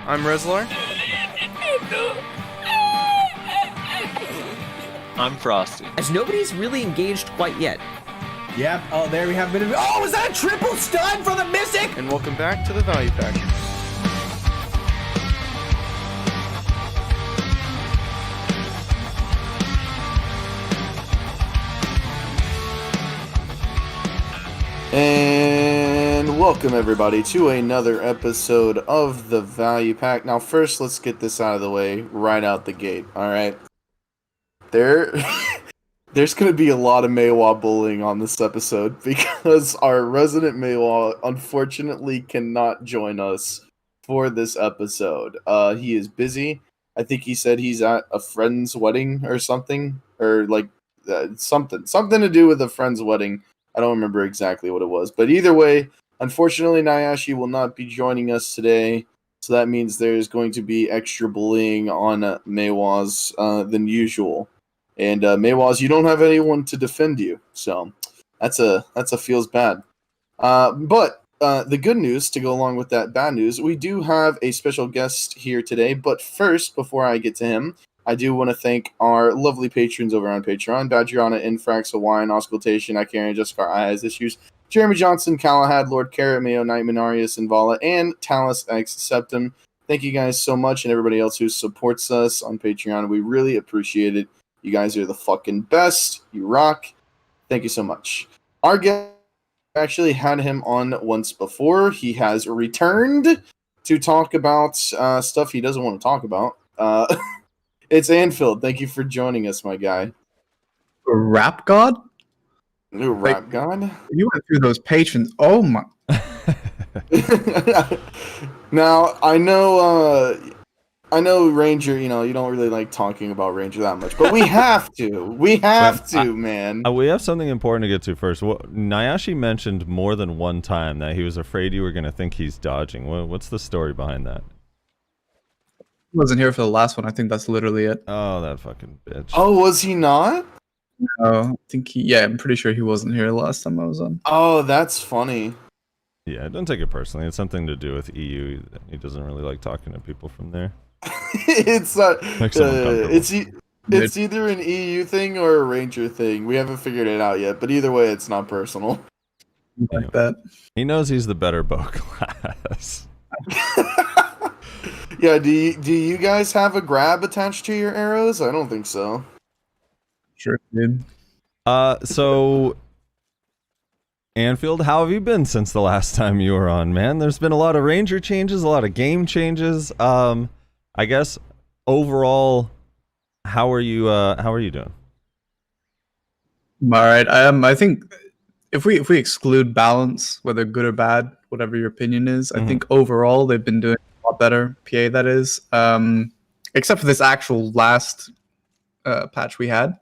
I'm Rezlar. I'm Frosty. As nobody's really engaged quite yet. Yep. Oh, there we have a bit of. Oh, was that a triple stun for the Mystic? And welcome back to the Value Pack. And welcome everybody to another episode of the Value Pack. Now first, let's get this out of the way right out the gate, alright? There's going to be a lot of Maywa bullying on this episode because our resident Maywa unfortunately cannot join us for this episode. He is busy. I think he said he's at a friend's wedding or something, or like something to do with a friend's wedding. I don't remember exactly what it was, but either way, unfortunately, Nayashe will not be joining us today, so that means there's going to be extra bullying on Maywas than usual. And Maywas, you don't have anyone to defend you, so that's a feels bad. But the good news to go along with that bad news, we do have a special guest here today. But first, before I get to him, I do want to thank our lovely patrons over on Patreon: Badgerana, Infrax, Hawaiian, Auscultation, Icarian, Jessica, I Has Issues, Jeremy Johnson, Calahad, Lord Carrot, Mayo, Knight, Minarius, Invala, and Talus X Septum. Thank you guys so much, and everybody else who supports us on Patreon. We really appreciate it. You guys are the fucking best. You rock. Thank you so much. Our guest actually had him on once before. He has returned to talk about stuff he doesn't want to talk about. It's Anfield. Thank you for joining us, my guy. Rap God? New rap god? You went through those patrons. Oh my. Now, I know Ranger, you don't really like talking about Ranger that much, but we have to. We have to, man. We have something important to get to first. Nayashe mentioned more than one time that he was afraid you were going to think he's dodging. What's the story behind that? He wasn't here for the last one. I think that's literally it. Oh, that fucking bitch. Oh, was he not? No, I think I'm pretty sure he wasn't here the last time I was on. Oh, that's funny. Yeah, don't take it personally. It's something to do with EU. He doesn't really like talking to people from there. It's either an EU thing or a Ranger thing. We haven't figured it out yet, but either way, it's not personal. Like that. He knows he's the better bow class. Yeah, do you guys have a grab attached to your arrows? I don't think so. Sure, dude. So Anfield, how have you been since the last time you were on, man? There's been a lot of Ranger changes, a lot of game changes. I guess overall, how are you doing? All right. I think if we exclude balance, whether good or bad, whatever your opinion is, I think overall they've been doing a lot better. PA, that is, except for this actual last patch we had.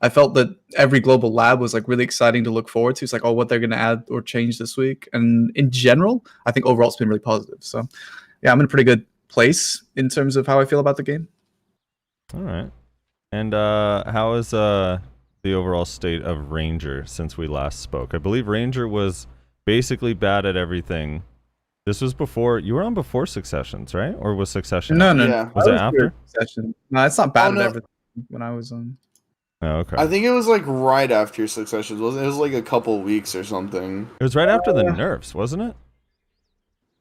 I felt that every global lab was like really exciting to look forward to. It's like, oh, what they're going to add or change this week. And in general, I think overall it's been really positive. So yeah, I'm in a pretty good place in terms of how I feel about the game. All right. And how is the overall state of Ranger since we last spoke? I believe Ranger was basically bad at everything. This was before you were on before Successions, right? Or was Succession? No. Yeah. Was it after? Succession. No, it's not bad no. at everything when I was on. Oh, okay. I think it was like right after Successions, wasn't it? It was like a couple weeks or something. It was right after the nerfs, wasn't it?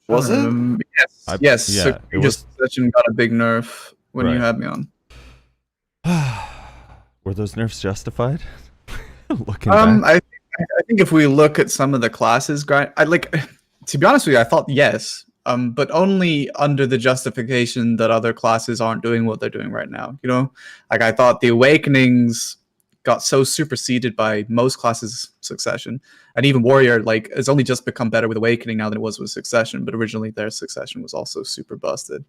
Was it? Yes. Yeah, So it was. Succession got a big nerf when you Right. had me on. Were those nerfs justified? Looking back. I think if we look at some of the classes, to be honest with you, I thought yes, but only under the justification that other classes aren't doing what they're doing right now. Like I thought the Awakenings got so superseded by most classes' Succession, and even Warrior has only just become better with Awakening now than it was with Succession. But originally their Succession was also super busted.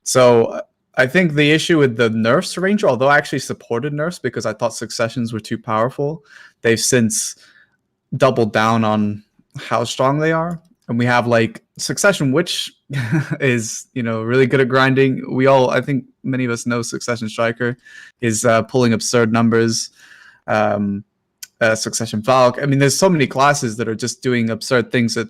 So I think the issue with the nerfs to Ranger, although I actually supported nerfs because I thought Successions were too powerful, they've since doubled down on how strong they are. And we have Succession, which is, really good at grinding. I think many of us know Succession Striker is pulling absurd numbers. Succession Valk. I mean, there's so many classes that are just doing absurd things at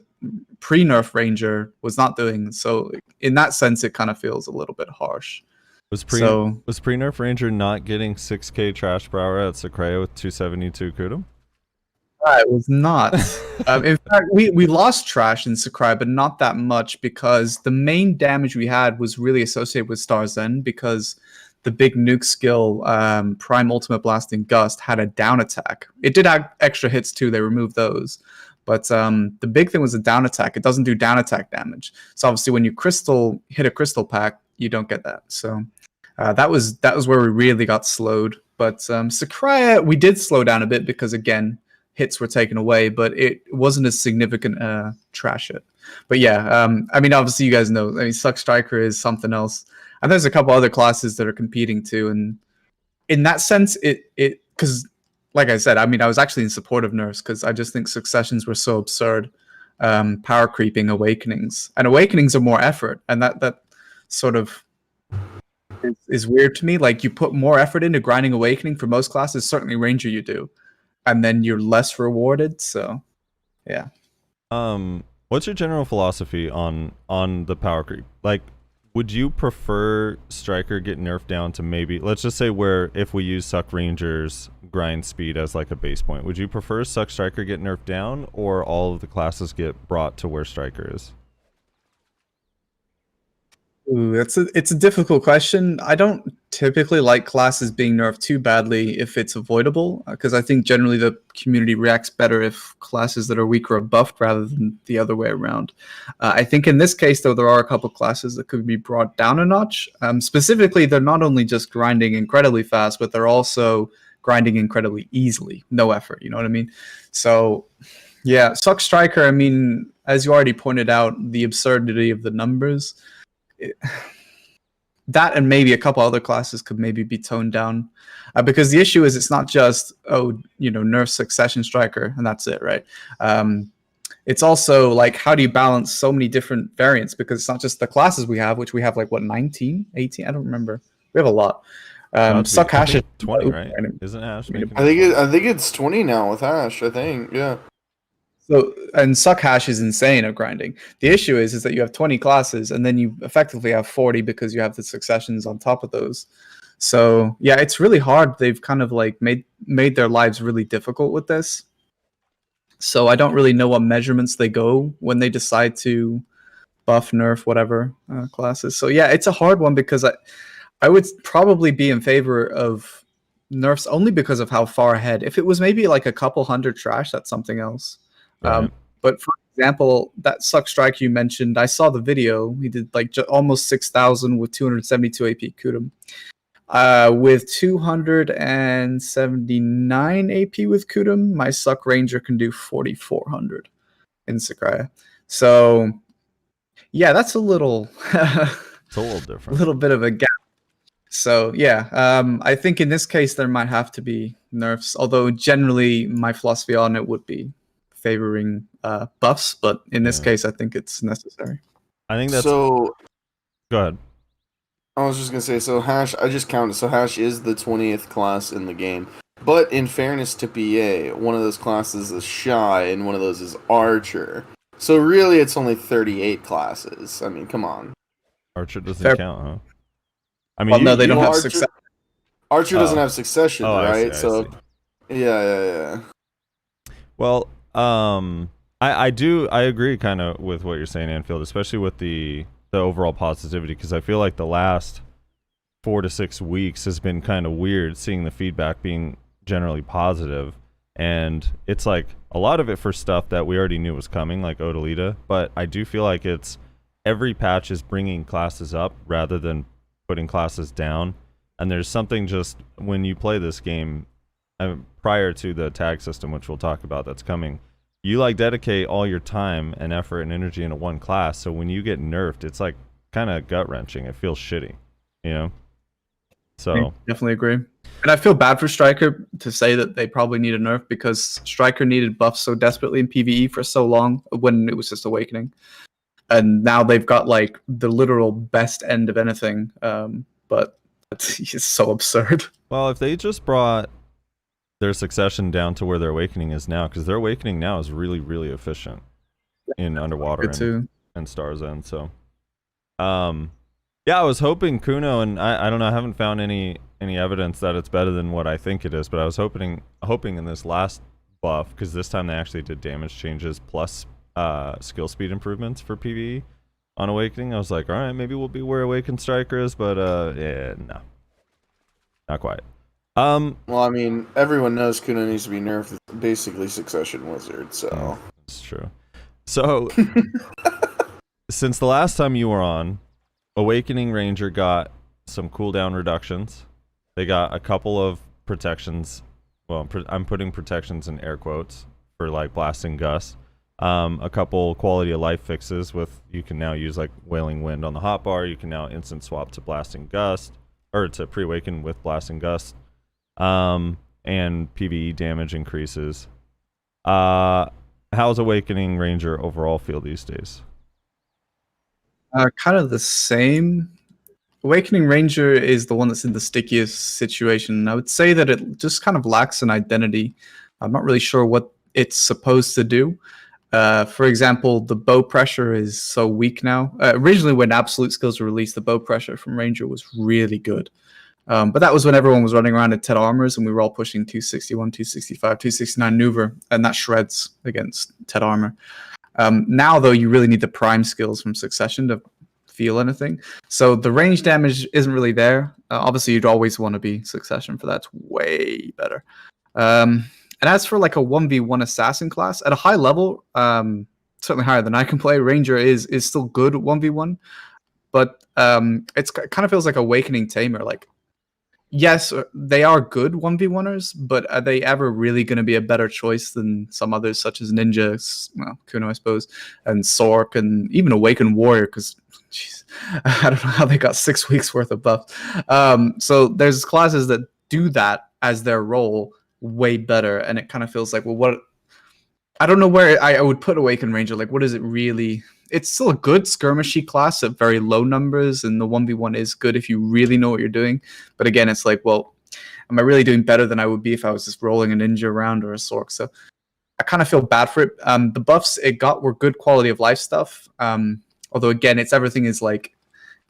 pre-nerf Ranger was not doing. So in that sense, it kind of feels a little bit harsh. Was So pre-nerf Ranger not getting 6k trash per hour at Sakrea with 272 Kudum? it was not. In fact, we lost trash in Sakurai, but not that much because the main damage we had was really associated with Star's End because the big nuke skill, Prime Ultimate Blasting Gust, had a down attack. It did have extra hits too. They removed those. But the big thing was the down attack. It doesn't do down attack damage. So obviously when you hit a crystal pack, you don't get that. So that was where we really got slowed. But Sakurai, we did slow down a bit because, again, hits were taken away, but it wasn't as significant trash hit. But yeah, I mean, obviously you guys know, I mean, Suck Striker is something else. And there's a couple other classes that are competing too. And in that sense, because like I said, I mean, I was actually in support of nerfs because I just think successions were so absurd. Power creeping awakenings. And awakenings are more effort. And that sort of is weird to me. Like, you put more effort into grinding awakening for most classes, certainly Ranger you do. And then you're less rewarded. So, yeah. What's your general philosophy on the power creep? Like, would you prefer Striker get nerfed down to maybe, let's just say where if we use Suck Ranger's grind speed as like a base point, would you prefer Suck Striker get nerfed down or all of the classes get brought to where Striker is? Ooh, it's a difficult question. I don't typically like classes being nerfed too badly if it's avoidable, because I think generally the community reacts better if classes that are weaker are buffed rather than the other way around. I think in this case, though, there are a couple classes that could be brought down a notch. Specifically, they're not only just grinding incredibly fast, but they're also grinding incredibly easily. No effort, you know what I mean? So, yeah, Suck Striker, I mean, as you already pointed out, the absurdity of the numbers. That and maybe a couple other classes could maybe be toned down, because the issue is it's not just nerf Succession Striker and that's it, right? It's also like, how do you balance so many different variants, because it's not just the classes we have, which we have like what, 19, 18, I don't remember, we have a lot. Suck Hash is 20, right? Isn't Hash making I think it's 20 now with Hash, I think. Yeah. So, and Suck Hash is insane at grinding. The issue is that you have 20 classes and then you effectively have 40 because you have the successions on top of those. So yeah, it's really hard. They've kind of like made their lives really difficult with this. So I don't really know what measurements they go when they decide to buff, nerf, whatever classes. So yeah, it's a hard one because I would probably be in favor of nerfs only because of how far ahead. If it was maybe like a couple hundred trash, that's something else. Right. But for example, that Suck Strike you mentioned, I saw the video. He did like almost 6,000 with 272 AP Kudum. With 279 AP with Kudum, my Suck Ranger can do 4,400 in Sakurai. So, yeah, that's a little... it's a little different. A little bit of a gap. So, yeah, I think in this case there might have to be nerfs, although generally my philosophy on it would be favoring buffs, but in this case I think it's necessary. I think that's... So, go ahead. I was just going to say, so Hash, I just counted, so Hash is the 20th class in the game. But in fairness to BA, one of those classes is Shy, and one of those is Archer. So really, it's only 38 classes. I mean, come on. Archer doesn't count, huh? I mean, no, they don't have succession. Archer doesn't have succession, right? I see. Yeah. Well, I agree kind of with what you're saying, Anfield, especially with the overall positivity, because I feel like the last 4 to 6 weeks has been kind of weird, seeing the feedback being generally positive, and it's like a lot of it for stuff that we already knew was coming, like Odalita, but I do feel like it's every patch is bringing classes up rather than putting classes down, and there's something just when you play this game prior to the tag system, which we'll talk about, that's coming, you like dedicate all your time and effort and energy into one class, so when you get nerfed, it's like kind of gut-wrenching. It feels shitty, you know? So I definitely agree. And I feel bad for Striker to say that they probably need a nerf, because Striker needed buffs so desperately in PvE for so long when it was just Awakening. And now they've got like the literal best end of anything. But it's so absurd. Well, if they just brought their succession down to where their Awakening is now, because their Awakening now is really, really efficient. in Underwater Good too. and Star's End. So, yeah, I was hoping Kuno, and I don't know, I haven't found any evidence that it's better than what I think it is, but I was hoping in this last buff, because this time they actually did damage changes plus skill speed improvements for PvE on Awakening. I was like, all right, maybe we'll be where Awakened Striker is, but yeah, no, not quite. Well, I mean, everyone knows Kuna needs to be nerfed. Basically, Succession Wizard. So that's true. So since the last time you were on, Awakening Ranger got some cooldown reductions. They got a couple of protections. Well, I'm putting protections in air quotes for like Blasting Gust. A couple quality of life fixes with you can now use like Wailing Wind on the hotbar. You can now instant swap to Blasting Gust or to pre-awaken with Blasting Gust. And PvE damage increases. How's Awakening Ranger overall feel these days? Kind of the same. Awakening Ranger is the one that's in the stickiest situation. I would say that it just kind of lacks an identity. I'm not really sure what it's supposed to do. For example, the bow pressure is so weak now. Originally, when absolute skills were released, the bow pressure from Ranger was really good. But that was when everyone was running around in 10 armors and we were all pushing 261, 265, 269 Nuver, and that shreds against 10 armor. Now, though, you really need the prime skills from Succession to feel anything. So the range damage isn't really there. Obviously, you'd always want to be Succession for that. It's way better. And as for like a 1v1 assassin class, at a high level, certainly higher than I can play, Ranger is still good at 1v1. But it kind of feels like Awakening Tamer. Like, yes, they are good 1v1ers, but are they ever really going to be a better choice than some others, such as Ninja, well, Kuno, I suppose, and Sork, and even Awakened Warrior, because I don't know how they got 6 weeks worth of buffs. So there's classes that do that as their role way better, and it kind of feels like, well, what? I don't know where I would put Awakened Ranger. Like, what is it really? It's still a good skirmishy class at very low numbers, and the 1v1 is good if you really know what you're doing. But again, it's like, well, am I really doing better than I would be if I was just rolling a Ninja around or a Sork? So I kind of feel bad for it. The buffs it got were good quality of life stuff. Although, again, everything is like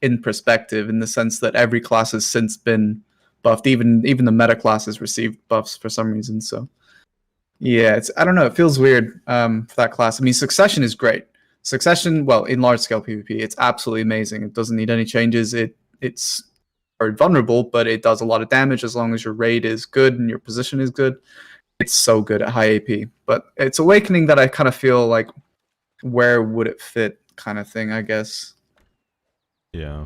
in perspective in the sense that every class has since been buffed. Even the meta classes received buffs for some reason. So yeah, I don't know. It feels weird for that class. I mean, Succession is great. Succession, well, in large scale PvP, it's absolutely amazing. It doesn't need any changes. It's very vulnerable, but it does a lot of damage as long as your raid is good and your position is good. It's so good at high AP. But it's Awakening that I kind of feel like, where would it fit kind of thing, I guess. Yeah.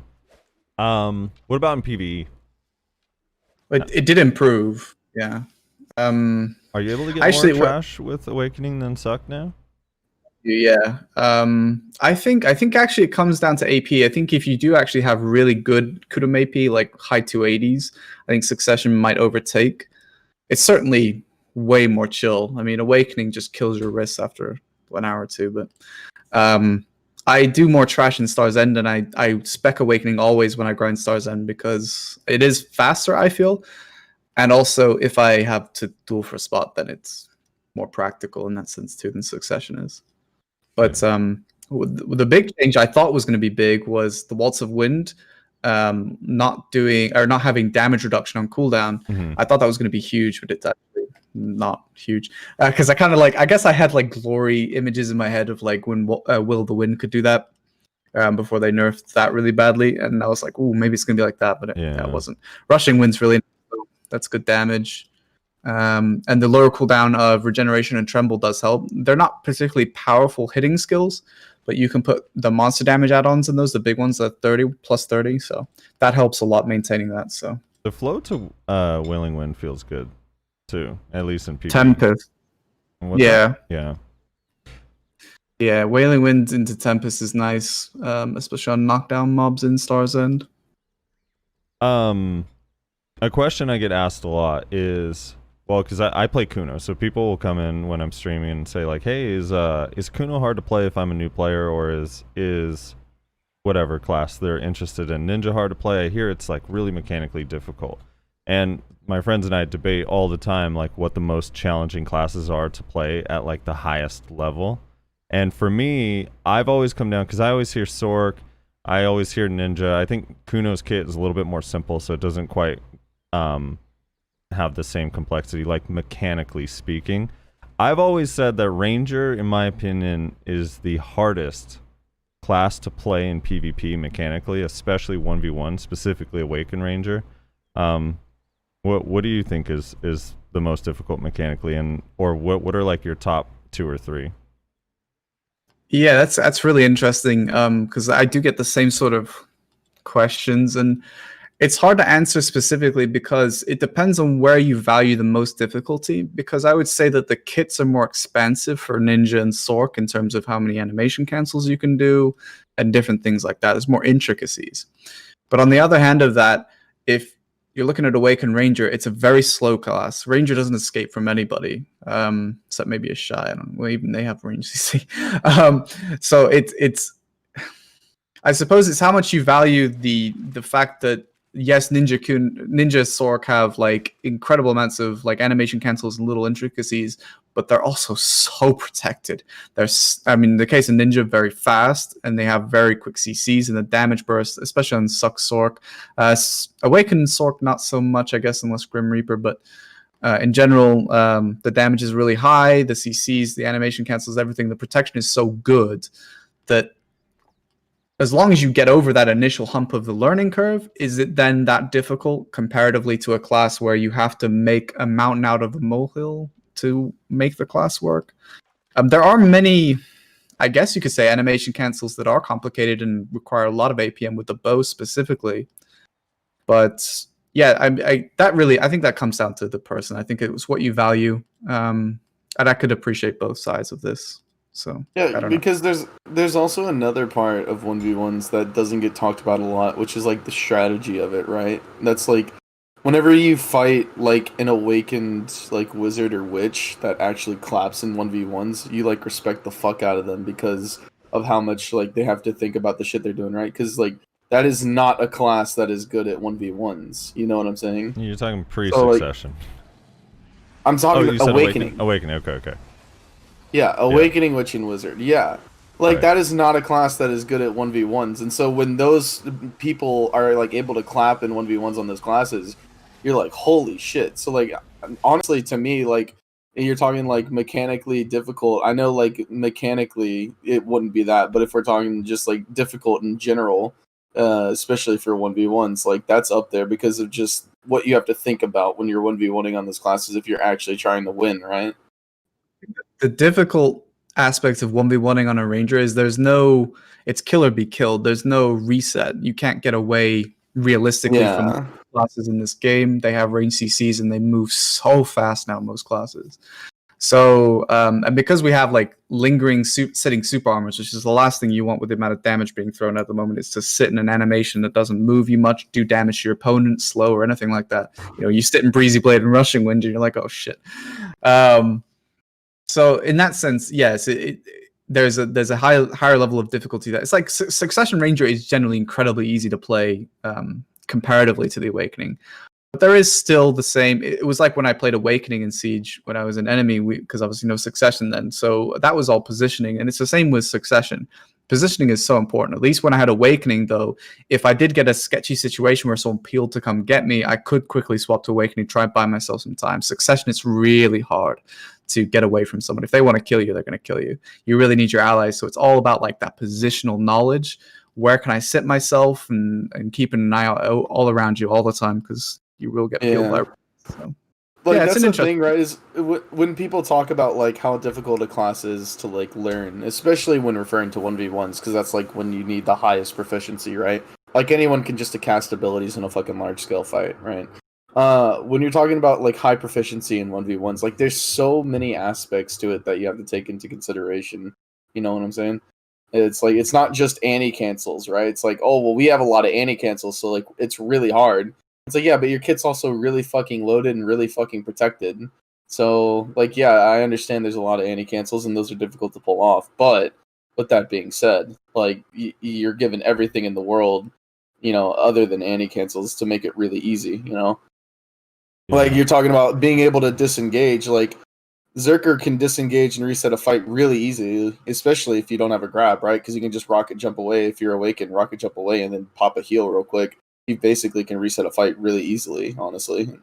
What about in PvE? It did improve, yeah. Are you able to get more trash with Awakening than Suck now? Yeah. I think actually it comes down to AP. I think if you do actually have really good Kudum AP, like high 280s, I think Succession might overtake. It's certainly way more chill. I mean, Awakening just kills your wrists after 1 hour or two, but I do more trash in Star's End, and I spec Awakening always when I grind Star's End because it is faster, I feel. And also, if I have to duel for a spot, then it's more practical in that sense too than Succession is. But the big change I thought was going to be big was the Waltz of Wind not having damage reduction on cooldown. Mm-hmm. I thought that was going to be huge, but it's actually not huge. Because I kind of I guess I had like glory images in my head of like when Will the Wind could do that before they nerfed that really badly, and I was like, ooh, maybe it's going to be like that, but it wasn't. Rushing Wind's really nice, so that's good damage. And the lower cooldown of Regeneration and Tremble does help. They're not particularly powerful hitting skills, but you can put the monster damage add-ons in those, the big ones, at 30 plus 30. So that helps a lot maintaining that. So the flow to Wailing Wind feels good too, at least in PvP. Tempest. Yeah. Yeah, Wailing Wind into Tempest is nice, especially on knockdown mobs in Star's End. A question I get asked a lot is, well, because I play Kuno, so people will come in when I'm streaming and say like, "Hey, is Kuno hard to play if I'm a new player, or is whatever class they're interested in Ninja hard to play?" I hear it's like really mechanically difficult, and my friends and I debate all the time like what the most challenging classes are to play at like the highest level, And for me, I've always come down because I always hear Sork, I always hear Ninja. I think Kuno's kit is a little bit more simple, so it doesn't quite have the same complexity, like mechanically speaking. I've always said that Ranger, in my opinion, is the hardest class to play in PvP mechanically, especially 1v1, specifically Awaken Ranger. What do you think is the most difficult mechanically, and or what are like your top 2 or 3? Yeah, that's really interesting. Because I do get the same sort of questions, and it's hard to answer specifically because it depends on where you value the most difficulty. Because I would say that the kits are more expansive for Ninja and Sork in terms of how many animation cancels you can do and different things like that. There's more intricacies. But on the other hand of that, if you're looking at Awaken Ranger, it's a very slow class. Ranger doesn't escape from anybody, except maybe a Shy. I don't know. Well, even they have range CC. So it's. I suppose it's how much you value the fact that yes, Ninja Sork have like incredible amounts of like animation cancels and little intricacies, but they're also so protected. In the case of Ninja, very fast, and they have very quick CCs and the damage burst, especially on Suck Sork. Awaken Sork, not so much, I guess, unless Grim Reaper, but in general, the damage is really high, the CCs, the animation cancels, everything. The protection is so good that as long as you get over that initial hump of the learning curve, is it then that difficult comparatively to a class where you have to make a mountain out of a molehill to make the class work? There are many, I guess you could say, animation cancels that are complicated and require a lot of APM with the bow specifically. But yeah, I think that comes down to the person. I think it was what you value, and I could appreciate both sides of this. So yeah, because there's also another part of 1v1s that doesn't get talked about a lot, which is like the strategy of it, right? That's like whenever you fight like an awakened like wizard or witch that actually claps in 1v1s, you like respect the fuck out of them because of how much like they have to think about the shit they're doing, right? Because like that is not a class that is good at 1v1s. You know what I'm saying? You're talking pre-succession. So, like, I'm talking you said awakening. Awakening. Okay. Yeah, Awakening Witch and Wizard. Yeah. Like, Right. that is not a class that is good at 1v1s. And so when those people are, like, able to clap in 1v1s on those classes, you're like, holy shit. So, like, honestly, to me, like, you're talking, like, mechanically difficult. I know, like, mechanically it wouldn't be that. But if we're talking just, like, difficult in general, especially for 1v1s, like, that's up there because of just what you have to think about when you're 1v1ing on those classes if you're actually trying to win, right? The difficult aspects of 1v1ing on a ranger is it's kill or be killed. There's no reset. You can't get away realistically from classes in this game. They have range CCs and they move so fast now, most classes. So, and because we have like lingering sitting super armors, which is the last thing you want with the amount of damage being thrown at the moment, is to sit in an animation that doesn't move you much, do damage to your opponent, slow, or anything like that. You know, you sit in Breezy Blade and Rushing Wind, and you're like, oh shit. So in that sense, yes, there's a higher level of difficulty. That it's like Succession Ranger is generally incredibly easy to play comparatively to the Awakening, but there is still the same. It was like when I played Awakening in Siege when I was an enemy, because obviously no Succession then, so that was all positioning, and it's the same with Succession. Positioning is so important. At least when I had Awakening, though, if I did get a sketchy situation where someone peeled to come get me, I could quickly swap to Awakening, try and buy myself some time. Succession, it's really hard to get away from someone. If they want to kill you, they're going to kill you. You really need your allies. So it's all about like that positional knowledge. Where can I sit myself and keeping an eye out all around you all the time, because you will get peeled by. So. Like, yeah, that's the thing, right? Is when people talk about like how difficult a class is to like learn, especially when referring to 1v1s, because that's like when you need the highest proficiency, right? Like anyone can just cast abilities in a fucking large scale fight, right? When you're talking about like high proficiency in 1v1s, like there's so many aspects to it that you have to take into consideration. You know what I'm saying? It's like it's not just anti-cancels, right? It's like, oh well, we have a lot of anti-cancels, so like it's really hard. It's like, yeah, but your kit's also really fucking loaded and really fucking protected. So, like, yeah, I understand there's a lot of anti-cancels and those are difficult to pull off. But with that being said, like, you're given everything in the world, you know, other than anti-cancels to make it really easy, you know? Yeah. Like, you're talking about being able to disengage. Like, Zerker can disengage and reset a fight really easy, especially if you don't have a grab, right? Because you can just rocket jump away if you're awakened, rocket jump away, and then pop a heal real quick. You basically can reset a fight really easily, honestly.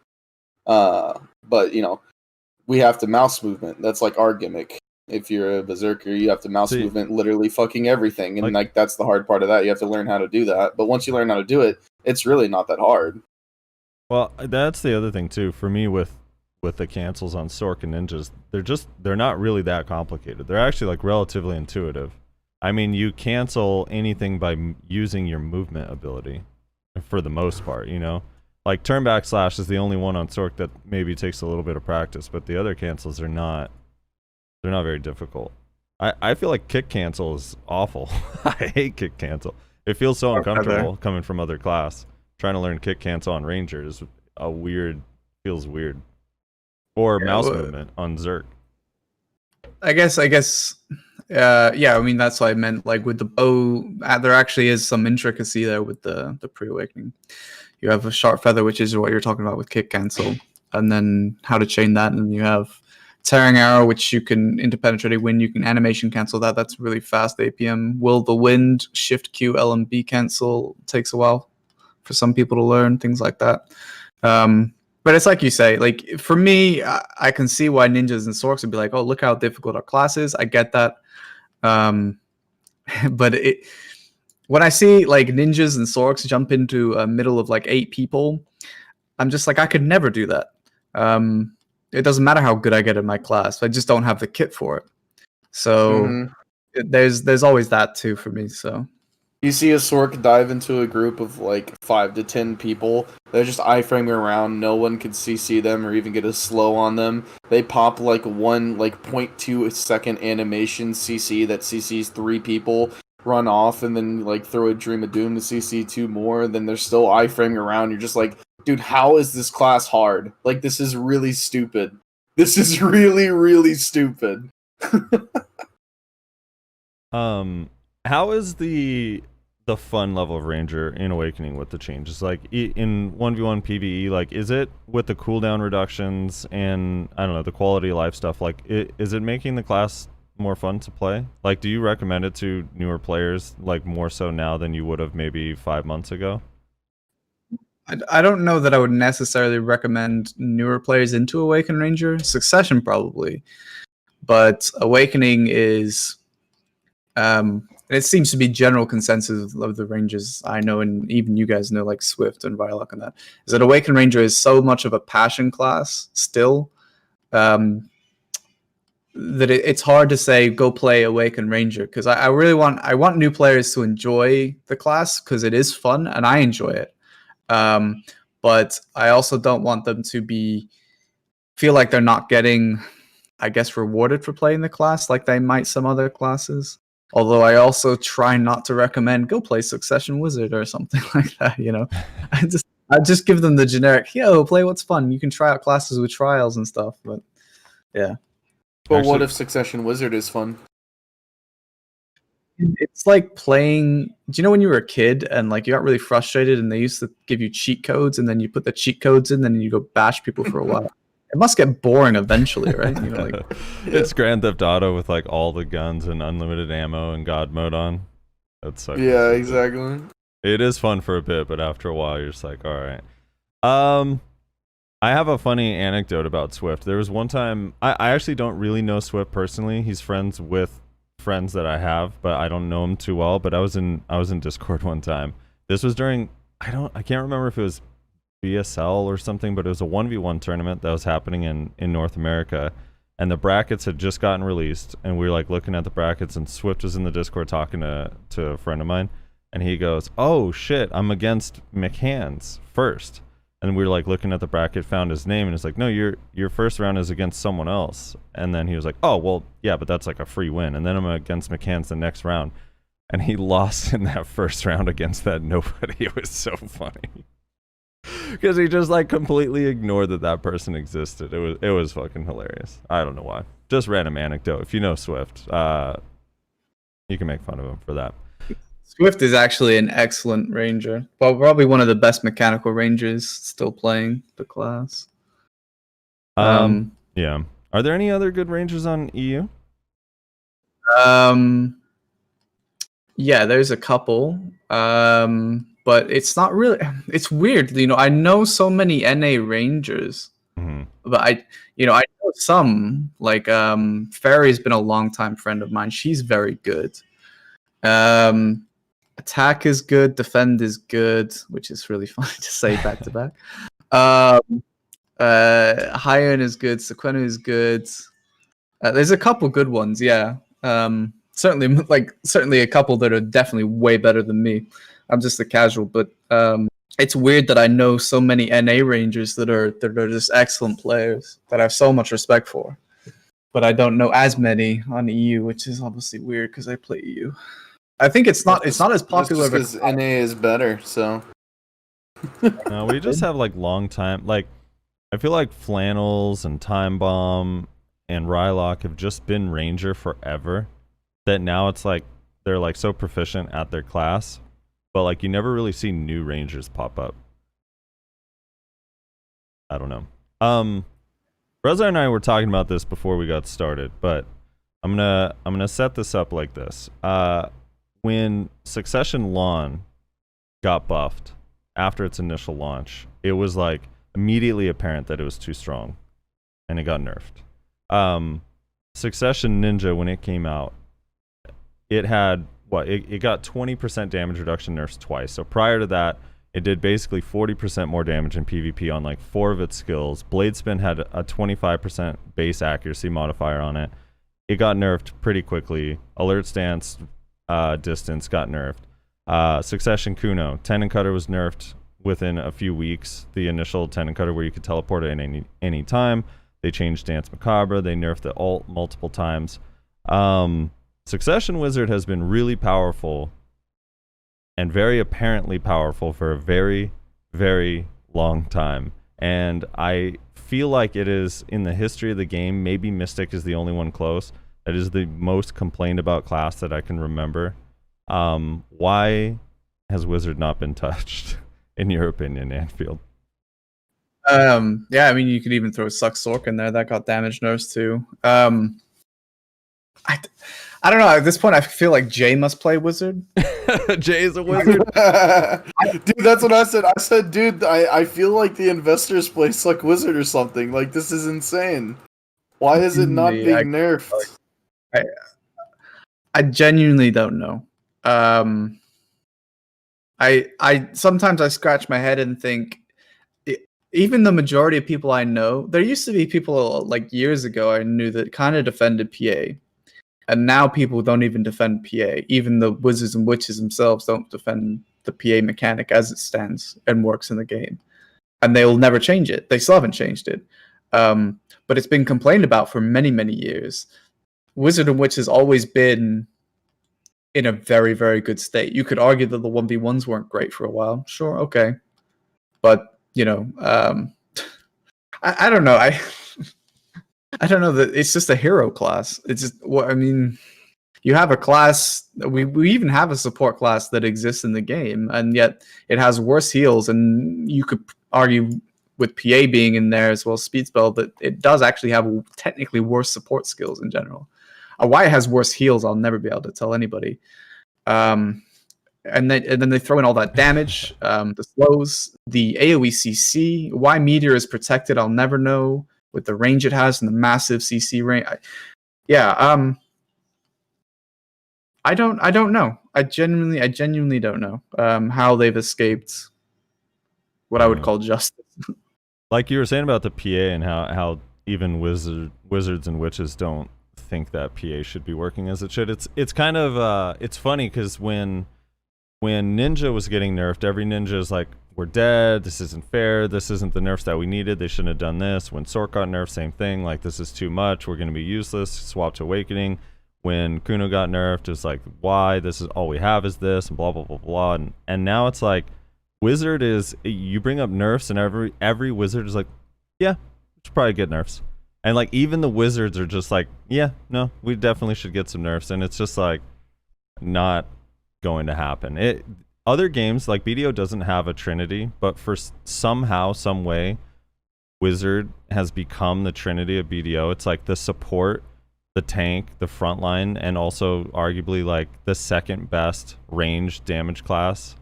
But we have to mouse movement. That's like our gimmick. If you're a berserker, you have to mouse movement literally fucking everything, and like that's the hard part of that. You have to learn how to do that. But once you learn how to do it, it's really not that hard. Well, that's the other thing too for me with the cancels on Sork and ninjas. They're not really that complicated. They're actually like relatively intuitive. I mean, you cancel anything by using your movement ability for the most part, Like turn back slash is the only one on Sork that maybe takes a little bit of practice, but the other cancels are not very difficult. I feel like kick cancel is awful. I hate kick cancel. It feels so uncomfortable coming from other class. Trying to learn kick cancel on Ranger is feels weird. Or mouse movement on Zerk. I guess yeah, I mean that's what I meant. Like with the bow, there actually is some intricacy there with the pre-awakening. You have a sharp feather, which is what you're talking about with kick cancel, and then how to chain that, and you have tearing arrow, which you can interpenetrating wind. You can animation cancel that. That's really fast APM. Will the wind, shift Q, L, and B cancel takes a while for some people to learn, things like that. But it's like you say, like for me, I can see why ninjas and sorks would be like, oh, look how difficult our class is. I get that. But when I see like ninjas and sorks jump into a middle of like 8 people, I'm just like, I could never do that. It doesn't matter how good I get in my class. I just don't have the kit for it. So there's always that too for me. So you see a Sork dive into a group of like 5 to 10 people. They're just iframing around. No one can CC them or even get a slow on them. They pop like one 0.2 second animation CC that CCs 3 people, run off, and then like throw a Dream of Doom to CC 2 more. And then they're still iframing around. You're just like, dude, how is this class hard? Like, this is really stupid. This is really, really stupid. How is the fun level of Ranger in Awakening with the changes? Like in 1v1 PvE, like is it with the cooldown reductions and I don't know, the quality of life stuff, like is it making the class more fun to play? Like do you recommend it to newer players like more so now than you would have maybe 5 months ago? I don't know that I would necessarily recommend newer players into Awaken Ranger. Succession probably, but Awakening is it seems to be general consensus of the Rangers I know, and even you guys know, like Swift and Vilock and that, is that Awaken Ranger is so much of a passion class still, that it's hard to say go play Awaken Ranger, because I really want new players to enjoy the class because it is fun and I enjoy it. But I also don't want them to feel like they're not getting, I guess, rewarded for playing the class like they might some other classes. Although I also try not to recommend go play Succession Wizard or something like that, I just give them the generic, play what's fun. You can try out classes with trials and stuff, but yeah. But what if Succession Wizard is fun? It's like playing, do you know when you were a kid and like you got really frustrated and they used to give you cheat codes and then you put the cheat codes in and then you go bash people for a while? It must get boring eventually, right? It's Grand Theft Auto with like all the guns and unlimited ammo and God mode on. That's so yeah, exactly. It is fun for a bit, but after a while you're just like, all right. I have a funny anecdote about Swift. There was one time I actually don't really know Swift personally. He's friends with friends that I have, but I don't know him too well. But I was in Discord one time. This was during I can't remember if it was BSL or something, but it was a 1v1 tournament that was happening in North America, and the brackets had just gotten released, and we were like looking at the brackets, and Swift was in the Discord talking to a friend of mine, and he goes, oh shit, I'm against McHands first. And we were like looking at the bracket, found his name, and it's like, no, your first round is against someone else. And then he was like, oh well, yeah, but that's like a free win. And then I'm against McHands the next round, and he lost in that first round against that nobody. It was so funny. Because he just like completely ignored that person existed. It was fucking hilarious. I don't know why. Just random anecdote. If you know Swift, you can make fun of him for that. Swift is actually an excellent ranger. Well, probably one of the best mechanical rangers still playing the class. Yeah. Are there any other good rangers on EU? Yeah, there's a couple. But it's not really. It's weird, you know. I know so many NA rangers, but I know some like Fairy's been a longtime friend of mine. She's very good. Attack is good. Defend is good, which is really funny to say back to back. Hyon is good. Sequenu is good. There's a couple good ones, yeah. Certainly a couple that are definitely way better than me. I'm just a casual, but it's weird that I know so many NA rangers that are just excellent players that I have so much respect for, but I don't know as many on EU, which is obviously weird because I play EU. I think it's not as popular because NA is better. So no, we just have like long time. Like I feel like Flannels and Time Bomb and Rylock have just been Ranger forever. That now it's like they're like so proficient at their class, but like you never really see new Rangers pop up. I don't know. Reza and I were talking about this before we got started, but I'm gonna set this up like this. When Succession Lawn got buffed after its initial launch, it was like immediately apparent that it was too strong, and it got nerfed. Succession Ninja, when it came out, it had it got 20% damage reduction nerfs twice. So prior to that, it did basically 40% more damage in PvP on like 4 of its skills. Blade Spin had a 25% base accuracy modifier on it. It got nerfed pretty quickly. Alert Stance distance got nerfed. Succession Kuno, Tendon Cutter was nerfed within a few weeks. The initial Tendon Cutter where you could teleport at any time. They changed Dance Macabre. They nerfed the ult multiple times. Succession Wizard has been really powerful and very apparently powerful for a very, very long time. And I feel like it is, in the history of the game, maybe Mystic is the only one close. That is the most complained about class that I can remember. Why has Wizard not been touched, in your opinion, Anfield? Yeah, I mean, you could even throw Suck Sork in there. That got damage nerfs too. I don't know. At this point, I feel like Jay must play Wizard. Jay is a wizard. Dude, that's what I said. I said, dude, I feel like the investors play Suck Wizard or something. Like, this is insane. Why is it not being nerfed? I genuinely don't know. I sometimes I scratch my head and think, even the majority of people I know, there used to be people like years ago I knew that kind of defended PA. And now people don't even defend PA. Even the wizards and witches themselves don't defend the PA mechanic as it stands and works in the game. And they'll never change it. They still haven't changed it. But it's been complained about for many, many years. Wizard and Witch has always been in a very, very good state. You could argue that the 1v1s weren't great for a while. Sure, okay. But, you know, I don't know. I don't know that it's just a hero class. It's just what I mean. You have a class. We even have a support class that exists in the game, and yet it has worse heals. And you could argue with PA being in there as well, speed spell, that it does actually have technically worse support skills in general. Why it has worse heals, I'll never be able to tell anybody. And then they throw in all that damage, the slows, the AoE CC. Why Meteor is protected, I'll never know. With the range it has and the massive CC range, I don't know. I genuinely don't know how they've escaped what I would call justice. Like you were saying about the PA and how even wizards and witches don't think that PA should be working as it should. It's kind of it's funny because when Ninja was getting nerfed, every ninja is like, we're dead, this isn't fair, this isn't the nerfs that we needed, they shouldn't have done this. When Sork got nerfed, same thing, like this is too much, we're going to be useless, swap to Awakening. When Kuno got nerfed, it's like, why, this is all we have is this, and blah blah blah blah. And now it's like, Wizard is, you bring up nerfs and every wizard is like, yeah, we should probably get nerfs. And like even the wizards are just like, yeah, no, we definitely should get some nerfs. And it's just like not going to happen. Other games like BDO doesn't have a trinity, but for somehow, some way, Wizard has become the trinity of BDO. It's like the support, the tank, the frontline, and also arguably like the second best range damage class.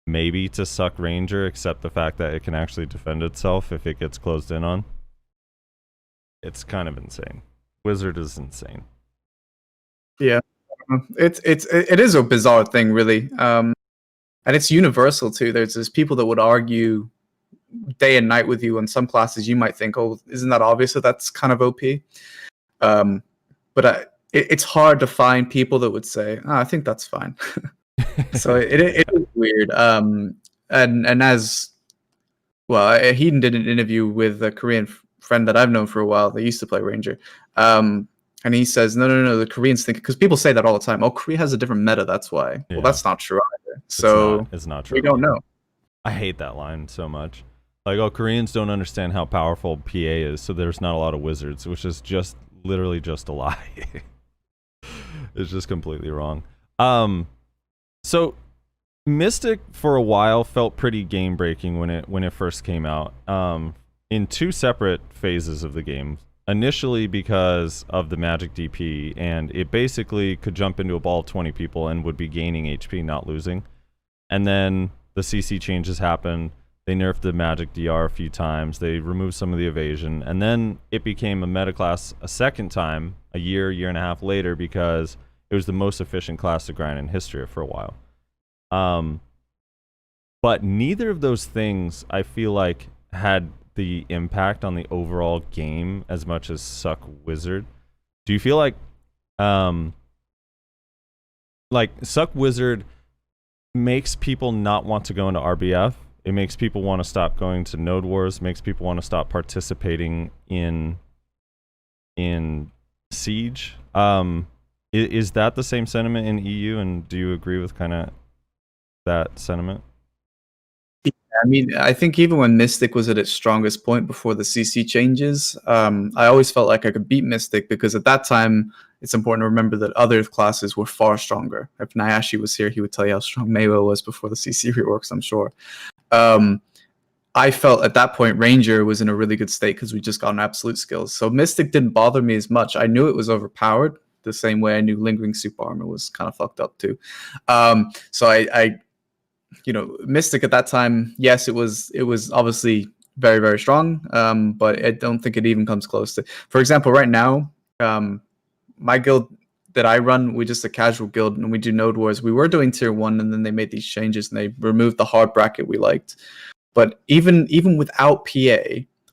Maybe to suck Ranger, except the fact that it can actually defend itself if it gets closed in on. It's kind of insane. Wizard is insane. Yeah, it is a bizarre thing, really, and it's universal too. There's people that would argue day and night with you on some classes. You might think, oh, isn't that obvious that that's kind of OP? But it's hard to find people that would say, oh, I think that's fine. So it is weird. And as well, Heaton did an interview with a Korean friend that I've known for a while. They used to play Ranger. And he says, no, the Koreans think, because people say that all the time. Oh, Korea has a different meta, that's why. Yeah. Well, that's not true either. So it's not true. We don't know. I hate that line so much. Like, oh, Koreans don't understand how powerful PA is, so there's not a lot of wizards, which is just literally just a lie. It's just completely wrong. So Mystic for a while felt pretty game breaking when it first came out. In two separate phases of the game. Initially because of the magic DP, and it basically could jump into a ball of 20 people and would be gaining HP, not losing. And then the CC changes happened. They nerfed the magic DR a few times. They removed some of the evasion. And then it became a meta class a second time, a year and a half later, because it was the most efficient class to grind in history for a while. But neither of those things, I feel like, had the impact on the overall game as much as Suck Wizard. Do you feel like Suck Wizard makes people not want to go into RBF? It makes people want to stop going to Node Wars, makes people want to stop participating in Siege. Is that the same sentiment in EU, and do you agree with kind of that sentiment? I mean, I think even when Mystic was at its strongest point before the CC changes, I always felt like I could beat Mystic because at that time, it's important to remember that other classes were far stronger. If Nyashi was here, he would tell you how strong Meiwa was before the CC reworks, I'm sure. I felt at that point Ranger was in a really good state because we just got an absolute skills. So Mystic didn't bother me as much. I knew it was overpowered the same way I knew Lingering Super Armor was kind of fucked up too. So I Mystic at that time, yes, it was obviously very, very strong, but I don't think it even comes close to. For example, right now, my guild that I run, we're just a casual guild, and we do Node Wars. We were doing Tier 1, and then they made these changes, and they removed the hard bracket we liked. But even without PA,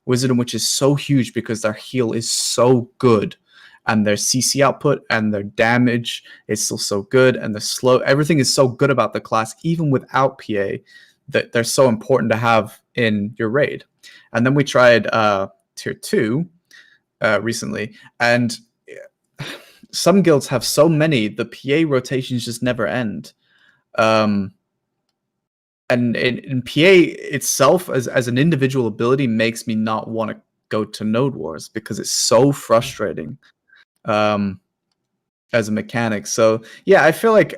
Wizard and Witch is so huge because their heal is so good, and their CC output and their damage is still so good, and the slow, everything is so good about the class, even without PA, that they're so important to have in your raid. And then we tried Tier 2 recently, and some guilds have so many, the PA rotations just never end. And in PA itself, as an individual ability, makes me not want to go to Node Wars because it's so frustrating. As a mechanic. So yeah, I feel like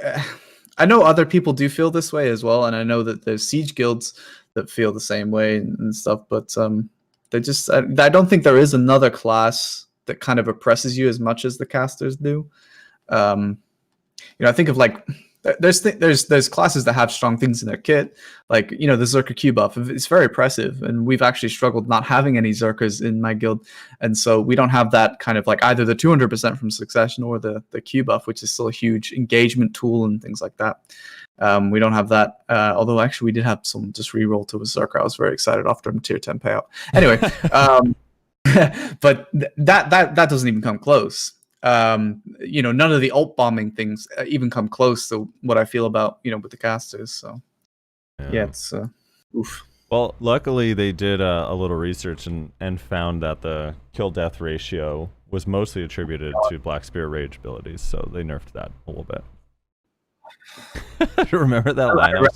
I know other people do feel this way as well, and I know that there's Siege guilds that feel the same way and stuff, but they just I don't think there is another class that kind of oppresses you as much as the casters do. I think of like there's classes that have strong things in their kit, like the Zerker Q buff. It's very oppressive, and we've actually struggled not having any Zerkers in my guild, and so we don't have that kind of like either the 200% from Succession or the Q buff, which is still a huge engagement tool and things like that. We don't have that, although actually we did have some just reroll to a Zerker. I was very excited after a tier 10 payout. Anyway, but that doesn't even come close. None of the ult bombing things even come close to what I feel about with the casters. So yeah, it's oof. Well, luckily they did a little research and found that the kill death ratio was mostly attributed to Black Spear rage abilities, so they nerfed that a little bit. Remember that line? I read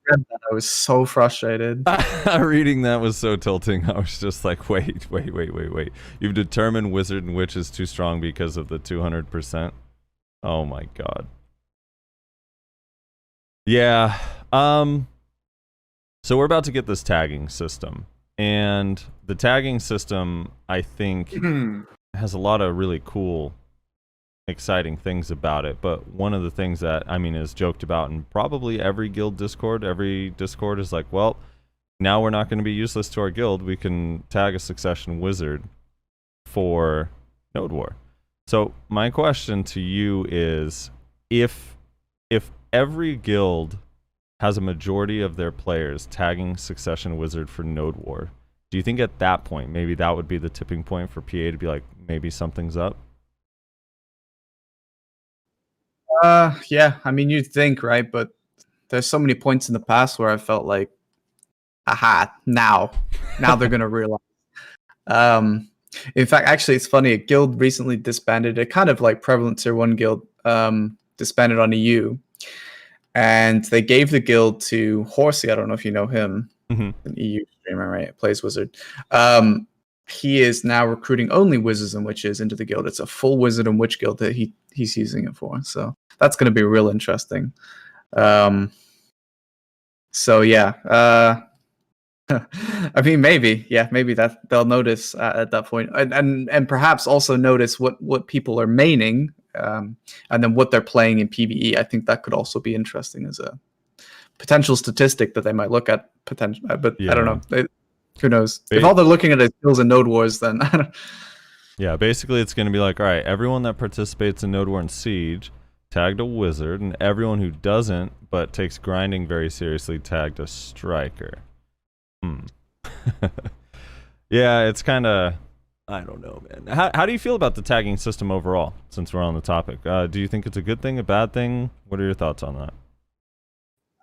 that. I was so frustrated. Reading that was so tilting. I was just like, wait. You've determined Wizard and Witch is too strong because of the 200%. Oh my god. Yeah. So we're about to get this tagging system. And the tagging system, I think, has a lot of really cool, exciting things about it. But one of the things that, I mean, is joked about in probably every guild Discord, every Discord is like, well, now we're not going to be useless to our guild. We can tag a succession wizard for Node War. So my question to you is, if every guild has a majority of their players tagging Succession Wizard for Node War, do you think at that point, maybe that would be the tipping point for PA to be like, maybe something's up? Yeah, I mean, you'd think, right? But there's so many points in the past where I felt like, aha, now they're gonna realize. In fact, actually, it's funny. A guild recently disbanded. A kind of like prevalent tier 1 guild disbanded on EU, and they gave the guild to Horsey. I don't know if you know him, an EU streamer, right? Plays Wizard. He is now recruiting only Wizards and Witches into the guild. It's a full Wizard and Witch guild that he's using it for. So that's going to be real interesting. So yeah. I mean, maybe that they'll notice at that point, and perhaps also notice what people are maining, and then what they're playing in PvE. I think that could also be interesting as a potential statistic that they might look at. But yeah. I don't know. Who knows? If all they're looking at is skills and Node Wars, then I don't. Yeah, basically it's going to be like, all right, everyone that participates in Node War and Siege tagged a wizard, and everyone who doesn't but takes grinding very seriously tagged a striker. Yeah, it's kind of, I don't know, man. How do you feel about the tagging system overall, since we're on the topic? Do you think it's a good thing, a bad thing? What are your thoughts on that?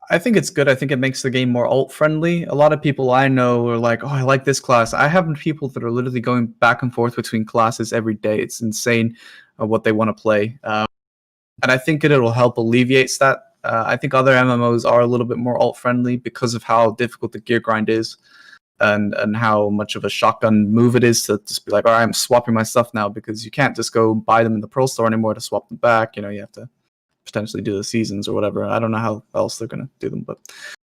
I think it's good. I think it makes the game more alt-friendly. A lot of people I know are like, oh, I like this class. I have people that are literally going back and forth between classes every day. It's insane what they want to play. And I think it'll help alleviate that. I think other MMOs are a little bit more alt-friendly because of how difficult the gear grind is, and how much of a shotgun move it is to just be like, all right, I'm swapping my stuff now, because you can't just go buy them in the Pearl store anymore to swap them back. You know, you have to potentially do the seasons or whatever. I don't know how else they're going to do them, but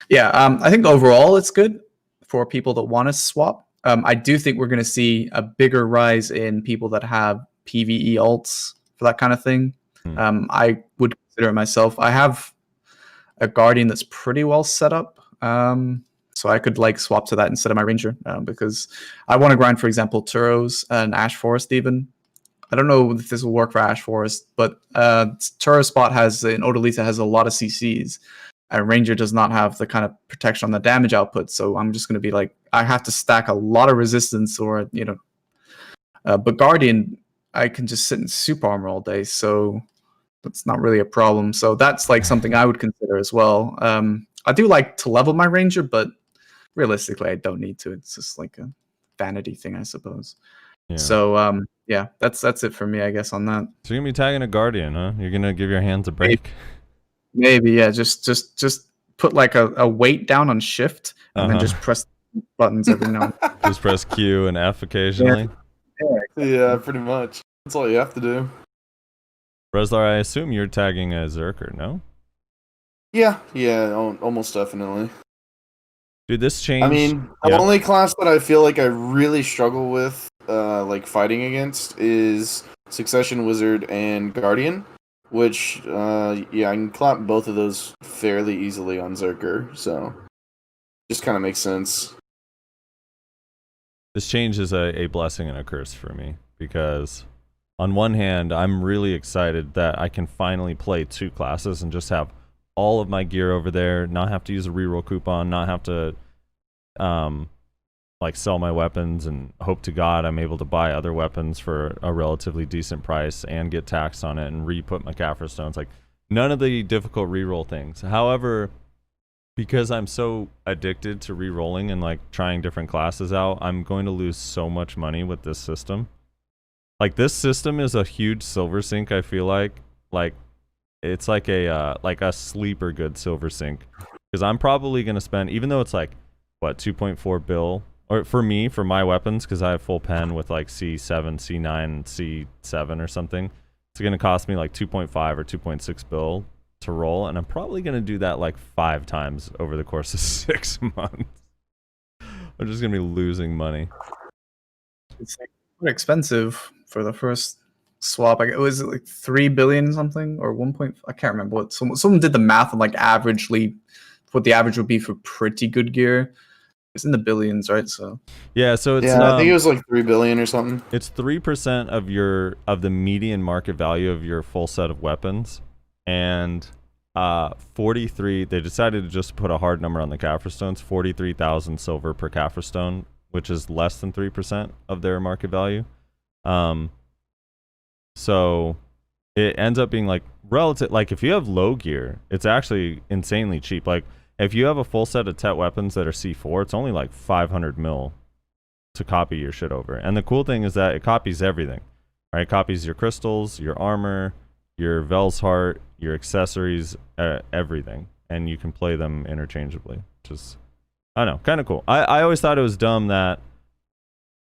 yeah, I think overall it's good for people that want to swap. I do think we're going to see a bigger rise in people that have PvE alts for that kind of thing. I would consider it myself. I have a Guardian that's pretty well set up, so I could like swap to that instead of my Ranger, because I want to grind, for example, Turos and Ash Forest even. I don't know if this will work for Ash Forest, but Turo Spot has, in Odalita, has a lot of CCs. And Ranger does not have the kind of protection on the damage output, so I'm just going to be like, I have to stack a lot of resistance, or, you know. But Guardian, I can just sit in super armor all day, so that's not really a problem. So that's like something I would consider as well. I do like to level my Ranger, but realistically, I don't need to. It's just like a vanity thing, I suppose. Yeah. So yeah, that's it for me, I guess, on that. So you're gonna be tagging a Guardian, huh? You're gonna give your hands a break? Maybe, yeah. Just put like a weight down on Shift, and then just press buttons every now and then. Just press Q and F occasionally. Yeah, pretty much. That's all you have to do. Breslar, I assume you're tagging a Zerker, no? Yeah, almost definitely. Dude, this change. I mean, the only class that I feel like I really struggle with, like fighting against, is Succession Wizard and Guardian, which, I can clap both of those fairly easily on Zerker, so just kind of makes sense. This change is a blessing and a curse for me, because on one hand, I'm really excited that I can finally play two classes and just have all of my gear over there, not have to use a reroll coupon, not have to like sell my weapons, and hope to God I'm able to buy other weapons for a relatively decent price and get taxed on it and re-put my Kaffir stones. Like, none of the difficult reroll things. However, because I'm so addicted to re-rolling and like trying different classes out, I'm going to lose so much money with this system. Like, this system is a huge silver sink, I feel like. Like, it's like a sleeper good silver sink. Because I'm probably going to spend, even though it's like, what, 2.4 bill? Or for me, for my weapons, because I have full pen with like C7, C9, C7 or something, it's going to cost me like 2.5 or 2.6 bill to roll. And I'm probably going to do that like 5 times over the course of 6 months. We're just gonna be losing money. It's like quite expensive for the first swap. Like, it was like 3 billion something or 1 point. I can't remember what someone did the math on, like averagely what the average would be for pretty good gear. It's in the billions, right? So Yeah, so it's I think it was like 3 billion or something. It's 3% of the median market value of your full set of weapons, and 43. They decided to just put a hard number on the Kaffir stones. 43,000 silver per Kaffir stone, which is less than 3% of their market value. So it ends up being like relative. Like if you have low gear, it's actually insanely cheap. Like if you have a full set of Tet weapons that are C4, it's only like 500 mil to copy your shit over. And the cool thing is that it copies everything, right? It copies your crystals, your armor, your Vel's heart, your accessories, everything. And you can play them interchangeably, which is, I don't know, kind of cool. I always thought it was dumb that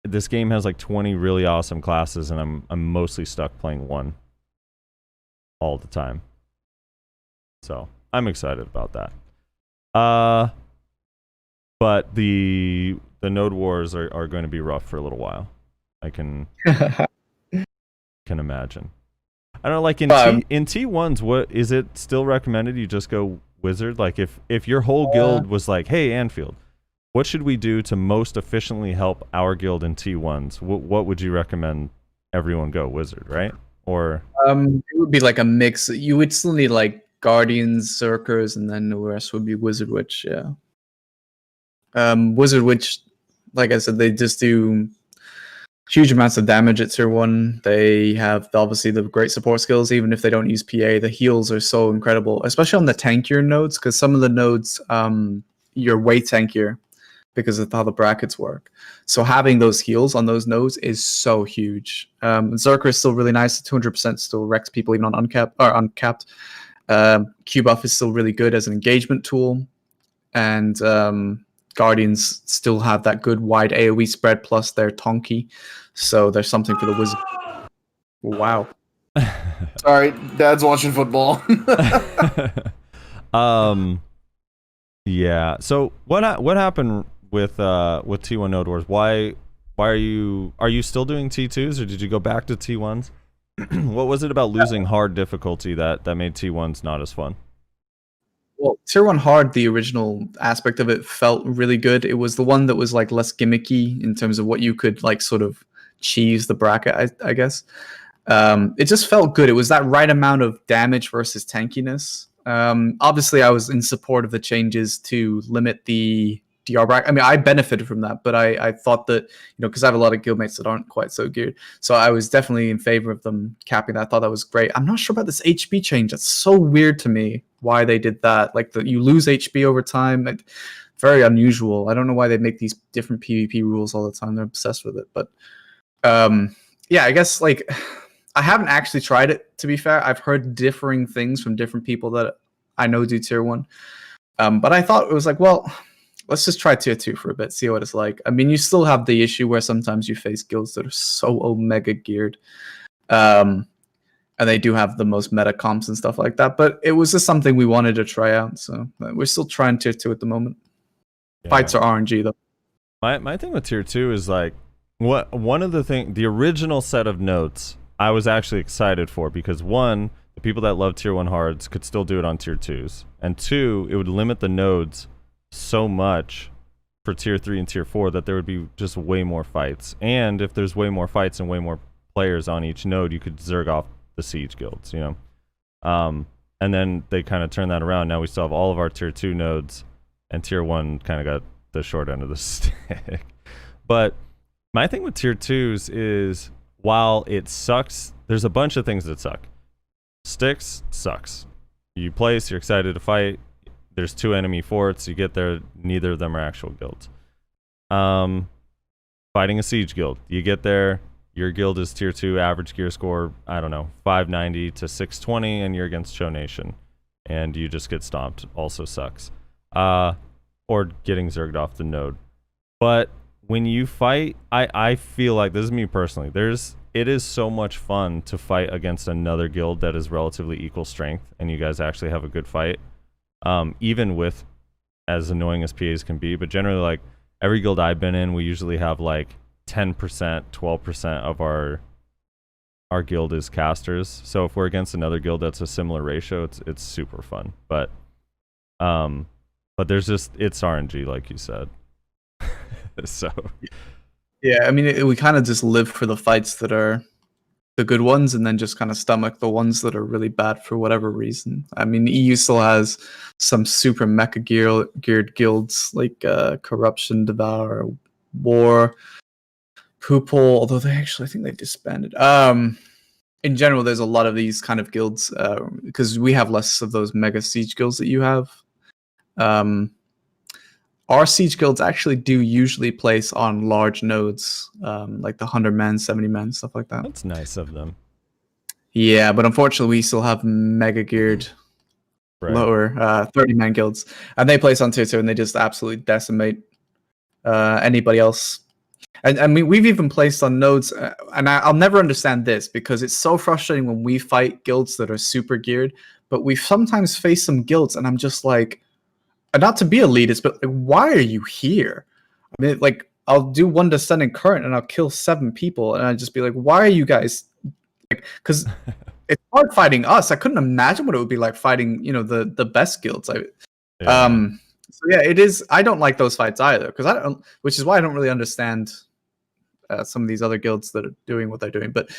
this game has like 20 really awesome classes and I'm mostly stuck playing one all the time. So I'm excited about that. But the node wars are going to be rough for a little while. I can imagine. I don't know, like in T1s, what is it still recommended you just go wizard? Like if your whole guild was like, hey, Anfield, what should we do to most efficiently help our guild in T1s? What would you recommend everyone go? Wizard, right? Or it would be like a mix. You would still need like Guardians, Zerkers, and then the rest would be Wizard Witch, yeah. Wizard Witch, like I said, they just do huge amounts of damage at tier 1. They have obviously the great support skills, even if they don't use PA. The heals are so incredible, especially on the tankier nodes, because some of the nodes, you're way tankier because of how the brackets work. So having those heals on those nodes is so huge. Zerker is still really nice. 200% still wrecks people even on uncapped. Q buff is still really good as an engagement tool. And Guardians still have that good wide AoE spread plus their Tonki. So there's something for the wizard. Wow. Sorry, Dad's watching football. Yeah. So what happened with T1 Node Wars? Why are you still doing T2s or did you go back to T1s? What was it about losing hard difficulty that made T1s not as fun? Well, Tier 1 Hard, the original aspect of it felt really good. It was the one that was like less gimmicky in terms of what you could like sort of cheese the bracket, I guess. It just felt good. It was that right amount of damage versus tankiness. Obviously, I was in support of the changes to limit the DR bracket. I mean, I benefited from that, but I thought that, because I have a lot of guildmates that aren't quite so geared. So I was definitely in favor of them capping that. I thought that was great. I'm not sure about this HP change. That's so weird to me why they did that. Like, you lose HP over time. Very unusual. I don't know why they make these different PvP rules all the time. They're obsessed with it. But yeah, I guess like I haven't actually tried it, to be fair. I've heard differing things from different people that I know do Tier 1. But I thought it was like, well, let's just try Tier 2 for a bit, see what it's like. I mean, you still have the issue where sometimes you face guilds that are so omega geared. And they do have the most meta comps and stuff like that. But it was just something we wanted to try out. So we're still trying Tier 2 at the moment. Yeah. Fights are RNG, though. My thing with Tier 2 is like, the original set of notes I was actually excited for because one, the people that love Tier 1 hards could still do it on Tier 2s. And two, it would limit the nodes so much for Tier 3 and Tier 4 that there would be just way more fights. And if there's way more fights and way more players on each node, you could zerg off the siege guilds, and then they kind of turn that around. Now we still have all of our Tier 2 nodes, and Tier 1 kind of got the short end of the stick. But my thing with Tier 2s is, while it sucks, there's a bunch of things that suck. Sticks sucks. You place, you're excited to fight. There's 2 enemy forts. You get there, neither of them are actual guilds. Fighting a siege guild. You get there, your guild is Tier 2, average gear score, I don't know, 590 to 620, and you're against Show Nation. And you just get stomped. Also sucks. Or getting zerged off the node. But when you fight, I feel like, this is me personally, it is so much fun to fight against another guild that is relatively equal strength, and you guys actually have a good fight. Even with as annoying as PAs can be, but generally, like, every guild I've been in, we usually have like 10%, 12% of our guild is casters. So if we're against another guild that's a similar ratio, it's super fun. But there's just, it's RNG, like you said. So Yeah, I mean, we kind of just live for the fights that are the good ones, and then just kind of stomach the ones that are really bad for whatever reason. I mean, EU still has some super mecha geared guilds like Corruption, Devour, War, Poople, although I think they disbanded. In general, there's a lot of these kind of guilds because we have less of those mega siege guilds that you have. Our siege guilds actually do usually place on large nodes, like the 100-man, 70-man, stuff like that. that's nice of them. Yeah, but unfortunately, we still have mega geared, lower 30-man guilds, and they place on tier 2, and they just absolutely decimate anybody else. And I mean, we've even placed on nodes, and I'll never understand this because it's so frustrating when we fight guilds that are super geared, but we sometimes face some guilds, and I'm just like, not to be elitist, but like, why are you here? I mean, like, I'll do one descending current and I'll kill 7 people, and I'd just be like, why are you guys like? Because it's hard fighting us. I couldn't imagine what it would be like fighting, the best guilds. So yeah, it is. I don't like those fights either, which is why I don't really understand some of these other guilds that are doing what they're doing. But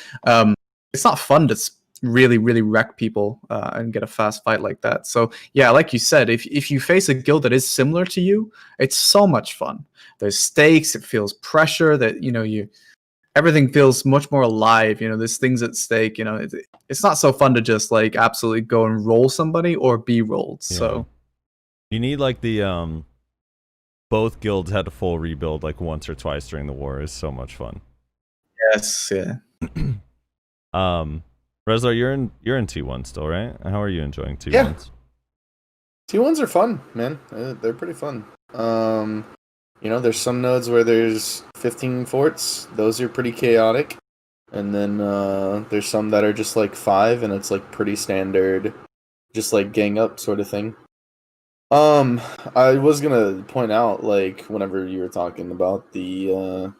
it's not fun to really, really wreck people and get a fast fight like that. So yeah, like you said, if you face a guild that is similar to you, it's so much fun. There's stakes. It feels pressure. That everything feels much more alive. There's things at stake. It's not so fun to just like absolutely go and roll somebody or be rolled. Yeah. So you need like the both guilds had a full rebuild like once or twice during the war. Is so much fun. Yes. Yeah. Rezlar, you're in T1 still, right? How are you enjoying T1s? Yeah. T1s are fun, man. They're pretty fun. There's some nodes where there's 15 forts. Those are pretty chaotic. And then there's some that are just like 5, and it's like pretty standard, just like gang up sort of thing. I was gonna point out, like, whenever you were talking about the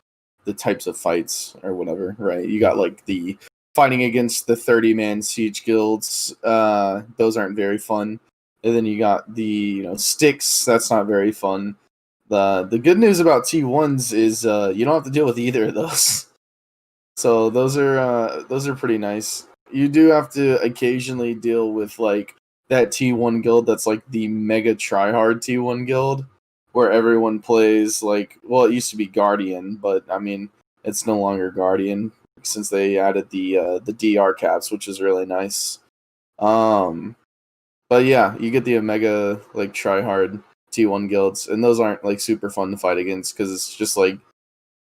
types of fights or whatever, right? You got like the fighting against the 30-man siege guilds. Those aren't very fun. And then you got the sticks. That's not very fun. The good news about T1s is you don't have to deal with either of those. So those are pretty nice. You do have to occasionally deal with like that T1 guild that's like the mega tryhard T1 guild, where everyone plays like, well, it used to be Guardian, but I mean it's no longer Guardian since they added the DR caps, which is really nice. But yeah, you get the mega like tryhard T1 guilds, and those aren't like super fun to fight against because it's just like,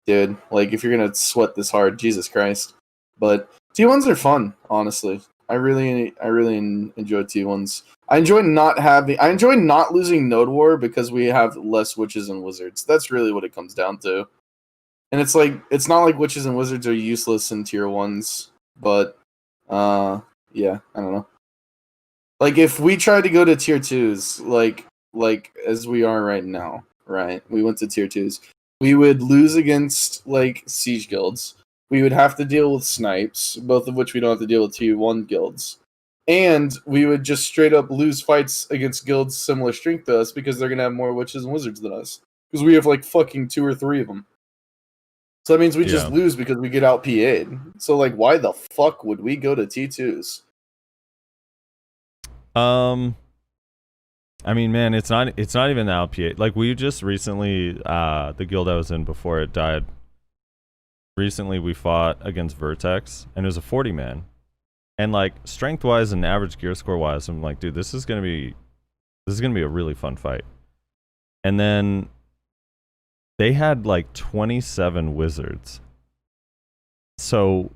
dude, like if you're gonna sweat this hard, Jesus Christ. But T1s are fun, honestly. I really enjoy T1s. I enjoy not losing Node War because we have less witches and wizards. That's really what it comes down to. And it's like, it's not like witches and wizards are useless in tier 1s, but yeah, I don't know. Like if we tried to go to tier 2s, like as we are right now, right? We went to tier 2s. We would lose against like siege guilds. We would have to deal with snipes, both of which we don't have to deal with tier 1 guilds. And we would just straight up lose fights against guilds similar strength to us because they're going to have more witches and wizards than us. Because we have like fucking 2 or 3 of them. So that means we just lose because we get out PA'd. So like, why the fuck would we go to T2s? I mean, man, it's not even the LPA. Like, we just recently, the guild I was in before it died, recently we fought against Vertex, and it was a 40-man. And, like, strength-wise and average gear score-wise, I'm like, dude, this is gonna be a really fun fight. And then they had, like, 27 wizards. So,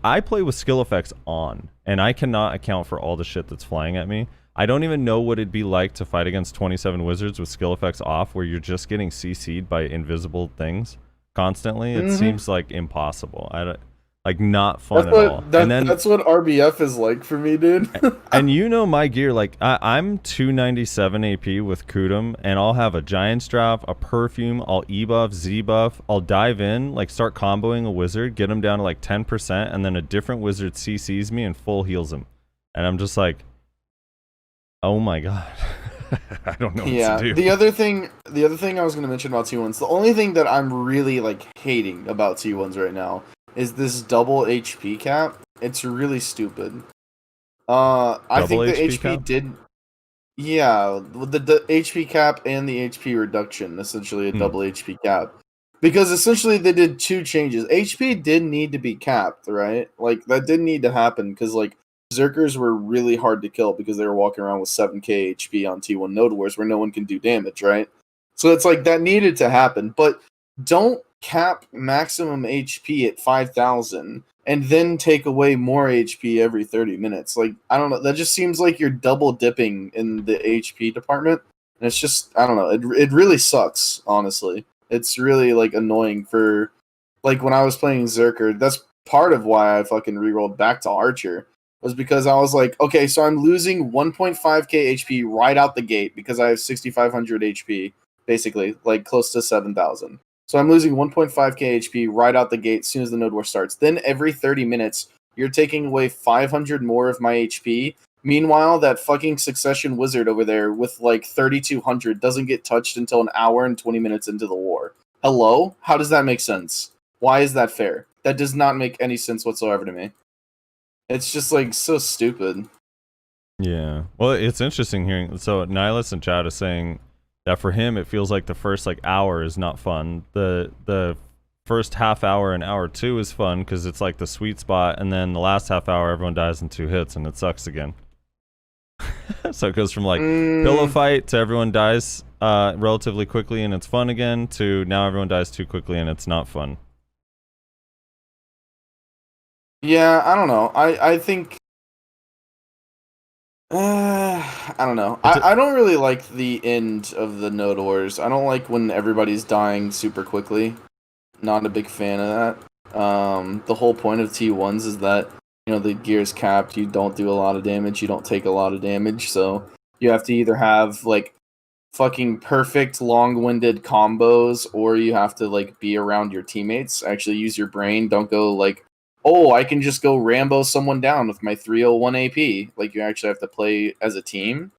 I play with skill effects on, and I cannot account for all the shit that's flying at me. I don't even know what it'd be like to fight against 27 wizards with skill effects off, where you're just getting CC'd by invisible things constantly. It seems like impossible. Like not fun at all. And then that's what RBF is like for me, dude. and you know my gear, like I'm 297 AP with Kudum, and I'll have a Giant's Drop, a Perfume, I'll E-buff, Z-buff, I'll dive in, like start comboing a wizard, get him down to like 10%, and then a different wizard CCs me and full heals him. And I'm just like, oh my god. I don't know what to do. The other thing I was going to mention about T1s, the only thing that I'm really like hating about T1s right now is this double HP cap. It's really stupid. I think the HP cap? did. Yeah, the HP cap and the HP reduction, essentially a double HP cap. Because essentially they did two changes. HP did need to be capped, right? Like that didn't need to happen because like Berserkers were really hard to kill because they were walking around with 7k HP on T1 Node Wars where no one can do damage, right? So it's like that needed to happen, but don't cap maximum HP at 5,000 and then take away more HP every 30 minutes. Like, I don't know, that just seems like you're double dipping in the HP department. And it's just, I don't know, it really sucks, honestly. It's really, like, annoying for, like, when I was playing Zerker, that's part of why I fucking rerolled back to Archer, was because I was like, okay, so I'm losing 1.5k HP right out the gate because I have 6,500 HP, basically, like, close to 7,000. So I'm losing 1.5k HP right out the gate as soon as the Node War starts. Then every 30 minutes, you're taking away 500 more of my HP. Meanwhile, that fucking Succession Wizard over there with like 3,200 doesn't get touched until an hour and 20 minutes into the war. Hello? How does that make sense? Why is that fair? That does not make any sense whatsoever to me. It's just like so stupid. Yeah. Well, it's interesting hearing. So Nihilus in chat is saying that for him it feels like the first like hour is not fun. The first half hour and hour 2 is fun because it's like the sweet spot, and then the last half hour everyone dies in 2 hits and it sucks again. So it goes from like pillow fight to everyone dies relatively quickly and it's fun again to now everyone dies too quickly and it's not fun. Yeah, I don't know. I think I don't know. I don't really like the end of the Node Wars. I don't like when everybody's dying super quickly. Not a big fan of that. The whole point of T1s is that, you know, the gear's capped, you don't do a lot of damage, you don't take a lot of damage, so you have to either have, like, fucking perfect long-winded combos, or you have to, like, be around your teammates, actually use your brain, don't go, like, oh, I can just go Rambo someone down with my 301 AP. Like, you actually have to play as a team.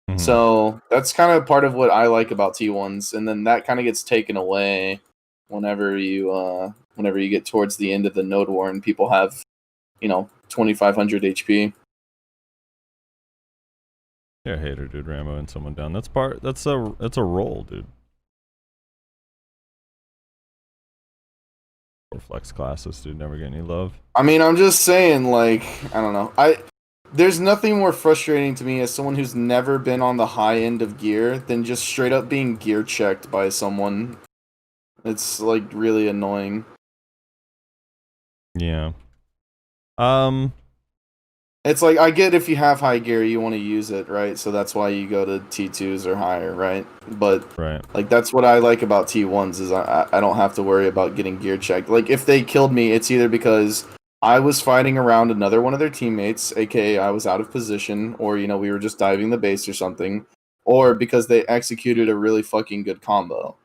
Mm-hmm. So, that's kind of part of what I like about T1s, and then that kind of gets taken away whenever you get towards the end of the Node War and people have, you know, 2,500 HP. Yeah, hater, dude, Rambo and someone down. That's a roll, dude. Or flex classes, dude, never get any love. I mean, I'm just saying, like, I don't know. There's nothing more frustrating to me as someone who's never been on the high end of gear than just straight up being gear checked by someone. It's like really annoying. Yeah. It's like, I get if you have high gear, you want to use it, right? So that's why you go to T2s or higher, right? But right. Like, that's what I like about T1s is I don't have to worry about getting gear checked. Like, if they killed me, it's either because I was fighting around another one of their teammates, aka I was out of position, or, you know, we were just diving the base or something, or because they executed a really fucking good combo.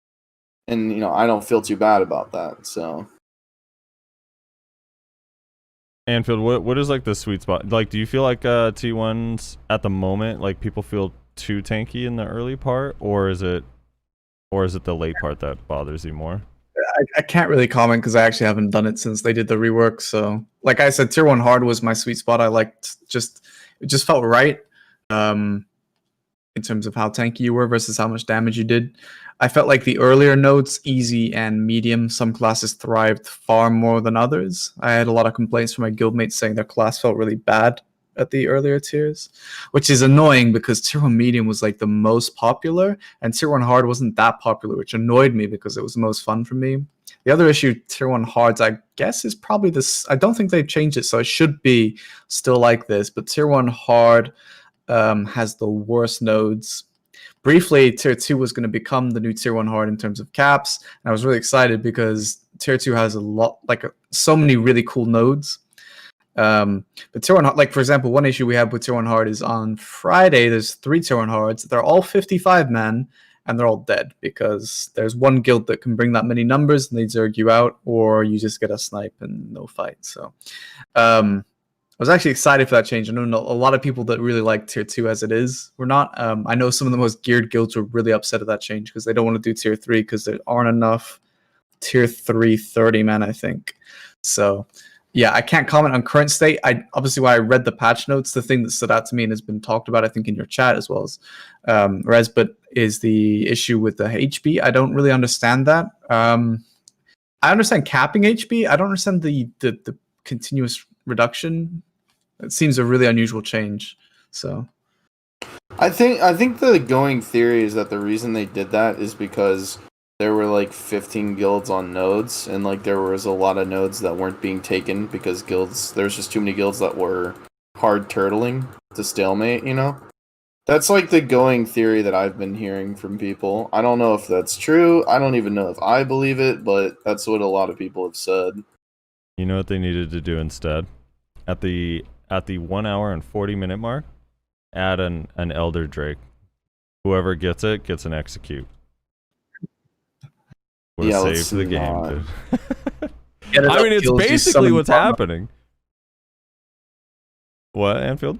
And, you know, I don't feel too bad about that, so. Anfield, what is like the sweet spot? Like, do you feel like T1s at the moment, like people feel too tanky in the early part, or is it the late part that bothers you more? I can't really comment because I actually haven't done it since they did the rework. So, like I said, tier 1 hard was my sweet spot. I liked it just felt right. In terms of how tanky you were versus how much damage you did. I felt like the earlier nodes, easy and medium, some classes thrived far more than others. I had a lot of complaints from my guildmates saying their class felt really bad at the earlier tiers, which is annoying because tier 1 medium was like the most popular and tier 1 hard wasn't that popular, which annoyed me because it was the most fun for me. The other issue, tier 1 hards, I guess is probably this. I don't think they've changed it, so it should be still like this, but tier 1 hard has the worst nodes. Briefly, tier 2 was going to become the new tier 1 hard in terms of caps, and I was really excited because Tier 2 has a lot, so many really cool nodes. But Tier 1, like for example, one issue we have with Tier 1 hard is on Friday. There's 3 Tier 1 hards. They're all 55 man, and they're all dead because there's one guild that can bring that many numbers, and they zerg you out, or you just get a snipe and no fight. So, I was actually excited for that change. I know a lot of people that really like Tier 2 as it is were not. I know some of the most geared guilds were really upset at that change because they don't want to do Tier 3 because there aren't enough Tier 3 30 man, I think. So, yeah, I can't comment on current state. Obviously, when I read the patch notes, the thing that stood out to me and has been talked about, I think, in your chat as well as Rez, but is the issue with the HB. I don't really understand that. I understand capping HB. I don't understand the continuous reduction. It seems a really unusual change. So, I think the going theory is that the reason they did that is because there were like 15 guilds on nodes, and like there was a lot of nodes that weren't being taken because there's just too many guilds that were hard turtling to stalemate, you know? That's like the going theory that I've been hearing from people. I don't know if that's true. I don't even know if I believe it, but that's what a lot of people have said. You know what they needed to do instead? At the 1 hour and 40-minute mark, add an Elder Drake. Whoever gets it gets an execute. Would have let's saved the game, not. dude. I mean, it's basically what's happening. What, Anfield?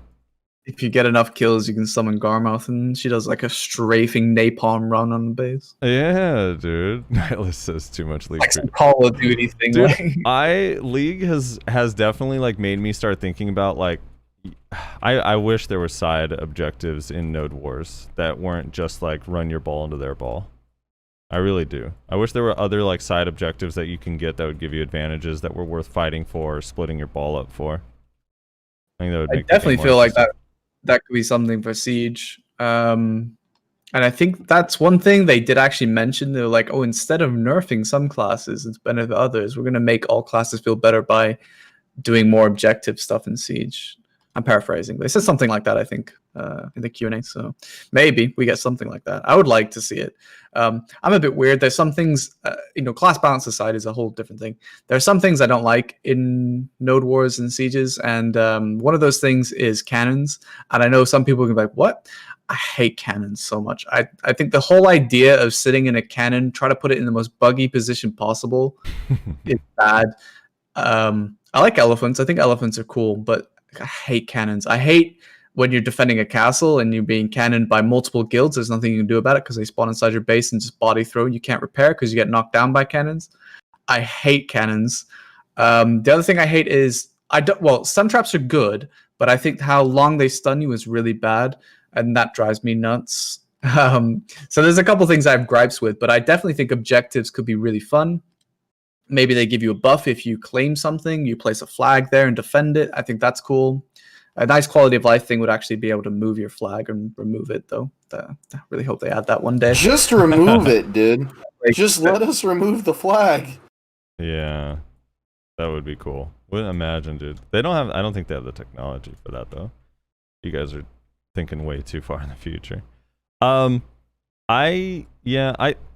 If you get enough kills, you can summon Garmouth, and she does like a strafing napalm run on the base. Yeah, dude. Nihilus says too much League. Like some Call of Duty thing. Dude, League has definitely like made me start thinking about like I wish there were side objectives in Node Wars that weren't just like run your ball into their ball. I really do. I wish there were other like side objectives that you can get that would give you advantages that were worth fighting for or splitting your ball up for. I think that would make I definitely feel like that could be something for Siege. And I think that's one thing they did actually mention. They're like, oh, instead of nerfing some classes and benefit others, we're going to make all classes feel better by doing more objective stuff in Siege. I'm paraphrasing. They said something like that, I think, in the Q&A. So maybe we get something like that. I would like to see it. I'm a bit weird. There's some things, class balance aside is a whole different thing. There are some things I don't like in Node Wars and Sieges, and one of those things is cannons. And I know some people can be like, what? I hate cannons so much. I think the whole idea of sitting in a cannon, try to put it in the most buggy position possible is bad. I like elephants. I think elephants are cool, but I hate cannons. I hate when you're defending a castle and you're being cannoned by multiple guilds. There's nothing you can do about it because they spawn inside your base and just body throw. You can't repair because you get knocked down by cannons. I hate cannons. The other thing I hate is stun traps are good, but I think how long they stun you is really bad, and that drives me nuts. So there's a couple things I have gripes with, but I definitely think objectives could be really fun. Maybe they give you a buff if you claim something, you place a flag there and defend it. I think that's cool. A nice quality of life thing would actually be able to move your flag and remove it, though. I really hope they add that one day. Just remove it, dude. Just let us remove the flag. Yeah, that would be cool. Wouldn't imagine, dude. I don't think they have the technology for that, though. You guys are thinking way too far in the future. I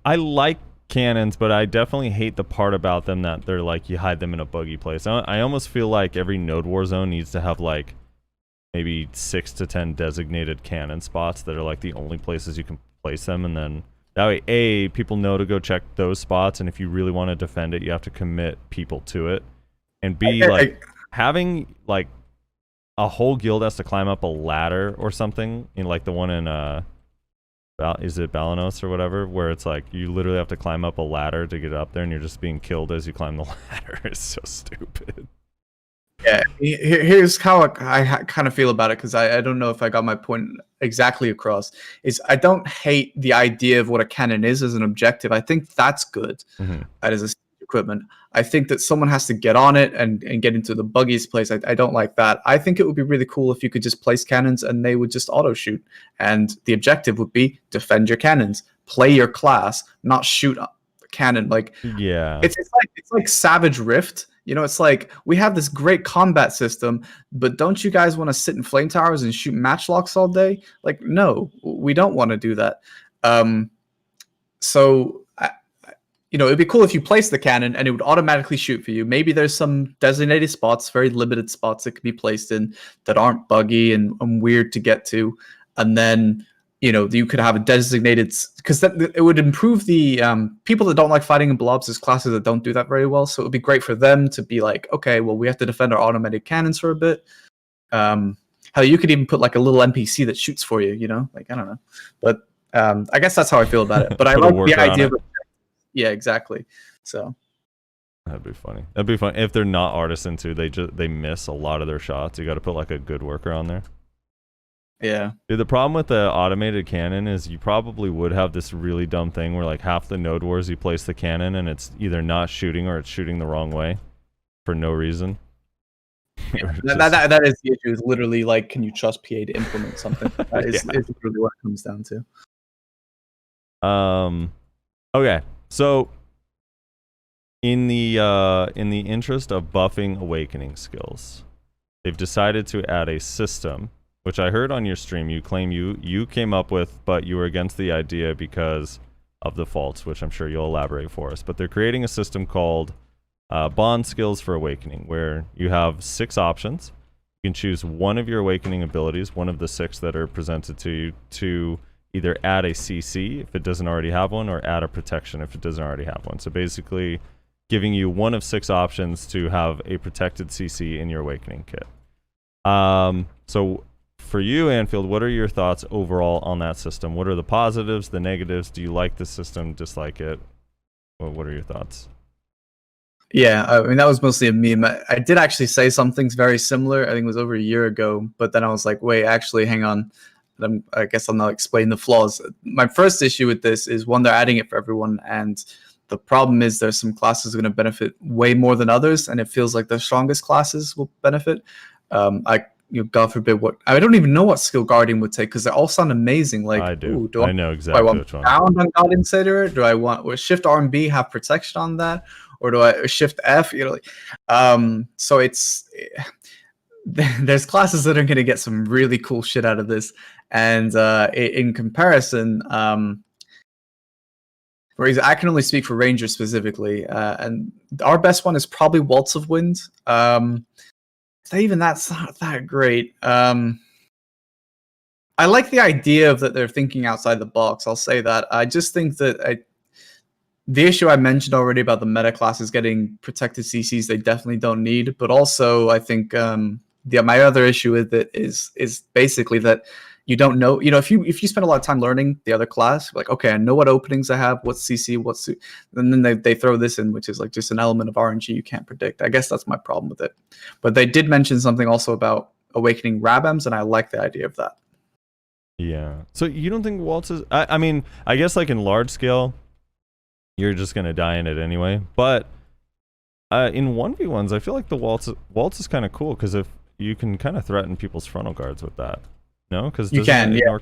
like cannons, but I definitely hate the part about them that they're like you hide them in a buggy place. I almost feel like every Node War zone needs to have like maybe 6 to 10 designated cannon spots that are like the only places you can place them, and then that way A, people know to go check those spots, and if you really want to defend it, you have to commit people to it, and B, having like a whole guild has to climb up a ladder or something, in like the one in is it Balanos or whatever, where it's like you literally have to climb up a ladder to get up there and you're just being killed as you climb the ladder. It's so stupid. Yeah, here's how I kind of feel about it, because I don't know if I got my point exactly across. Is I don't hate the idea of what a cannon is as an objective. I think that's good as a equipment. I think that someone has to get on it and get into the buggiest place. I don't like that. I think it would be really cool if you could just place cannons and they would just auto shoot. And the objective would be defend your cannons, play your class, not shoot a cannon. Like, yeah, it's like Savage Rift. You know, it's like we have this great combat system, but don't you guys want to sit in flame towers and shoot matchlocks all day? Like, no, we don't want to do that. So it'd be cool if you place the cannon and it would automatically shoot for you. Maybe there's some designated spots, very limited spots that can be placed in that aren't buggy and weird to get to. And then, you could have a designated, because it would improve the people that don't like fighting in blobs as classes that don't do that very well. So it would be great for them to be like, okay, well, we have to defend our automated cannons for a bit. How you could even put like a little NPC that shoots for you, like, I don't know. But I guess that's how I feel about it. But I like the idea of it. Yeah, exactly. So that'd be funny. That'd be fun if they're not artisan too. They miss a lot of their shots. You got to put like a good worker on there. Yeah. Dude, the problem with the automated cannon is you probably would have this really dumb thing where like half the node wars you place the cannon and it's either not shooting or it's shooting the wrong way for no reason. That is the issue. Is literally like, can you trust PA to implement something? That is literally what it comes down to. Okay. So, in the interest of buffing awakening skills, they've decided to add a system, which I heard on your stream you claim you came up with, but you were against the idea because of the faults, which I'm sure you'll elaborate for us. But they're creating a system called bond skills for awakening, where you have 6 options. You can choose one of your awakening abilities, one of the 6 that are presented to you, to either add a CC if it doesn't already have one, or add a protection if it doesn't already have one. So basically giving you one of 6 options to have a protected CC in your awakening kit. So for you, Anfield, what are your thoughts overall on that system? What are the positives, the negatives? Do you like the system, dislike it? What are your thoughts? Yeah, I mean, that was mostly a meme. I did actually say some things very similar. I think it was over a year ago, but then I was like, wait, actually, hang on. I guess I'll now explain the flaws. My first issue with this is, one, they're adding it for everyone, and the problem is there's some classes going to benefit way more than others, and it feels like the strongest classes will benefit. God forbid I don't even know what skill Guardian would take, because they all sound amazing. Like, I do. I know exactly which one. Bound on God Insider? Do I want Shift R and B have protection on that, or do I Shift F? So it's. There's classes that are going to get some really cool shit out of this, and in comparison, whereas I can only speak for Ranger specifically, and our best one is probably Waltz of Wind. That's not that great. I like the idea of that they're thinking outside the box. I'll say that. I just think that the issue I mentioned already about the meta classes getting protected CCs, they definitely don't need. But also, I think my other issue with it is basically that you don't know. If you spend a lot of time learning the other class, like, okay, I know what openings I have, what's CC, and then they throw this in, which is like just an element of RNG you can't predict. I guess that's my problem with it. But they did mention something also about awakening Rabems, and I like the idea of that. Yeah. So you don't think Waltz is? I mean, I guess like in large scale, you're just gonna die in it anyway. But in 1v1s, I feel like the Waltz is kind of cool, because if you can kind of threaten people's frontal guards with that. No, because you can, yeah.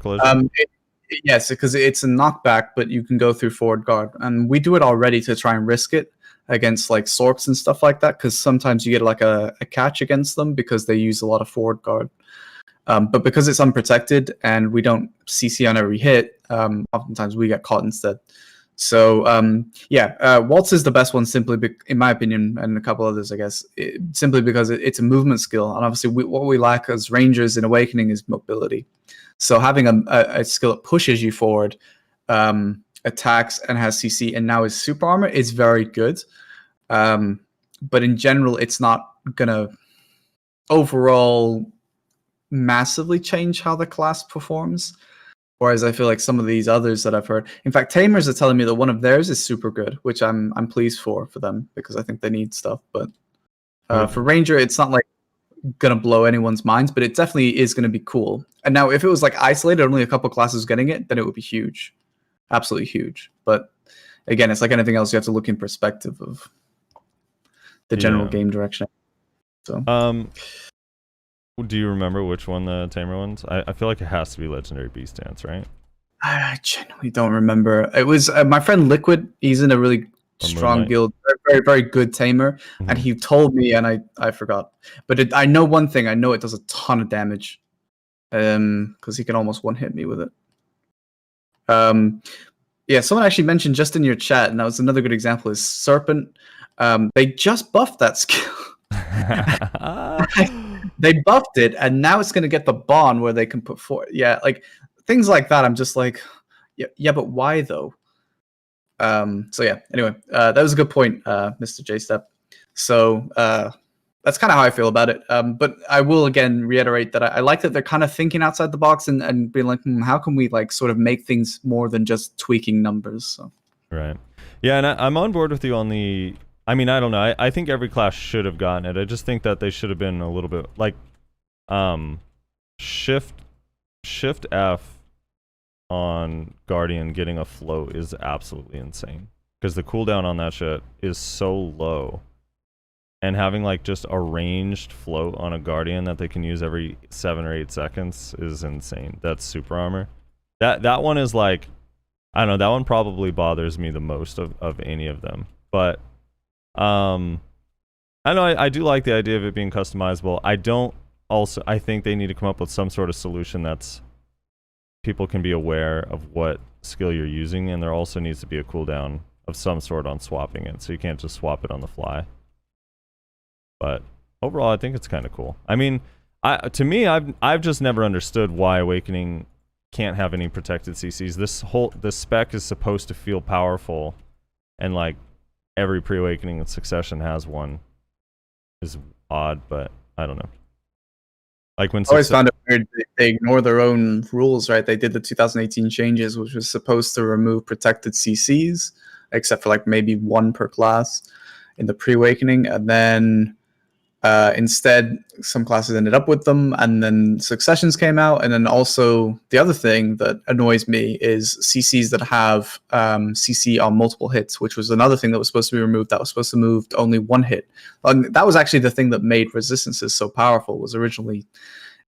Yes, because it's a knockback, but you can go through forward guard, and we do it already to try and risk it against like Sorks and stuff like that, because sometimes you get like a catch against them because they use a lot of forward guard. But because it's unprotected and we don't CC on every hit, oftentimes we get caught instead. So Waltz is the best one, simply in my opinion, and a couple others, I guess, simply because it's a movement skill, and obviously what we lack as Rangers in Awakening is mobility. So having a skill that pushes you forward, attacks and has CC, and now is super armor, is very good. But in general, it's not gonna overall massively change how the class performs. Whereas I feel like some of these others that I've heard, in fact, Tamers are telling me that one of theirs is super good, which I'm pleased for them, because I think they need stuff. But for Ranger, it's not like gonna blow anyone's minds, but it definitely is gonna be cool. And now, if it was like isolated, only a couple classes getting it, then it would be huge, absolutely huge. But again, it's like anything else; you have to look in perspective of the general game direction. So. Do you remember which one the Tamer ones? I feel like it has to be Legendary Beast Dance, right? I genuinely don't remember. It was my friend Liquid. He's in a really strong guild, very, very good Tamer, and he told me, and I forgot. But I know one thing. I know it does a ton of damage, because he can almost one hit me with it. Yeah, someone actually mentioned just in your chat, and that was another good example, is Serpent. They just buffed that skill. They buffed it, and now it's going to get the bond where they can put forward. Yeah, like things like that. I'm just like, yeah, but why though? So yeah. Anyway, that was a good point, Mr. J Step. So that's kind of how I feel about it. But I will again reiterate that I like that they're kind of thinking outside the box and being like, how can we like sort of make things more than just tweaking numbers? So. Right. Yeah, and I'm on board with you on the. I mean, I don't know. I think every class should have gotten it. I just think that they should have been a little bit like, shift F on Guardian getting a float is absolutely insane because the cooldown on that shit is so low, and having like just a ranged float on a Guardian that they can use every 7 or 8 seconds is insane. That's super armor. That one is like, I don't know. That one probably bothers me the most of any of them, but. I know I do like the idea of it being customizable. I think they need to come up with some sort of solution that's people can be aware of what skill you're using, and there also needs to be a cooldown of some sort on swapping it, so you can't just swap it on the fly. But overall, I think it's kind of cool. I mean, to me, I've just never understood why Awakening can't have any protected CCs. This spec is supposed to feel powerful, and like every pre-awakening in succession has one. Is odd, but I don't know. Like when I always found it weird they ignore their own rules, right? They did the 2018 changes, which was supposed to remove protected CCs, except for like maybe one per class in the pre-awakening, and then instead some classes ended up with them, and then successions came out, and then also the other thing that annoys me is CCs that have CC on multiple hits, which was another thing that was supposed to be removed. That was supposed to move to only one hit. And that was actually the thing that made resistances so powerful. Was originally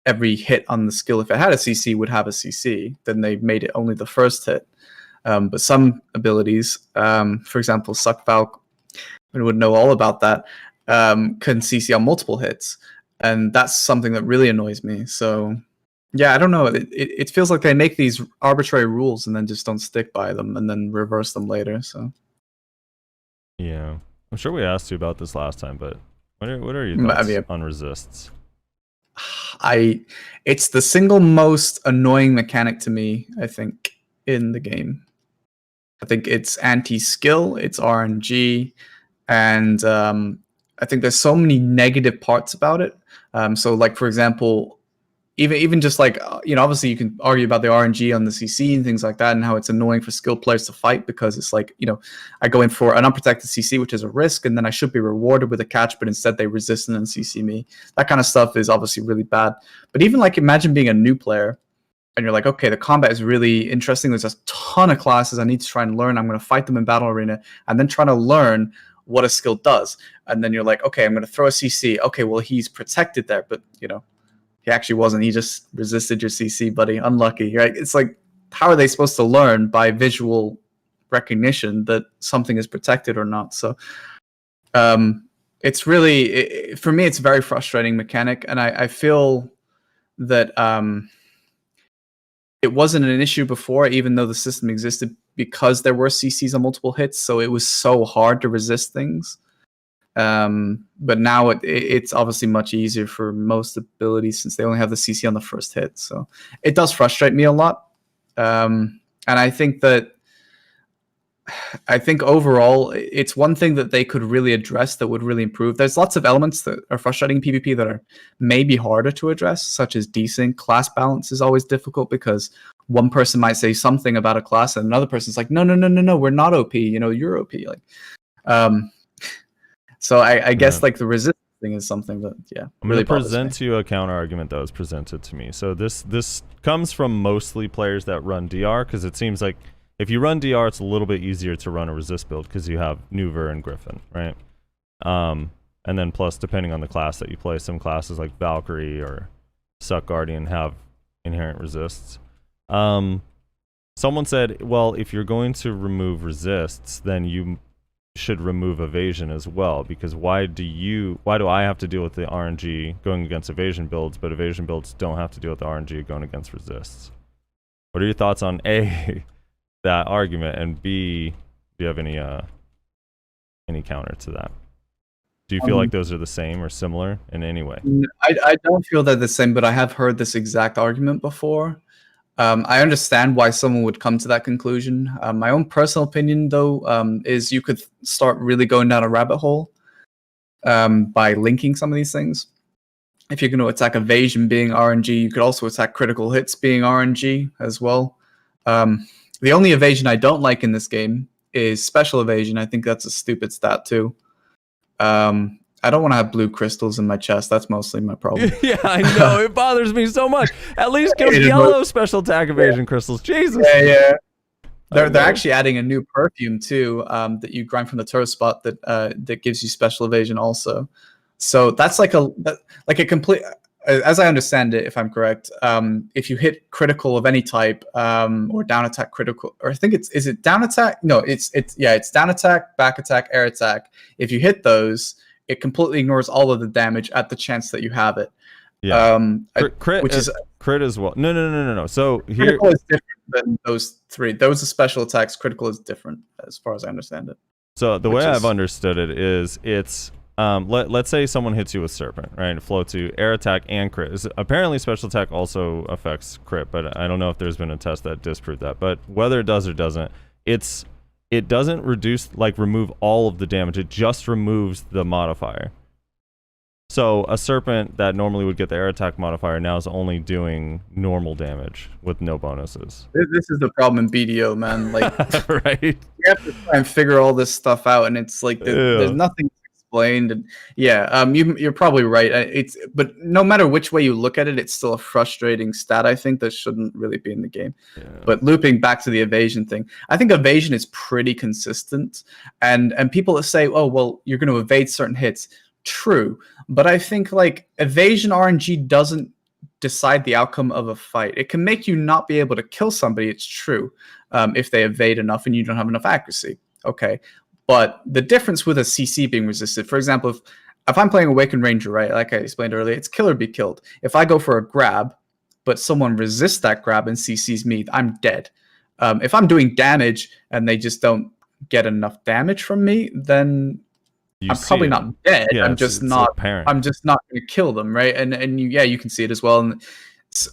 every hit on the skill, if it had a CC, would have a CC. Then they made it only the first hit. But some abilities, for example, Suck Valk, we would know all about that. Can CC on multiple hits, and that's something that really annoys me. So yeah, I don't know, it feels like they make these arbitrary rules and then just don't stick by them and then reverse them later. So yeah, I'm sure we asked you about this last time, but what are your thoughts on resists? It's the single most annoying mechanic to me, I think, in the game. I think it's anti-skill, it's RNG, and I think there's so many negative parts about it. So like, for example, even just like, obviously you can argue about the RNG on the CC and things like that, and how it's annoying for skilled players to fight, because it's like, I go in for an unprotected CC, which is a risk, and then I should be rewarded with a catch, but instead they resist and then CC me. That kind of stuff is obviously really bad. But even like, imagine being a new player and you're like, okay, the combat is really interesting. There's a ton of classes I need to try and learn. I'm going to fight them in battle arena and then try to learn what a skill does. And then you're like, okay, I'm going to throw a CC. Okay, well, he's protected there, but he actually wasn't. He just resisted your CC, buddy. Unlucky, right? It's like, how are they supposed to learn by visual recognition that something is protected or not? So it's really, for me, it's a very frustrating mechanic. And I feel that it wasn't an issue before, even though the system existed, because there were CCs on multiple hits, so it was so hard to resist things. But now it's obviously much easier for most abilities since they only have the CC on the first hit. So it does frustrate me a lot. And I think overall, it's one thing that they could really address that would really improve. There's lots of elements that are frustrating in PvP that are maybe harder to address, such as desync. Class balance is always difficult because one person might say something about a class and another person's like, no, we're not OP, you're OP. So I guess like the resistance thing is something that, I'm really going to present to you a counter argument that was presented to me. So this comes from mostly players that run DR, because it seems like if you run DR, it's a little bit easier to run a resist build because you have Nuver and Griffin, right? And then plus, depending on the class that you play, some classes like Valkyrie or Suck Guardian have inherent resists. Someone said, well, if you're going to remove resists, then you should remove evasion as well, because why do I have to deal with the RNG going against evasion builds, but evasion builds don't have to deal with the RNG going against resists? What are your thoughts on A, that argument? And B, do you have any counter to that? Do you feel like those are the same or similar in any way? I don't feel they're the same, but I have heard this exact argument before. I understand why someone would come to that conclusion. My own personal opinion, though, is you could start really going down a rabbit hole by linking some of these things. If you're going to attack evasion being RNG, you could also attack critical hits being RNG as well. The only evasion I don't like in this game is special evasion. I think that's a stupid stat too. I don't want to have blue crystals in my chest. That's mostly my problem. Yeah, I know. It bothers me so much. At least give yellow special attack evasion crystals. Jesus. Yeah. They're actually adding a new perfume too, that you grind from the turret spot that gives you special evasion also. So that's like a complete. As I understand it, if I'm correct, if you hit critical of any type, or down attack critical, or I think is it down attack? No, it's down attack, back attack, air attack. If you hit those, it completely ignores all of the damage at the chance that you have it. Yeah. Crit as well. No. So here, critical is different than those three. Those are special attacks. Critical is different, as far as I understand it. So the way I've understood it is it's. Let's say someone hits you with Serpent, right? Flow to air attack and crit. Apparently, special attack also affects crit, but I don't know if there's been a test that disproved that. But whether it does or doesn't, it doesn't remove all of the damage. It just removes the modifier. So a Serpent that normally would get the air attack modifier now is only doing normal damage with no bonuses. This is the problem in BDO, man. Like, right? You have to try and figure all this stuff out, and it's like there's nothing explained. And yeah, you're probably right. But no matter which way you look at it, it's still a frustrating stat, I think, that shouldn't really be in the game. Yeah. But looping back to the evasion thing, I think evasion is pretty consistent, and people that say, oh well, you're going to evade certain hits. True, but I think like evasion RNG doesn't decide the outcome of a fight. It can make you not be able to kill somebody, it's true, if they evade enough and you don't have enough accuracy. Okay. But the difference with a CC being resisted, for example, if I'm playing Awakened Ranger, right, like I explained earlier, it's kill or be killed. If I go for a grab, but someone resists that grab and CCs me, I'm dead. If I'm doing damage and they just don't get enough damage from me, then I'm probably not dead. Yeah, I'm just not apparent. I'm just not going to kill them, right? And you can see it as well.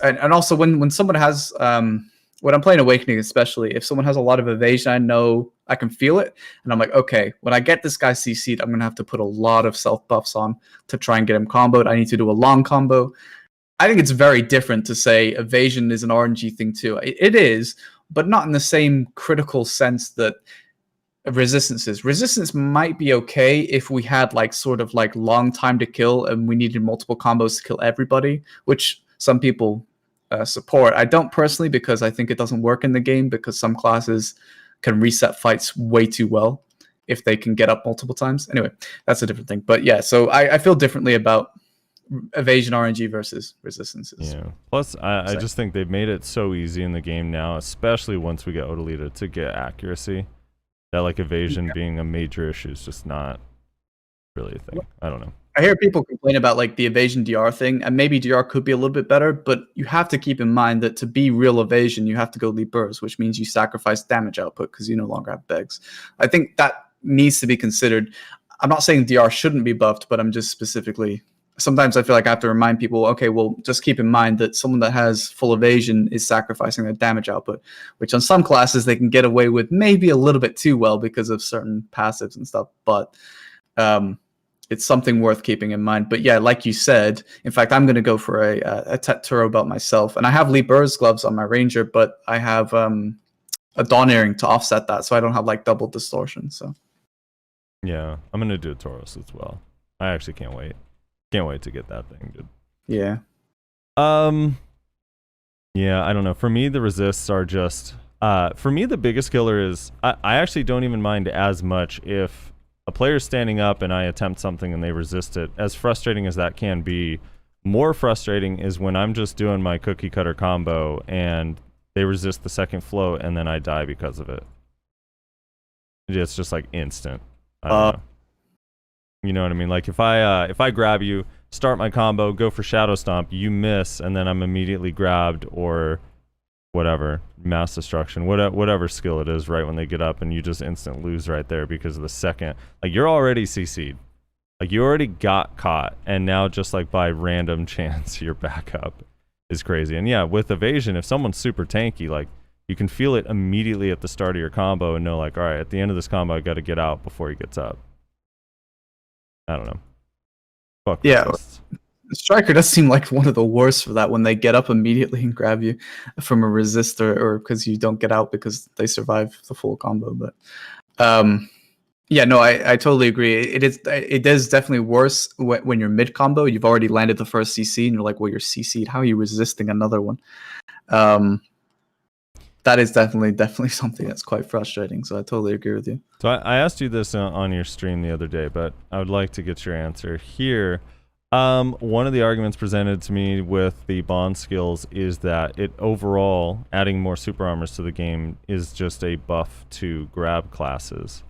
And also when someone has when I'm playing Awakening, especially, if someone has a lot of evasion, I know I can feel it. And I'm like, okay, when I get this guy CC'd, I'm going to have to put a lot of self buffs on to try and get him comboed. I need to do a long combo. I think it's very different to say evasion is an RNG thing too. It is, but not in the same critical sense that resistance is. Resistance might be okay if we had like sort of like long time to kill and we needed multiple combos to kill everybody, which some people support. I don't personally, because I think it doesn't work in the game, because some classes can reset fights way too well if they can get up multiple times. Anyway, that's a different thing. But yeah, so I feel differently about evasion RNG versus resistances. Yeah. Plus, I just think they've made it so easy in the game now, especially once we get Odalita, to get accuracy. That like evasion being a major issue is just not really a thing. I don't know. I hear people complain about like the evasion DR thing, and maybe DR could be a little bit better, but you have to keep in mind that to be real evasion, you have to go lead burrs, which means you sacrifice damage output because you no longer have begs. I think that needs to be considered. I'm not saying DR shouldn't be buffed, but I'm just specifically, sometimes I feel like I have to remind people, okay, well, just keep in mind that someone that has full evasion is sacrificing their damage output, which on some classes they can get away with maybe a little bit too well because of certain passives and stuff, but it's something worth keeping in mind. But yeah, like you said, in fact, I'm going to go for a Teturo belt myself, and I have Lee Burr's gloves on my Ranger, but I have a Dawn Earring to offset that, so I don't have like double distortion. So yeah, I'm going to do a Tauros as well. I actually can't wait. Can't wait to get that thing, dude. Yeah. Yeah, I don't know. For me, the resists are just... for me, the biggest killer is... I actually don't even mind as much if a player's standing up and I attempt something and they resist it. As frustrating as that can be, more frustrating is when I'm just doing my cookie cutter combo and they resist the second flow and then I die because of it. It's just like instant. I don't know. You know what I mean? Like if I grab you, start my combo, go for Shadow Stomp, you miss, and then I'm immediately grabbed or whatever, mass destruction, whatever skill it is, right when they get up, and you just instant lose right there because of the second. Like, you're already CC'd. Like, you already got caught, and now just like by random chance you're back up is crazy. And yeah, with evasion, if someone's super tanky, like, you can feel it immediately at the start of your combo and know, like, all right, at the end of this combo I got to get out before he gets up. I don't know. Fuck Yeah. resists. Striker does seem like one of the worst for that, when they get up immediately and grab you from a resistor, or because you don't get out because they survive the full combo. But yeah, no, I totally agree. It is definitely worse when you're mid combo. You've already landed the first CC and you're like, well, you're CC'd. How are you resisting another one? That is definitely something that's quite frustrating. So I totally agree with you. So I asked you this on your stream the other day, but I would like to get your answer here. One of the arguments presented to me with the bond skills is that it overall, adding more super armors to the game is just a buff to grab classes.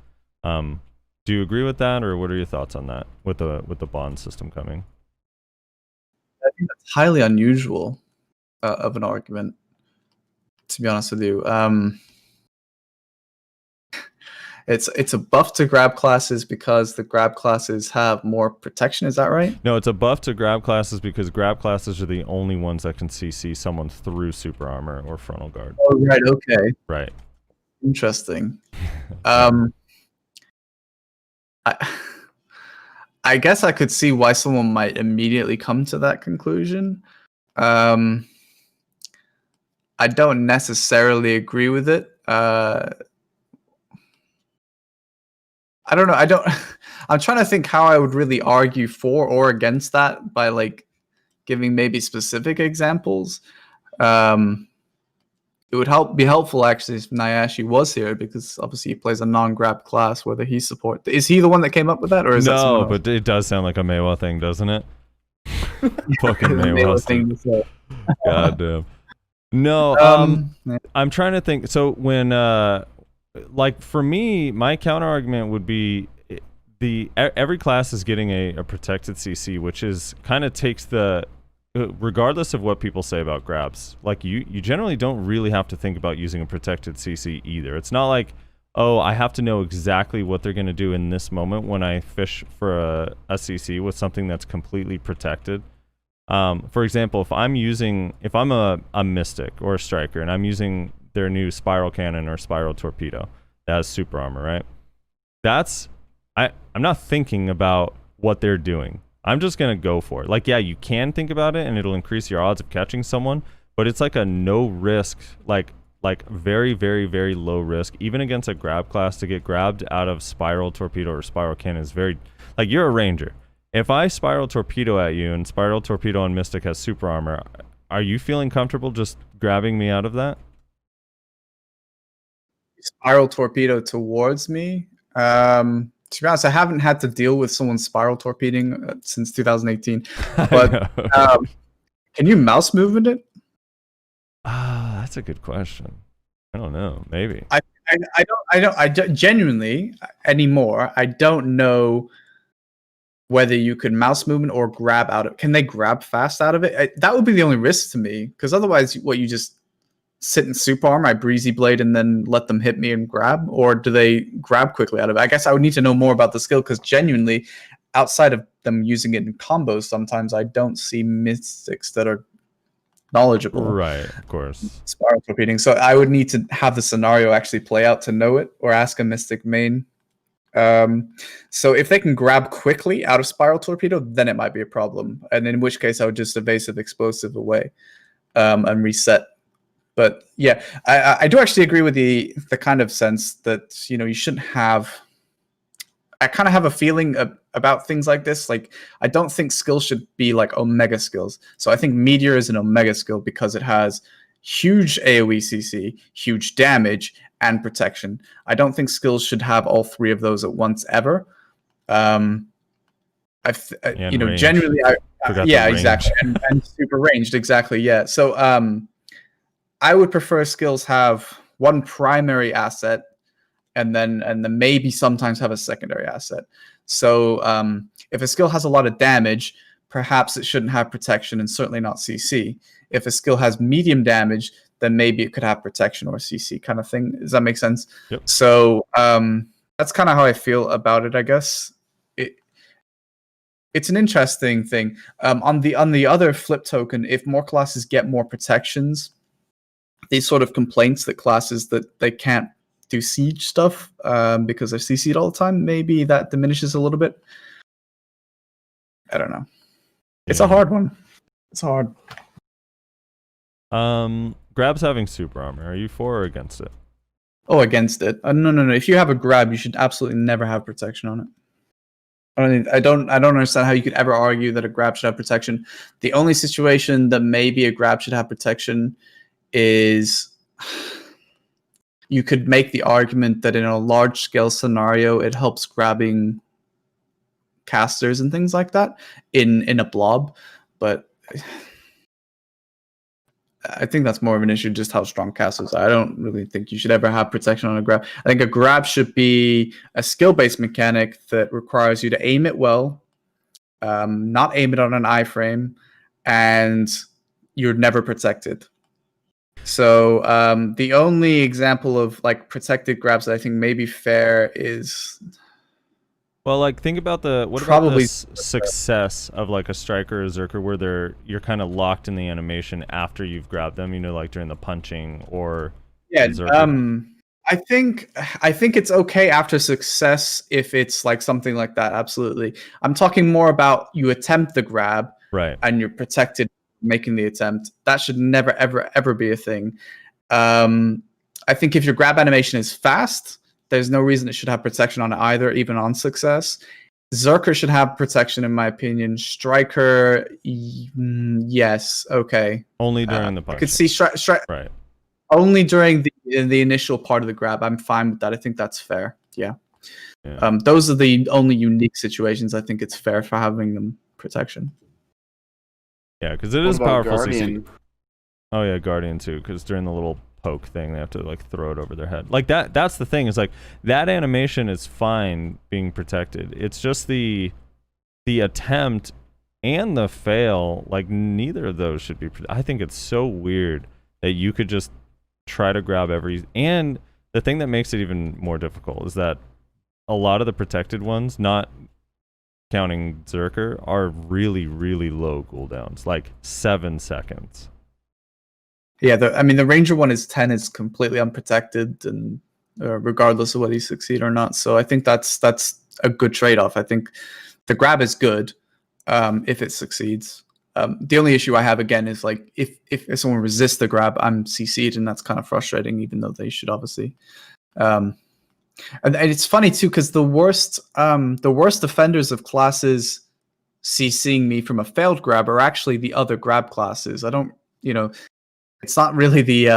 Do you agree with that, or what are your thoughts on that with the bond system coming? I think that's highly unusual of an argument, to be honest with you. It's a buff to grab classes because the grab classes have more protection. Is that right? No, it's a buff to grab classes because grab classes are the only ones that can CC someone through super armor or frontal guard. Oh, right. Okay. Right. Interesting. I guess I could see why someone might immediately come to that conclusion. I don't necessarily agree with it. I don't know. I'm trying to think how I would really argue for or against that by like giving maybe specific examples. It would be helpful actually if Nyashi was here, because obviously he plays a non-grab class. Whether he support, is he the one that came up with that, or is that someone else? But it does sound like a Meiwa thing, doesn't it? Fucking Meiwa thing. God damn. No, I'm trying to think. So when like for me, my counter argument would be every class is getting a protected CC, which is kind of takes the, regardless of what people say about grabs, like you generally don't really have to think about using a protected CC either. It's not like, oh, I have to know exactly what they're going to do in this moment when I fish for a CC with something that's completely protected. For example, if I'm a mystic or a striker and I'm using their new spiral cannon or spiral torpedo that has super armor, right? I'm not thinking about what they're doing. I'm just gonna go for it. Like, yeah, you can think about it and it'll increase your odds of catching someone, but it's like a no risk, like very, very, very low risk, even against a grab class, to get grabbed out of spiral torpedo or spiral cannon is very, like, you're a ranger. If I spiral torpedo at you and spiral torpedo on mystic has super armor, are you feeling comfortable just grabbing me out of that? Spiral torpedo towards me. To be honest, I haven't had to deal with someone spiral torpedoing since 2018. But can you mouse movement it? That's a good question. I don't know. Maybe. I don't genuinely anymore. I don't know whether you could mouse movement or grab out of. Can they grab fast out of it? That would be the only risk to me, because otherwise, what, you just sit in super arm, I breezy blade, and then let them hit me and grab? Or do they grab quickly out of it? I guess I would need to know more about the skill, because genuinely, outside of them using it in combos, sometimes I don't see mystics that are knowledgeable. Right, of course. Spiral torpedoing. So I would need to have the scenario actually play out to know it, or ask a mystic main. So if they can grab quickly out of spiral torpedo, then it might be a problem. And in which case I would just evasive explosive away and reset. But yeah, I do actually agree with the kind of sense that, you know, you shouldn't have. I kind of have a feeling about things like this. Like, I don't think skills should be like omega skills. So I think Meteor is an omega skill because it has huge AoE CC, huge damage, and protection. I don't think skills should have all three of those at once ever. You know, range. generally, yeah, exactly, and super ranged, exactly, yeah. So I would prefer skills have one primary asset, and then maybe sometimes have a secondary asset. So if a skill has a lot of damage, perhaps it shouldn't have protection and certainly not CC. If a skill has medium damage, then maybe it could have protection or CC kind of thing. Does that make sense? Yep. So that's kind of how I feel about it, I guess. It's an interesting thing. On the other flip token, if more classes get more protections, these sort of complaints that classes that they can't do siege stuff because they're CC'd all the time, maybe that diminishes a little bit. I don't know. It's a hard one. It's hard. Grab's having super armor. Are you for or against it? Oh, against it. No. If you have a grab, you should absolutely never have protection on it. I don't understand how you could ever argue that a grab should have protection. The only situation that maybe a grab should have protection is you could make the argument that in a large scale scenario, it helps grabbing casters and things like that in a blob, but I think that's more of an issue just how strong casters are. I don't really think you should ever have protection on a grab. I think a grab should be a skill-based mechanic that requires you to aim it well, not aim it on an iframe, and you're never protected. So the only example of like protected grabs that I think may be fair is... Well, like think about about the success of like a striker or Zerker where you're kind of locked in the animation after you've grabbed them, like during the punching or Zerker. I think it's okay after success if it's like something like that. Absolutely. I'm talking more about you attempt the grab, right, and you're protected making the attempt. That should never ever be a thing. I think if your grab animation is fast, there's no reason it should have protection on it either, even on success. Zerker should have protection, in my opinion. Striker, yes, okay. Only during the punch. I could see right. Only during the initial part of the grab. I'm fine with that. I think that's fair. Yeah. Those are the only unique situations I think it's fair for having them protection. Yeah, because it is powerful CC. Oh yeah, Guardian too, because during the little poke thing they have to like throw it over their head like that's the thing, is like that animation is fine being protected. It's just the attempt and the fail, like neither of those should be I think it's so weird that you could just try to grab and the thing that makes it even more difficult is that a lot of the protected ones, not counting Zerker, are really low cooldowns, like 7 seconds. Yeah, the Ranger one is 10, is completely unprotected, and regardless of whether you succeed or not. So I think that's a good trade-off. I think the grab is good if it succeeds. The only issue I have again is like if someone resists the grab, I'm CC'd, and that's kind of frustrating, even though they should obviously. And it's funny too, because the worst offenders of classes CCing me from a failed grab are actually the other grab classes. I don't, it's not really the,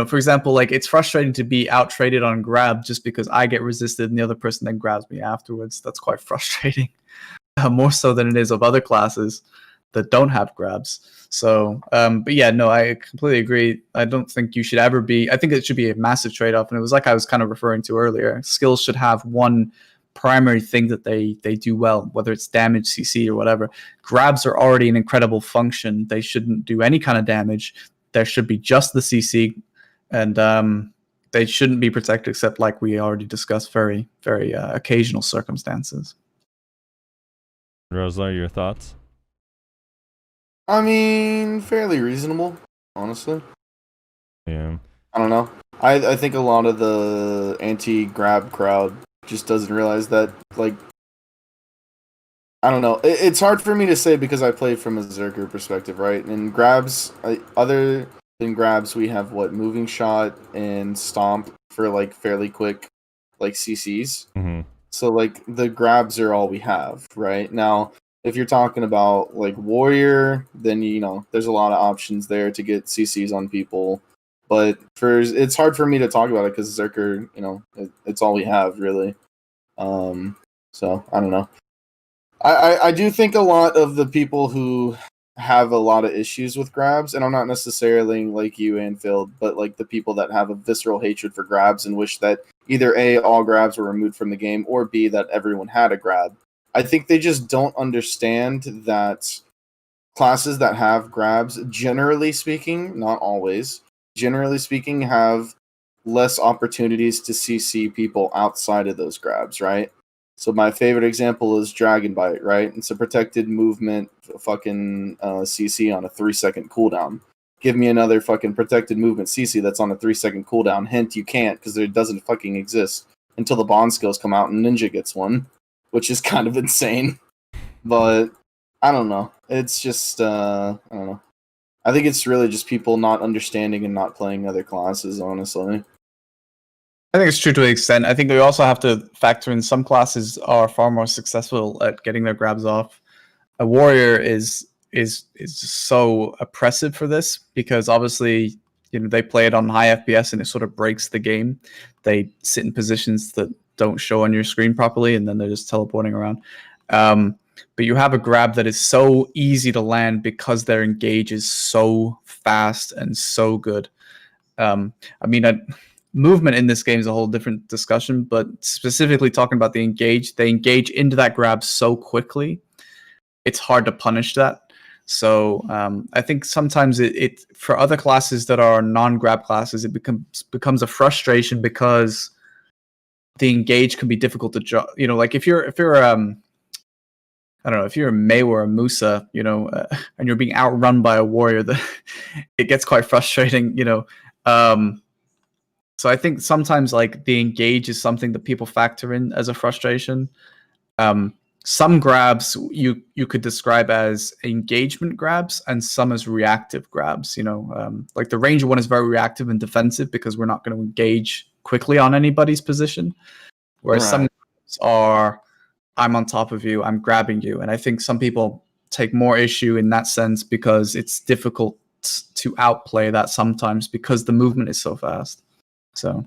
for example, like it's frustrating to be out-traded on grab just because I get resisted and the other person then grabs me afterwards. That's quite frustrating, more so than it is of other classes that don't have grabs. So, but yeah, no, I completely agree. I don't think you should ever I think it should be a massive trade-off. And it was like I was kind of referring to earlier. Skills should have one primary thing that they do well, whether it's damage, CC, or whatever. Grabs are already an incredible function. They shouldn't do any kind of damage. There should be just the CC, and they shouldn't be protected except, like we already discussed, very, very occasional circumstances. Rosler, your thoughts? I mean, fairly reasonable, honestly. Yeah. I don't know. I think a lot of the anti-grab crowd just doesn't realize that, like, I don't know. It's hard for me to say because I play from a Zerker perspective, right? And grabs, other than grabs, we have moving shot and stomp for like fairly quick, like CCs. Mm-hmm. So like the grabs are all we have, right? Now, if you're talking about like warrior, then there's a lot of options there to get CCs on people. But it's hard for me to talk about it because Zerker, it's all we have really. So I don't know. I do think a lot of the people who have a lot of issues with grabs, and I'm not necessarily like you, Anfield, but like the people that have a visceral hatred for grabs and wish that either A, all grabs were removed from the game, or B, that everyone had a grab. I think they just don't understand that classes that have grabs, generally speaking, not always, generally speaking, have less opportunities to CC people outside of those grabs, right? So my favorite example is Dragon Bite, right? It's a protected movement fucking CC on a 3-second cooldown. Give me another fucking protected movement CC that's on a 3-second cooldown. Hint, you can't, because it doesn't fucking exist until the bond skills come out and Ninja gets one, which is kind of insane. But I don't know. It's just I don't know. I think it's really just people not understanding and not playing other classes, honestly. I think it's true to an extent. I think we also have to factor in some classes are far more successful at getting their grabs off. A warrior is so oppressive for this because obviously, you know, they play it on high FPS and it sort of breaks the game. They sit in positions that don't show on your screen properly, and then they're just teleporting around. But you have a grab that is so easy to land because their engage is so fast and so good. Movement in this game is a whole different discussion, but specifically talking about the engage, they engage into that grab so quickly, it's hard to punish that. So I think sometimes it for other classes that are non-grab classes, it becomes a frustration because the engage can be difficult to you know, like if you're I don't know, if you're a Mei or a Musa, you know, and you're being outrun by a warrior, it gets quite frustrating, you know. So I think sometimes like the engage is something that people factor in as a frustration. Some grabs you could describe as engagement grabs and some as reactive grabs. You know, like the ranger one is very reactive and defensive because we're not going to engage quickly on anybody's position. Whereas some grabs are, I'm on top of you, I'm grabbing you. And I think some people take more issue in that sense because it's difficult to outplay that sometimes because the movement is so fast. So,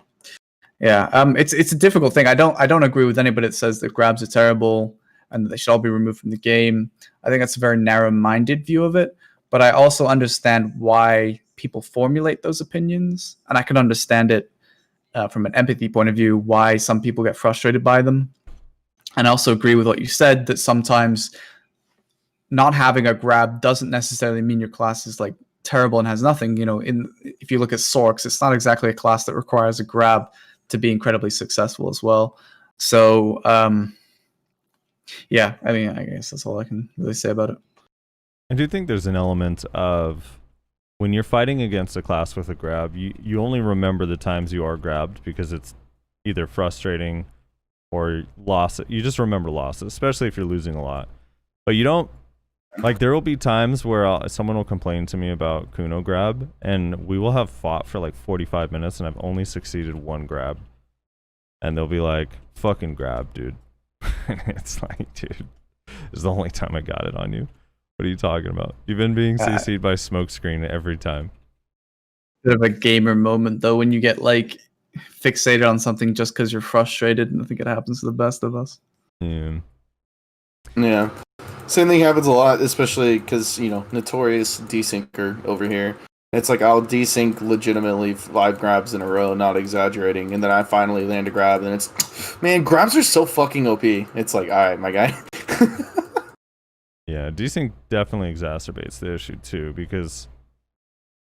yeah, it's a difficult thing. I don't agree with anybody that says that grabs are terrible and that they should all be removed from the game. I think that's a very narrow-minded view of it. But I also understand why people formulate those opinions, and I can understand it from an empathy point of view why some people get frustrated by them. And I also agree with what you said that sometimes not having a grab doesn't necessarily mean your class is like terrible and has nothing. You know, if you look at Sorks, it's not exactly a class that requires a grab to be incredibly successful as well. So yeah, I mean, I guess that's all I can really say about it. I do think there's an element of when you're fighting against a class with a grab, you only remember the times you are grabbed because it's either frustrating or loss. You just remember losses, especially if you're losing a lot. But you don't, like, there will be times where someone will complain to me about Kuno grab, and we will have fought for like 45 minutes, and I've only succeeded one grab. And they'll be like, fucking grab, dude. And it's like, dude, this is the only time I got it on you. What are you talking about? You've been being CC'd by smokescreen every time. Bit of a gamer moment, though, when you get, like, fixated on something just because you're frustrated, and I think it happens to the best of us. Yeah. Yeah. Same thing happens a lot, especially because, you know, notorious desyncer over here. It's like I'll desync legitimately 5 grabs in a row, not exaggerating, and then I finally land a grab, and it's, man, grabs are so fucking OP. It's like, alright, my guy. Yeah, desync definitely exacerbates the issue too, because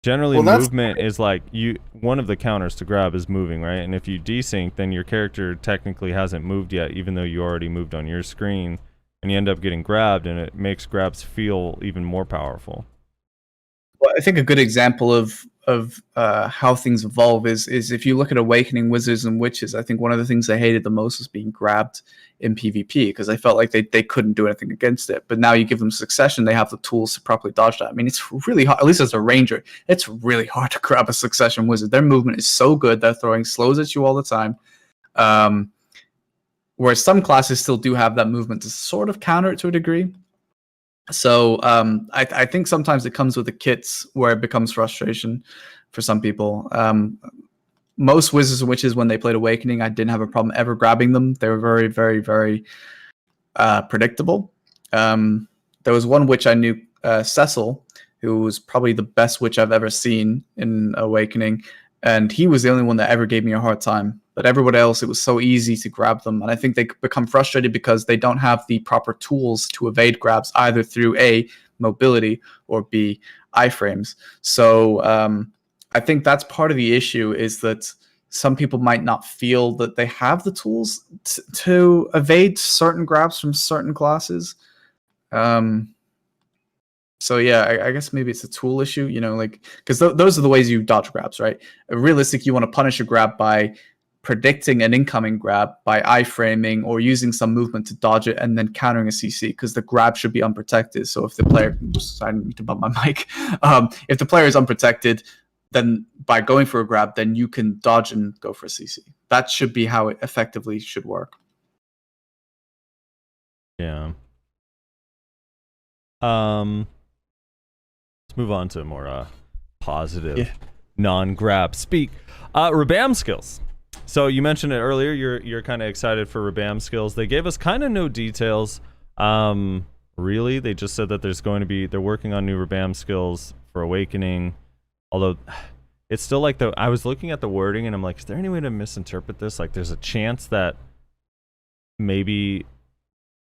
generally movement is like one of the counters to grab is moving, right? And if you desync, then your character technically hasn't moved yet, even though you already moved on your screen, and you end up getting grabbed, and it makes grabs feel even more powerful. Well, I think a good example of how things evolve is if you look at Awakening Wizards and Witches. I think one of the things they hated the most was being grabbed in PvP because I felt like they couldn't do anything against it. But now you give them Succession, they have the tools to properly dodge that. I mean, it's really hard, at least as a ranger, it's really hard to grab a Succession Wizard. Their movement is so good, they're throwing slows at you all the time. Whereas some classes still do have that movement to sort of counter it to a degree. So I think sometimes it comes with the kits where it becomes frustration for some people. Most Wizards and Witches, when they played Awakening, I didn't have a problem ever grabbing them. They were very, very, very predictable. There was one witch I knew, Cecil, who was probably the best witch I've ever seen in Awakening, and he was the only one that ever gave me a hard time. But everyone else, it was so easy to grab them. And I think they become frustrated because they don't have the proper tools to evade grabs, either through A, mobility, or B, iframes. So I think that's part of the issue, is that some people might not feel that they have the tools to evade certain grabs from certain classes. So yeah, I guess maybe it's a tool issue, like, because those are the ways you dodge grabs, right? Realistic, you want to punish a grab by predicting an incoming grab by iframing or using some movement to dodge it and then countering a CC, because the grab should be unprotected. So if the player, I didn't mean to bump my mic, if the player is unprotected, then by going for a grab, then you can dodge and go for a CC. That should be how it effectively should work. Yeah. Let's move on to more positive, non-grab speak. Rabam skills. So you mentioned it earlier. You're kind of excited for Rabam skills. They gave us kind of no details. Really, they just said that they're working on new Rabam skills for Awakening. Although it's still like I was looking at the wording and I'm like, is there any way to misinterpret this? Like, there's a chance that maybe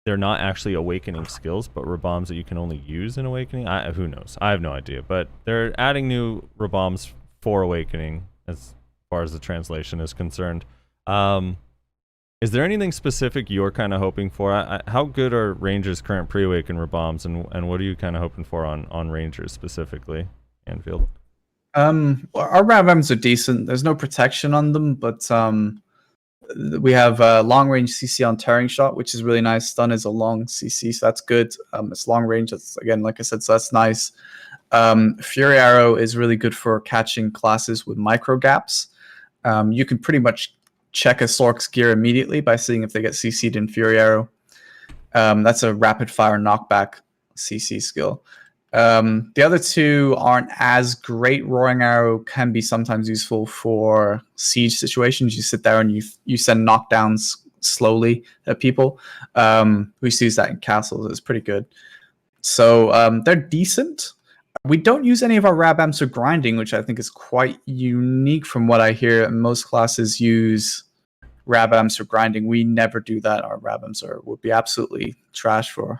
they're not actually Awakening skills, but Rabams that you can only use in Awakening. Who knows? I have no idea. But they're adding new Rabams for Awakening as far as the translation is concerned. Is there anything specific you're kind of hoping for? How good are Rangers' current pre-Awaken Rabams, and what are you kind of hoping for on Rangers specifically, Anfield? Our Rabams are decent. There's no protection on them, but we have long range CC on tearing shot, which is really nice. Stun is a long CC, so that's good. It's long range. That's, again, like I said, so that's nice. Fury Arrow is really good for catching classes with micro gaps. You can pretty much check a Sork's gear immediately by seeing if they get CC'd in Fury Arrow. That's a rapid fire knockback CC skill. The other two aren't as great. Roaring Arrow can be sometimes useful for siege situations. You sit there and you send knockdowns slowly at people. We used to use that in castles. It's pretty good. So they're decent. We don't use any of our Rabams for grinding, which I think is quite unique from what I hear. Most classes use Rabams for grinding. We never do that. Our Rabams would be absolutely trash for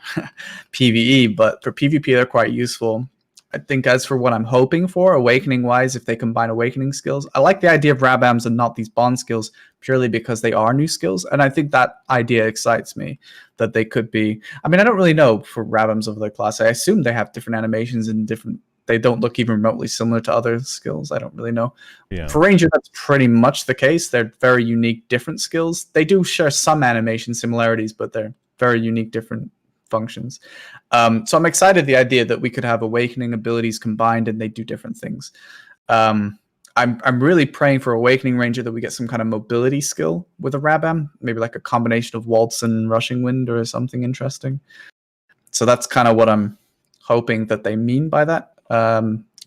PvE, but for PvP they're quite useful. I think as for what I'm hoping for, Awakening wise, if they combine Awakening skills, I like the idea of Rabams and not these bond skills purely because they are new skills, and I think that idea excites me, that they could be. I mean, I don't really know for Rabams of their class. I assume they have different animations and they don't look even remotely similar to other skills. I don't really know. Yeah. For Ranger, that's pretty much the case. They're very unique, different skills. They do share some animation similarities, but they're very unique, different functions. So I'm excited the idea that we could have Awakening abilities combined and they do different things. I'm really praying for Awakening Ranger that we get some kind of mobility skill with a Rabam, maybe like a combination of Waltz and Rushing Wind or something interesting. So that's kind of what I'm hoping that they mean by that.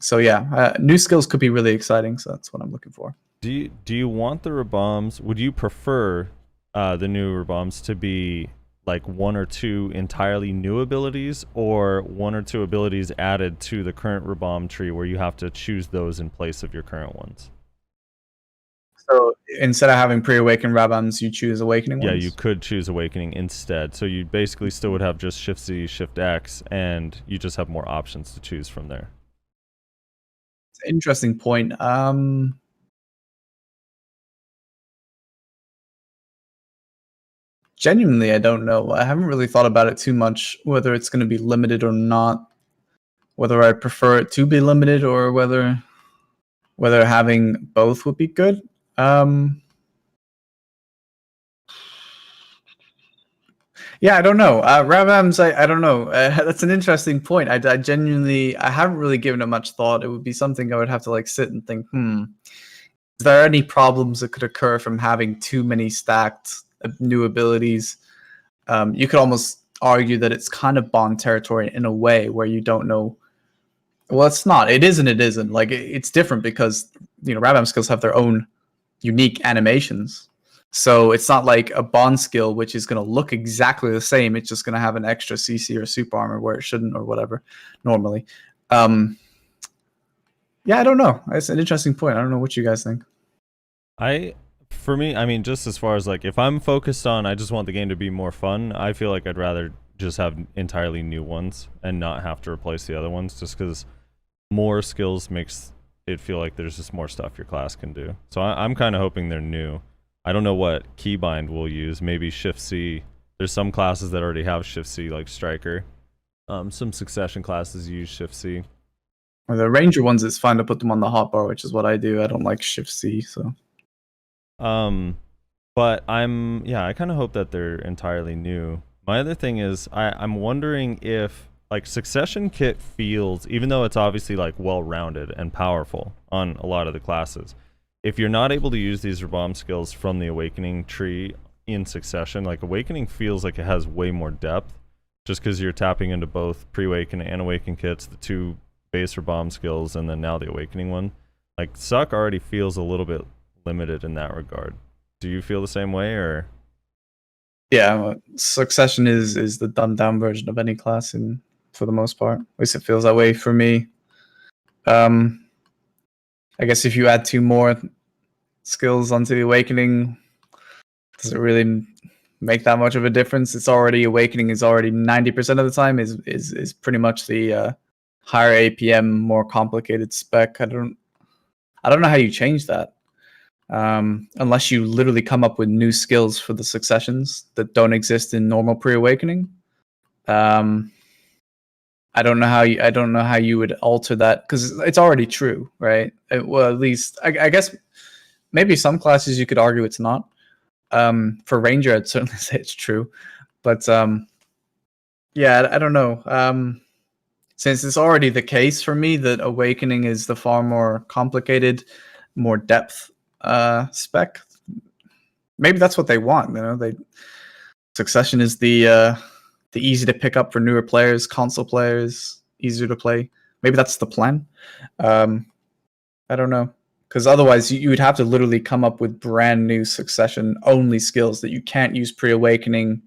So yeah, new skills could be really exciting. So that's what I'm looking for. Do you want the Rabams? Would you prefer the new Rabams to be like one or two entirely new abilities, or one or two abilities added to the current Rabam tree where you have to choose those in place of your current ones? So instead of having pre-awakened Rabams, you choose Awakening ones? Yeah, you could choose Awakening instead. So you basically still would have just Shift Z, Shift X, and you just have more options to choose from there. It's an interesting point. Genuinely, I don't know. I haven't really thought about it too much, whether it's going to be limited or not, whether I prefer it to be limited or whether having both would be good. Yeah, I don't know. Rabams, I don't know. That's an interesting point. I genuinely, I haven't really given it much thought. It would be something I would have to like sit and think, is there any problems that could occur from having too many stacked new abilities? You could almost argue that it's kind of Bond territory in a way where you don't know. Well, it's not. It is and it isn't. Like, it's different because, Rabam skills have their own unique animations. So it's not like a Bond skill, which is going to look exactly the same. It's just going to have an extra CC or super armor where it shouldn't or whatever normally. Yeah, I don't know. It's an interesting point. I don't know what you guys think. For me, I mean, just as far as like, if I'm focused on, I just want the game to be more fun, I feel like I'd rather just have entirely new ones and not have to replace the other ones, just because more skills makes it feel like there's just more stuff your class can do. So I'm kind of hoping they're new. I don't know what keybind we'll use. Maybe Shift C. There's some classes that already have Shift C, like Striker. Some Succession classes use Shift C. Or the Ranger ones, it's fine to put them on the hotbar, which is what I do. I don't like Shift C, so. But I kind of hope that they're entirely new. My other thing is, I'm wondering if, like, Succession Kit feels, even though it's obviously, like, well-rounded and powerful on a lot of the classes, if you're not able to use these Rabam skills from the Awakening tree in Succession, like, Awakening feels like it has way more depth, just because you're tapping into both Pre-Awaken and Awaken kits, the 2 base Rabam skills, and then now the Awakening one. Like, Suck already feels a little bit limited in that regard. Do you feel the same way, or? Yeah, Succession is the dumbed down version of any class for the most part. At least it feels that way for me. I guess if you add 2 more skills onto the Awakening, does it really make that much of a difference? It's already Awakening is already 90% of the time is pretty much the higher APM, more complicated spec. I don't know how you change that. Unless you literally come up with new skills for the successions that don't exist in normal pre-awakening. I don't know how you would alter that, because it's already true, right? Well, at least I guess maybe some classes you could argue it's not. For Ranger, I'd certainly say it's true, but yeah, I don't know. Since it's already the case for me that Awakening is the far more complicated, more depth spec, maybe that's what they want. You know, Succession is the easy to pick up for newer players, console players, easier to play. Maybe that's the plan. I don't know, because otherwise you would have to literally come up with brand new Succession only skills that you can't use pre-awakening,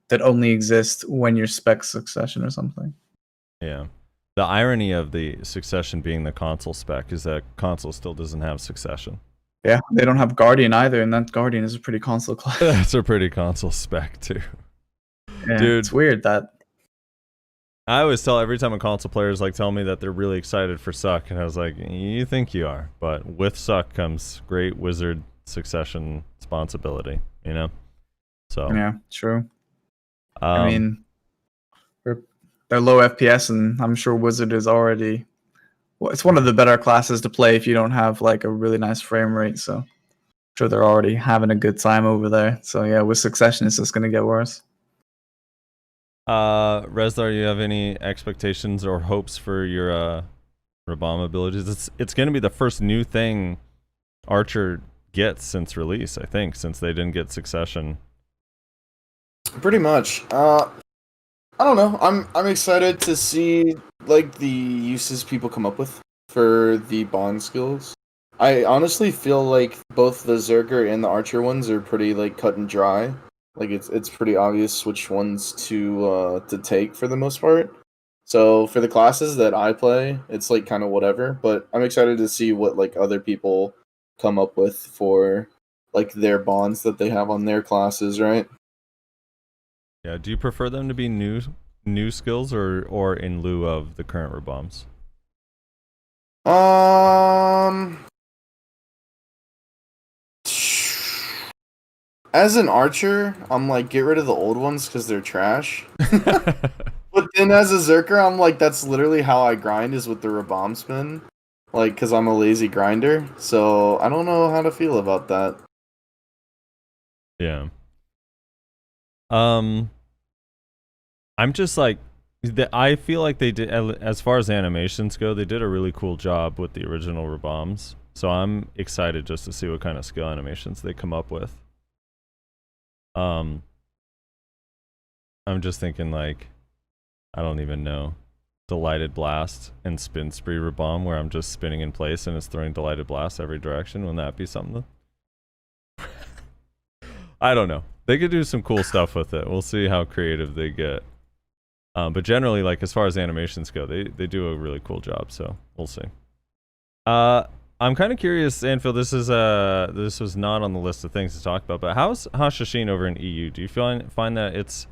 that only exist when you're spec Succession or something. Yeah. The irony of the Succession being the console spec is that console still doesn't have Succession. Yeah, they don't have Guardian either, and that Guardian is a pretty console class. That's a pretty console spec too. Yeah, dude, it's weird that. I always tell every time a console player is like tell me that they're really excited for Suck, and I was like, you think you are, but with Suck comes great wizard Succession responsibility, you know? So yeah, true. I mean, they're low FPS, and I'm sure Wizard is already. Well, it's one of the better classes to play if you don't have like a really nice frame rate. So I'm sure they're already having a good time over there. So yeah, with Succession, it's just gonna get worse. Reslar, you have any expectations or hopes for your Rabam abilities? It's gonna be the first new thing Archer gets since release, I think, since they didn't get Succession. Pretty much. I don't know. I'm excited to see like the uses people come up with for the bond skills. I honestly feel like both the Zerker and the Archer ones are pretty like cut and dry. Like it's pretty obvious which ones to take for the most part. So for the classes that I play, it's like kind of whatever. But I'm excited to see what like other people come up with for like their bonds that they have on their classes, right? Yeah, do you prefer them to be new skills or in lieu of the current Rabams? As an archer, I'm like, get rid of the old ones because they're trash. But then as a Zerker, I'm like, that's literally how I grind, is with the Rabam spin. Like, because I'm a lazy grinder. So I don't know how to feel about that. Yeah. I'm just like, I feel like they did, as far as animations go, they did a really cool job with the original Rabams. So I'm excited just to see what kind of skill animations they come up with. I'm just thinking like, I don't even know, Delighted Blast and Spin Spree Rabam, where I'm just spinning in place and it's throwing Delighted Blast every direction. Wouldn't that be something? I don't know. They could do some cool stuff with it. We'll see how creative they get. But generally, like as far as animations go, they do a really cool job. So we'll see. I'm kind of curious, Anfield. This was not on the list of things to talk about. But how's Hashashin over in EU? Do you find that it's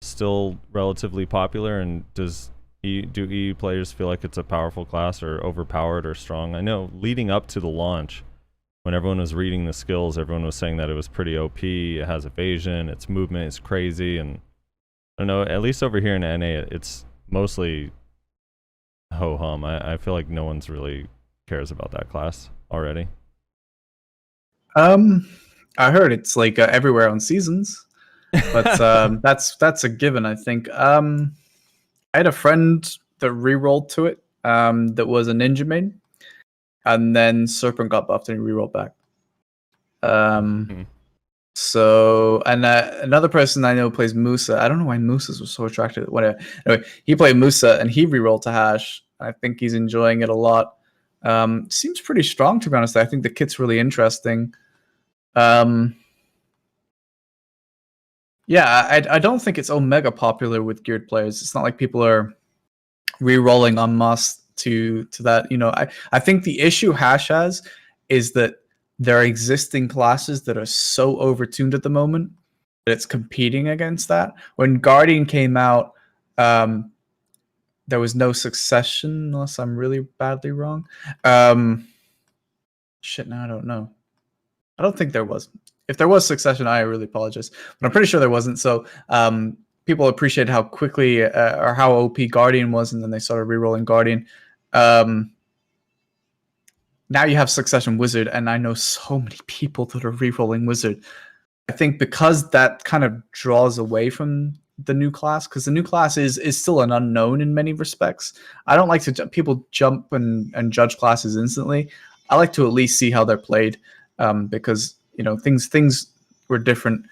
still relatively popular, and does Do EU players feel like it's a powerful class or overpowered or strong? I know leading up to the launch, when everyone was reading the skills, everyone was saying that it was pretty OP. It has evasion, its movement is crazy, and I don't know. At least over here in NA, it's mostly ho hum. I feel like no one's really cares about that class already. I heard it's like everywhere on seasons, but that's a given. I think. I had a friend that rerolled to it. That was a ninja main, and then Serpent got buffed and he rerolled back. So, and another person I know plays Musa. I don't know why Musa's was so attractive. Whatever. Anyway, he played Musa and he rerolled to Hash. I think he's enjoying it a lot. Seems pretty strong, to be honest. I think the kit's really interesting. Yeah, I don't think it's omega popular with geared players. It's not like people are re-rolling en masse to that. You know, I think the issue Hash has is that there are existing classes that are so overtuned at the moment that it's competing against that. When Guardian came out, there was no succession, unless I'm really badly wrong. Shit, now I don't know. I don't think there was. If there was succession, I really apologize, but I'm pretty sure there wasn't. So people appreciated how quickly or how OP Guardian was, and then they started rerolling Guardian. Now you have Succession Wizard, and I know so many people that are rerolling Wizard. I think because that kind of draws away from the new class, because the new class is still an unknown in many respects. I don't like to people jump and judge classes instantly. I like to at least see how they're played, because you know things were different.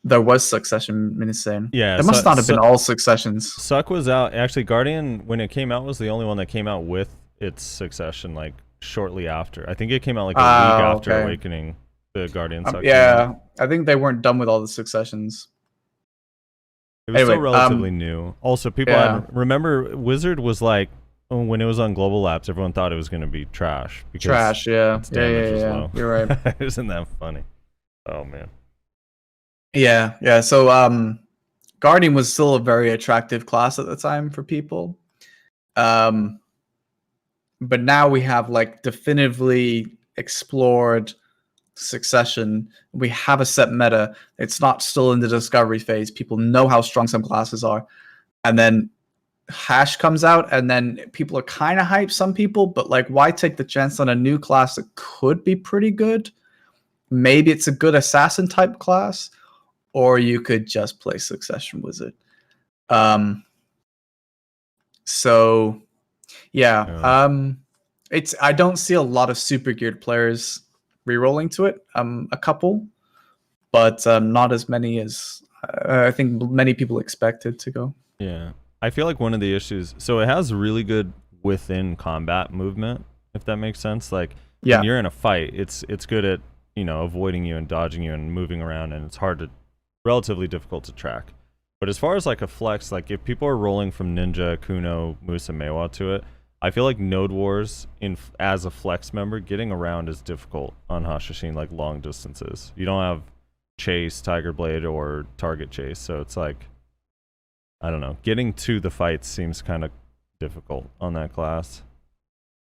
There was Succession insane. Yeah, there must not have been all Successions. Suck was out. Actually, Guardian, when it came out, was the only one that came out with its Succession, like shortly after. I think it came out like a week after Awakening. The Guardian Suck. Yeah, I think they weren't done with all the Successions. It was still relatively new. Also, people remember Wizard was like, when it was on Global Labs, everyone thought it was going to be trash. Trash, yeah. Yeah. You're right. Isn't that funny? Oh, man. Yeah. So, Guardian was still a very attractive class at the time for people. But now we have like definitively explored Succession. We have a set meta. It's not still in the discovery phase. People know how strong some classes are. And then Hash comes out, and then people are kind of hyped, some people, but like, why take the chance on a new class that could be pretty good? Maybe it's a good assassin type class, or you could just play Succession Wizard. So yeah. It's I don't see a lot of super geared players rerolling to it. A couple, but not as many as I think many people expected to go. Yeah. I feel like one of the issues, so it has really good within combat movement, if that makes sense. Like when you're in a fight, it's good at, you know, avoiding you and dodging you and moving around, and it's relatively difficult to track. But as far as like a flex, like if people are rolling from Ninja, Kuno, Moose, and Meiwa to it, I feel like Node Wars as a flex member, getting around is difficult on Hashashin, like long distances. You don't have Chase, Tiger Blade, or Target Chase, so it's like, I don't know, getting to the fights seems kind of difficult on that class.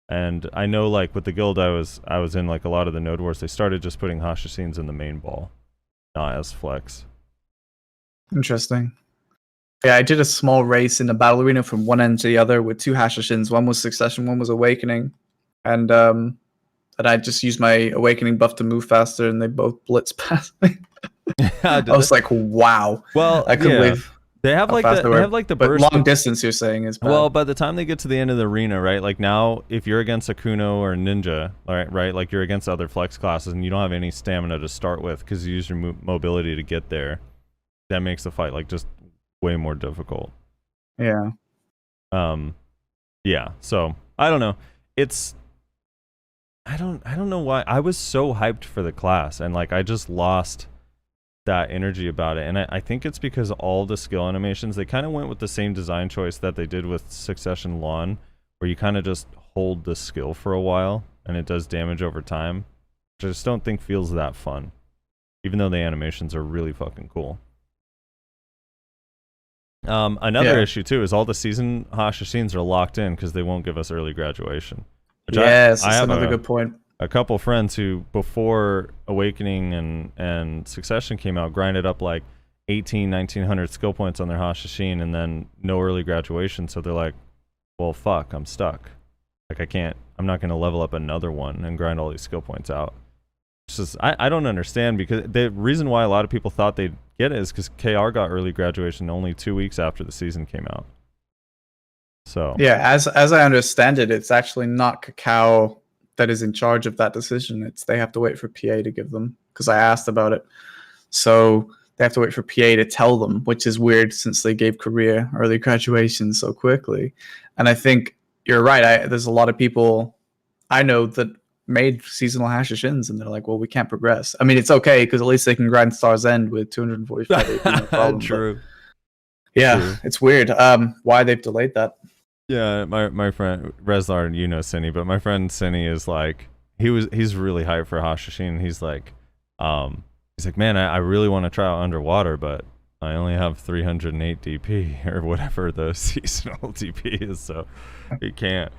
And I know like with the guild I was in, like a lot of the Node Wars, they started just putting Hashashins in the main ball, not as flex. Interesting. Yeah, I did a small race in the battle arena from one end to the other with two Hashashins. One was Succession, one was Awakening. And I just used my Awakening buff to move faster, and they both blitzed past me. I was like, wow. Well, I couldn't believe they have like the but burst. long distance, you're saying, is bad. Well, by the time they get to the end of the arena, right? Like now, if you're against a Kuno or a Ninja, right? Like you're against other flex classes, and you don't have any stamina to start with because you use your mobility to get there. That makes the fight like just way more difficult. Yeah. Yeah. So I don't know. I don't know why I was so hyped for the class, and like I just lost that energy about it. And I think it's because all the skill animations, they kind of went with the same design choice that they did with Succession Lawn, where you kind of just hold the skill for a while and it does damage over time, which I just don't think feels that fun, even though the animations are really fucking cool. Another issue too is all the season Hashishins are locked in because they won't give us early graduation. Which Yes, I that's have another good point. a couple friends who, before Awakening and Succession came out, grinded up like 1900 skill points on their Hashishin and then no early graduation. So they're like, well, fuck, I'm stuck. Like, I'm not going to level up another one and grind all these skill points out. It's just, I don't understand, because the reason why a lot of people thought they'd get it is because KR got early graduation only 2 weeks after the season came out. So yeah, as I understand it, it's actually not Cacao that is in charge of that decision. It's they have to wait for PA to give them, because I asked about it. So they have to wait for PA to tell them, which is weird since they gave Korea early graduation so quickly. And I think you're right. There's a lot of people I know that made seasonal Hashishins, and they're like, well, we can't progress. I mean, it's okay because at least they can grind Star's End with 245 AP, no problem. True. Yeah, True. it's weird. Why they've delayed that. Yeah, my friend Rezlar, you know Cinny, but my friend Cinny is like, he's really hyped for Hashishin. He's like, man, I really want to try out Underwater, but I only have 308 DP or whatever the seasonal DP is, so he can't.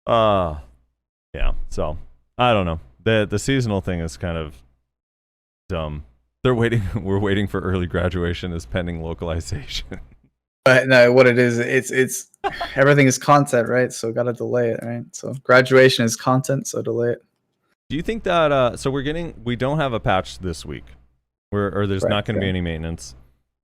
Yeah, so I don't know. The seasonal thing is kind of dumb. We're waiting for early graduation as pending localization. But no, what it is, it's everything is content, right? So gotta delay it, right? So graduation is content, so delay it. Do you think that so we don't have a patch this week, or there's not going to be any maintenance,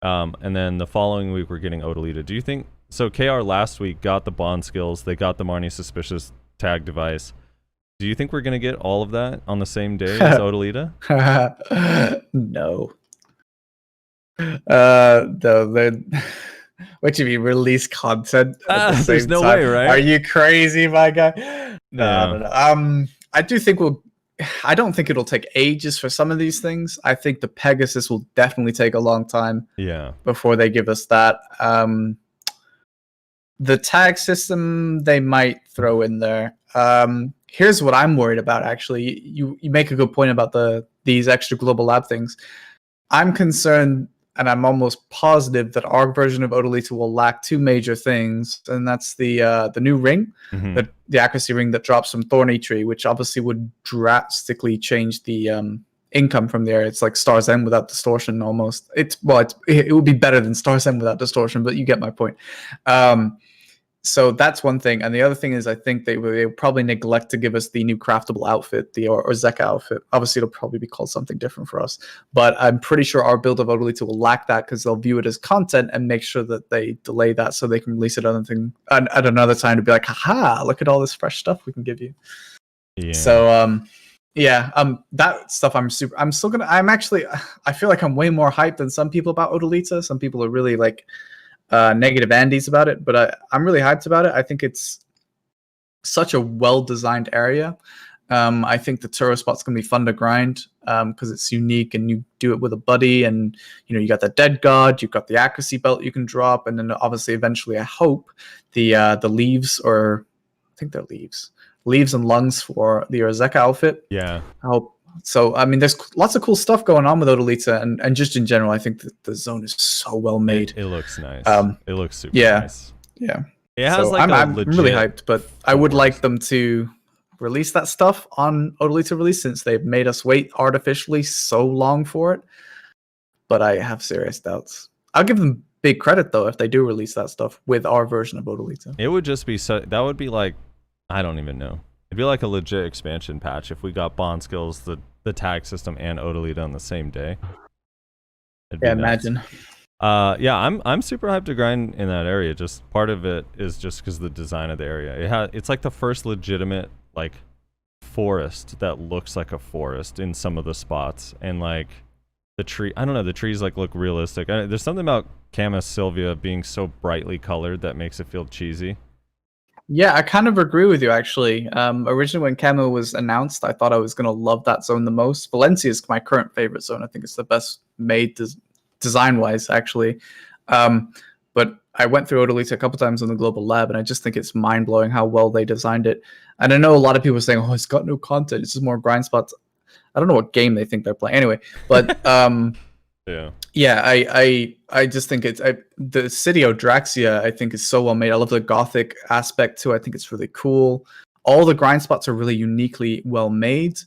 and then the following week we're getting Odalita. Do you think so? KR last week got the bond skills, they got the Marnie suspicious tag device. Do you think we're going to get all of that on the same day as Odalita? No. No, what do you mean, release content at the same there's no time? way, right? Are you crazy, my guy? No. I do think I don't think it'll take ages for some of these things. I think the Pegasus will definitely take a long time. Yeah. Before they give us that. The tag system they might throw in there. Here's what I'm worried about, actually. You make a good point about these extra global lab things. I'm concerned, and I'm almost positive that our version of Odalita will lack two major things, and that's the new ring, the accuracy ring that drops from Thorny Tree, which obviously would drastically change the income from there. It's like Star's End without distortion, almost. It would be better than Star's End without distortion, but you get my point. So that's one thing, and the other thing is I think they will probably neglect to give us the new craftable outfit, the Orzeka outfit. Obviously, it'll probably be called something different for us, but I'm pretty sure our build of Odalita will lack that because they'll view it as content and make sure that they delay that so they can release it at another time to be like, haha, look at all this fresh stuff we can give you. Yeah. So that stuff I feel like I'm way more hyped than some people about Odalita. Some people are really like negative Andes about it, but I'm really hyped about it. I think it's such a well-designed area. I think the Turo spot's gonna be fun to grind because it's unique and you do it with a buddy, and you got the Dead God, you've got the accuracy belt you can drop, and then obviously eventually I hope the leaves, or I think they're leaves and lungs for the Orzeka outfit. Yeah. I hope. So, I mean, there's lots of cool stuff going on with Odalita, and just in general, I think that the zone is so well made. It looks nice. It looks super nice. Yeah. It has I'm really hyped, but I would like them to release that stuff on Odalita release since they've made us wait artificially so long for it. But I have serious doubts. I'll give them big credit, though, if they do release that stuff with our version of Odalita. It would just be that would be like, I don't even know. It'd be like a legit expansion patch if we got bond skills, the tag system, and Odalita on the same day. Yeah, imagine. I'm super hyped to grind in that area. Just part of it is just because of the design of the area. It's like the first legitimate like forest that looks like a forest in some of the spots, and like the tree. I don't know. The trees like look realistic. There's something about Camus Sylvia being so brightly colored that makes it feel cheesy. Yeah, I kind of agree with you, actually. Originally, when Camo was announced, I thought I was going to love that zone the most. Valencia is my current favorite zone. I think it's the best made design-wise, actually. But I went through Odalita a couple times in the Global Lab, and I just think it's mind-blowing how well they designed it. And I know a lot of people are saying, oh, it's got no content. It's just more grind spots. I don't know what game they think they're playing. Anyway, but... Yeah, I just think the city Odraxia I think is so well made. I love the gothic aspect too. I think it's really cool. All the grind spots are really uniquely well made,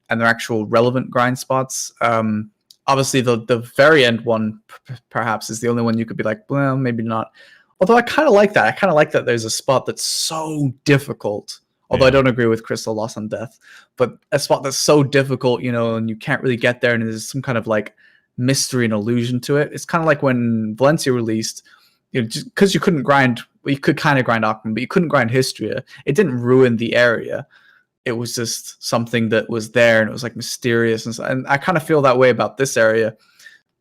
and they're actual relevant grind spots. Obviously the very end one perhaps is the only one you could be like, well, maybe not. Although I kind of like that. I kind of like that there's a spot that's so difficult. Although I don't agree with Crystal Loss on Death, but a spot that's so difficult, and you can't really get there, and there's some kind of like mystery and illusion to it. It's kind of like when Valencia released, just because you couldn't grind, well, you could kind of grind Aquaman, but you couldn't grind Histria. It didn't ruin the area. It was just something that was there, and it was like mysterious, and I kind of feel that way about this area.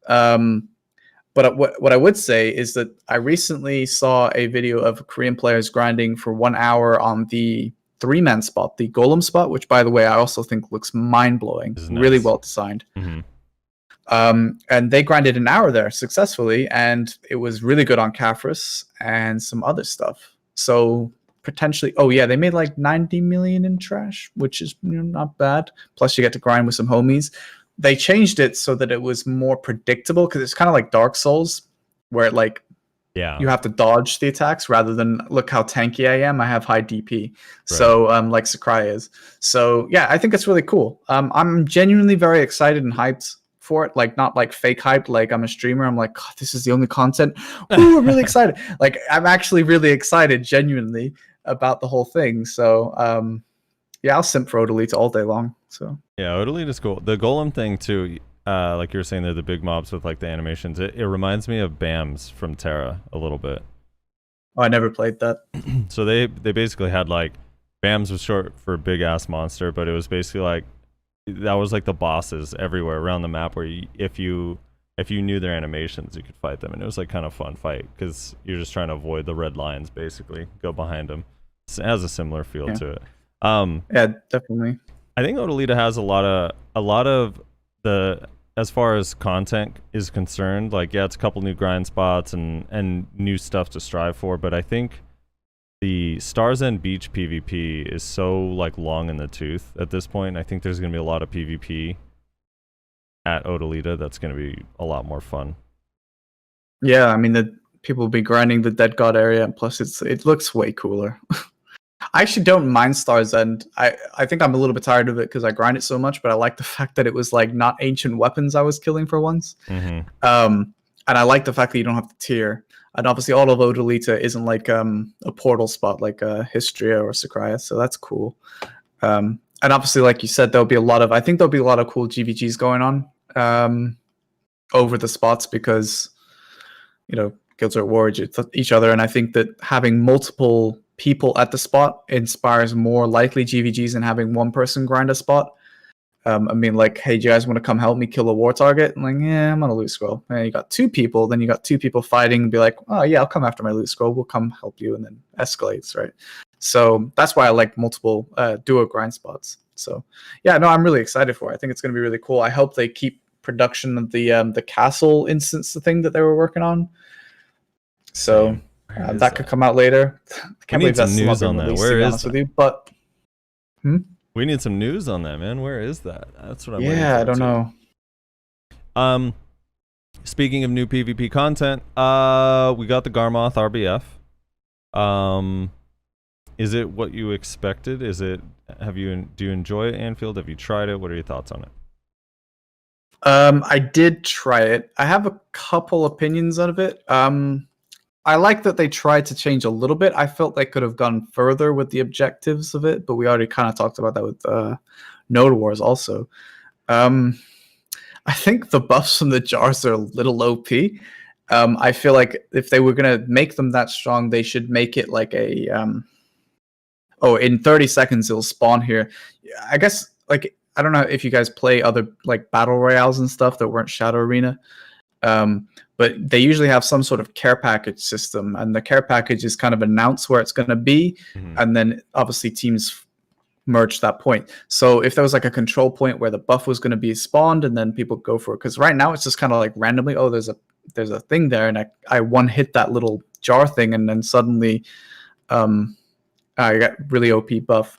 But what I would say is that I recently saw a video of Korean players grinding for 1 hour on the 3-man spot, the Golem spot, which, by the way, I also think looks mind-blowing, really well designed. Mm-hmm. And they grinded an hour there successfully, and it was really good on Kafris and some other stuff. So potentially, they made like 90 million in trash, which is not bad. Plus, you get to grind with some homies. They changed it so that it was more predictable, because it's kind of like Dark Souls, where you have to dodge the attacks rather than look how tanky I am. I have high DP. Right. So like Sakurai is. So yeah, I think it's really cool. I'm genuinely very excited and hyped for it. Like, not like fake hyped, like I'm a streamer. I'm like, God, this is the only content. Ooh, I'm really excited. Like, I'm actually really excited genuinely about the whole thing. So yeah, I'll simp for Odalite all day long. So yeah, Odalite is cool. The Golem thing too, like you were saying, they're the big mobs with like the animations. It reminds me of BAMs from Terra a little bit. Oh, I never played that. So they basically had like, BAMs was short for big ass monster, but it was basically like, that was like the bosses everywhere around the map, where if you knew their animations, you could fight them, and it was like kind of fun fight, because you're just trying to avoid the red lines, basically go behind them. It has a similar feel to it. Yeah, definitely. I think Odalita has a lot of the, as far as content is concerned, like, yeah, it's a couple new grind spots and new stuff to strive for, but I think the Stars End Beach PvP is so like long in the tooth at this point. I think there's going to be a lot of PvP at Odalita that's going to be a lot more fun. Yeah, I mean, the people will be grinding the Dead God area, and plus it looks way cooler. I actually don't mind Stars End. I think I'm a little bit tired of it because I grind it so much, but I like the fact that it was like not ancient weapons I was killing for once. Mm-hmm. And I like the fact that you don't have to tier. And obviously all of Odalita isn't like a portal spot like Histria or Sakurai, so that's cool. And obviously, like you said, there'll be a lot of cool GVGs going on over the spots, because guilds are at war with each other, and I think that having multiple people at the spot inspires more likely GVGs than having one person grind a spot. I mean, like, hey, do you guys want to come help me kill a war target? I'm like, yeah, I'm on a loot scroll. And you got two people, then you got two people fighting, and be like, oh yeah, I'll come after my loot scroll. We'll come help you, and then escalates, right? So that's why I like multiple duo grind spots. So yeah, no, I'm really excited for it. I think it's going to be really cool. I hope they keep production of the castle instance, the thing that they were working on. So that could come out later. I can't believe that's news on that. Where is that? With you, but we need some news on that, man. Where is that? That's what I'm. Yeah, I don't know. Speaking of new PvP content, we got the Garmoth RBF. Is it what you expected? Is it? Do you enjoy it, Anfield? Have you tried it? What are your thoughts on it? I did try it. I have a couple opinions of it. I like that they tried to change a little bit. I felt they could have gone further with the objectives of it, but we already kind of talked about that with Node Wars also. I think the buffs from the jars are a little OP. I feel like if they were going to make them that strong, they should make it like a... in 30 seconds it'll spawn here. I guess, like, I don't know if you guys play other like battle royales and stuff that weren't Shadow Arena. But they usually have some sort of care package system, and the care package is kind of announce where it's going to be, and then obviously teams merge that point. So if there was like a control point where the buff was going to be spawned, and then people go for it, because right now it's just kind of like randomly, there's a thing there, and I one hit that little jar thing, and then suddenly I got really OP buff.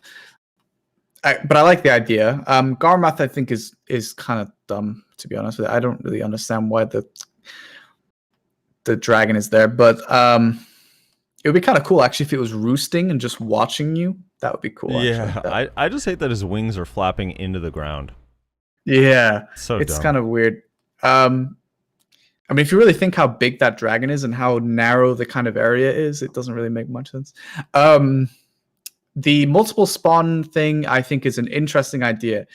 But I like the idea. Garmoth, I think, is kind of dumb, to be honest with you. I don't really understand why the dragon is there, but it would be kind of cool actually if it was roosting and just watching you. That would be cool. Yeah, Actually. I just hate that his wings are flapping into the ground. Yeah, So it's dumb. kind of weird. I mean, if you really think how big that dragon is and how narrow the kind of area is, it doesn't really make much sense. The multiple spawn thing, I think, is an interesting idea.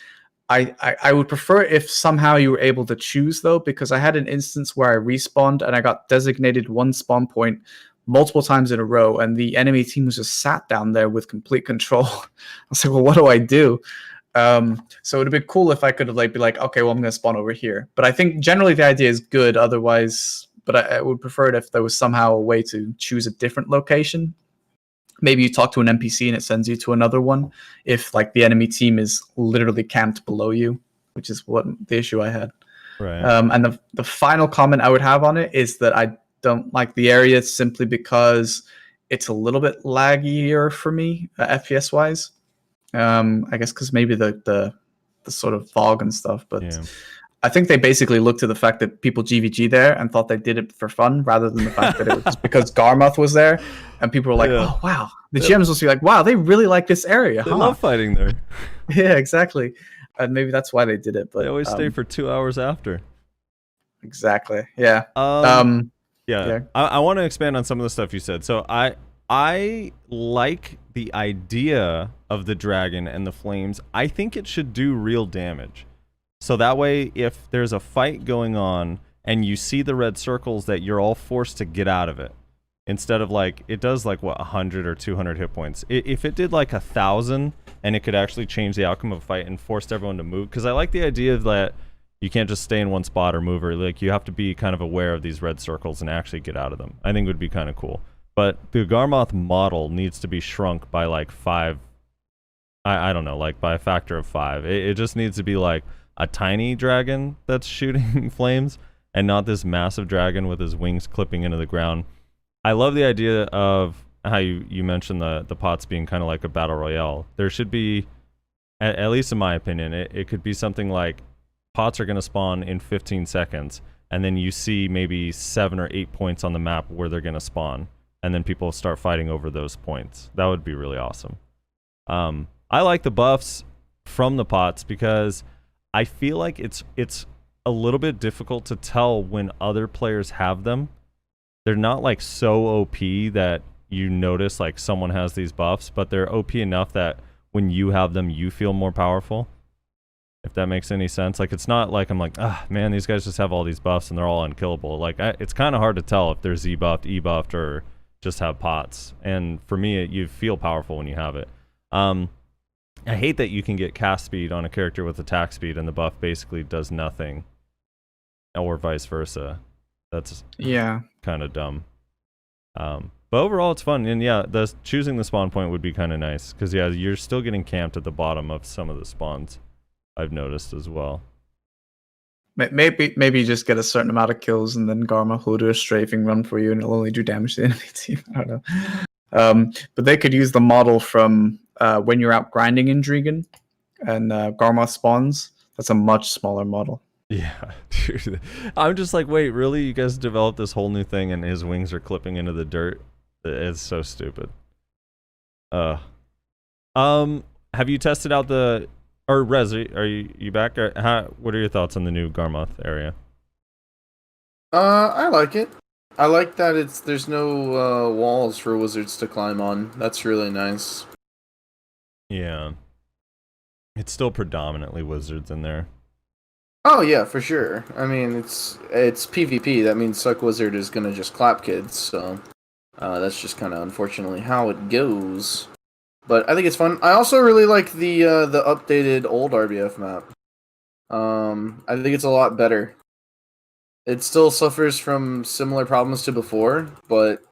I would prefer if somehow you were able to choose, though, because I had an instance where I respawned and I got designated one spawn point multiple times in a row, and the enemy team was just sat down there with complete control. I was like, well, what do I do? So it would be cool if I could be like, okay, well, I'm going to spawn over here. But I think generally the idea is good otherwise, but I would prefer it if there was somehow a way to choose a different location. Maybe you talk to an NPC and it sends you to another one if like the enemy team is literally camped below you, which is what the issue I had. Right. And the final comment I would have on it is that I don't like the area simply because it's a little bit laggier for me, FPS wise. I guess because maybe the sort of fog and stuff, but Yeah. I think they basically looked to the fact that people GVG there and thought they did it for fun rather than the fact that it was just because Garmoth was there, and people were like, Yeah. "Oh wow!" The GMs will be like, "Wow, they really like this area." They love fighting there. Yeah, exactly, and maybe that's why they did it. But They always stay for 2 hours after. exactly, yeah. Yeah. I want to expand on some of the stuff you said. So I like the idea of the dragon and the flames. I think it should do real damage. So that way, if there's a fight going on and you see the red circles, that you're all forced to get out of it. Instead of like, it does like, what, 100 or 200 hit points. If it did like 1,000 and it could actually change the outcome of a fight and forced everyone to move. Because I like the idea that you can't just stay in one spot or move, or like you have to be kind of aware of these red circles and actually get out of them. I think it would be kind of cool. But the Garmoth model needs to be shrunk by like 5. I don't know, like by a factor of 5. It just needs to be like a tiny dragon that's shooting flames and not this massive dragon with his wings clipping into the ground. I love the idea of how you mentioned the pots being kind of like a battle royale. There should be, at least in my opinion, it could be something like pots are going to spawn in 15 seconds, and then you see maybe 7 or 8 points on the map where they're going to spawn, and then people start fighting over those points. That would be really awesome. I like the buffs from the pots because I feel like it's a little bit difficult to tell when other players have them. They're not like so OP that you notice like someone has these buffs, but they're OP enough that when you have them, you feel more powerful. If that makes any sense. Like, it's not like I'm like, ah, man, these guys just have all these buffs and they're all unkillable. Like, it's kind of hard to tell if they're Z buffed, E buffed, or just have pots. And for me, you feel powerful when you have it. I hate that you can get cast speed on a character with attack speed and the buff basically does nothing, or vice versa. That's kind of dumb. But overall, it's fun. And yeah, choosing the spawn point would be kind of nice because yeah, you're still getting camped at the bottom of some of the spawns. I've noticed as well. Maybe you just get a certain amount of kills and then Garmoth will do a strafing run for you and it'll only do damage to the enemy team. I don't know. But they could use the model from when you're out grinding in Dregan and Garmoth spawns. That's a much smaller model. Yeah, dude. I'm just like, wait, really? You guys developed this whole new thing and his wings are clipping into the dirt? It's so stupid. Have you tested out the... Or Rez, are you back? Or what are your thoughts on the new Garmoth area? I like it. I like that there's no walls for wizards to climb on. That's really nice. Yeah. It's still predominantly wizards in there. Oh yeah, for sure. I mean, it's PvP. That means Suck Wizard is gonna just clap kids. So that's just kind of unfortunately how it goes. But I think it's fun. I also really like the updated old RBF map. I think it's a lot better. It still suffers from similar problems to before, but